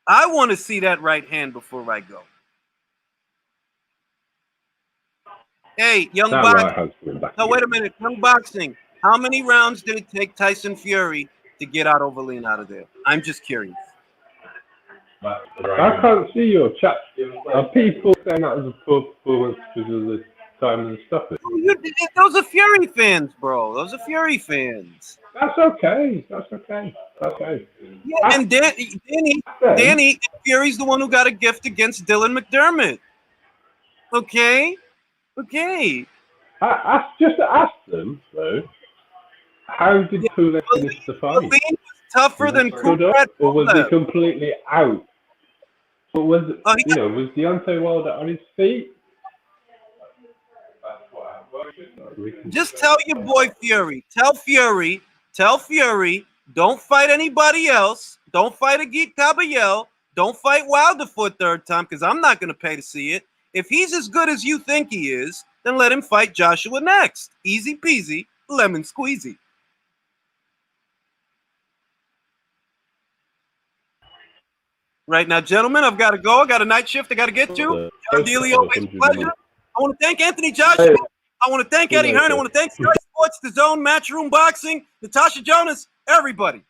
I want to see that right hand before I go. Hey, Young Boxing. No, wait a minute. Young Boxing. How many rounds did it take Tyson Fury to get Otto Berlin out of there? I'm just curious. I can't see your chat. Are people saying that was a poor performance because of the time and stuff? Those are Fury fans, bro. Those are Fury fans. That's okay. Yeah, and Danny Fury's the one who got a gift against Dylan McDermott. Okay. I just asked them though. How did Pulev finish the fight? Berlin was tougher than Conrad, or was he completely out? Or was was Deontay Wilder on his feet? Just tell your boy Fury. Tell Fury. Don't fight anybody else. Don't fight Nagit Caballel. Don't fight Wilder for a third time because I'm not going to pay to see it. If he's as good as you think he is, then let him fight Joshua next. Easy peasy, lemon squeezy. Right now, gentlemen, I've got to go. I got a night shift. I got to get to. John Dealey, always a pleasure. I want to thank Anthony Joshua. I want to thank Eddie Hearn. I want to thank Sky Sports DAZN, Matchroom Boxing, Natasha Jonas, everybody.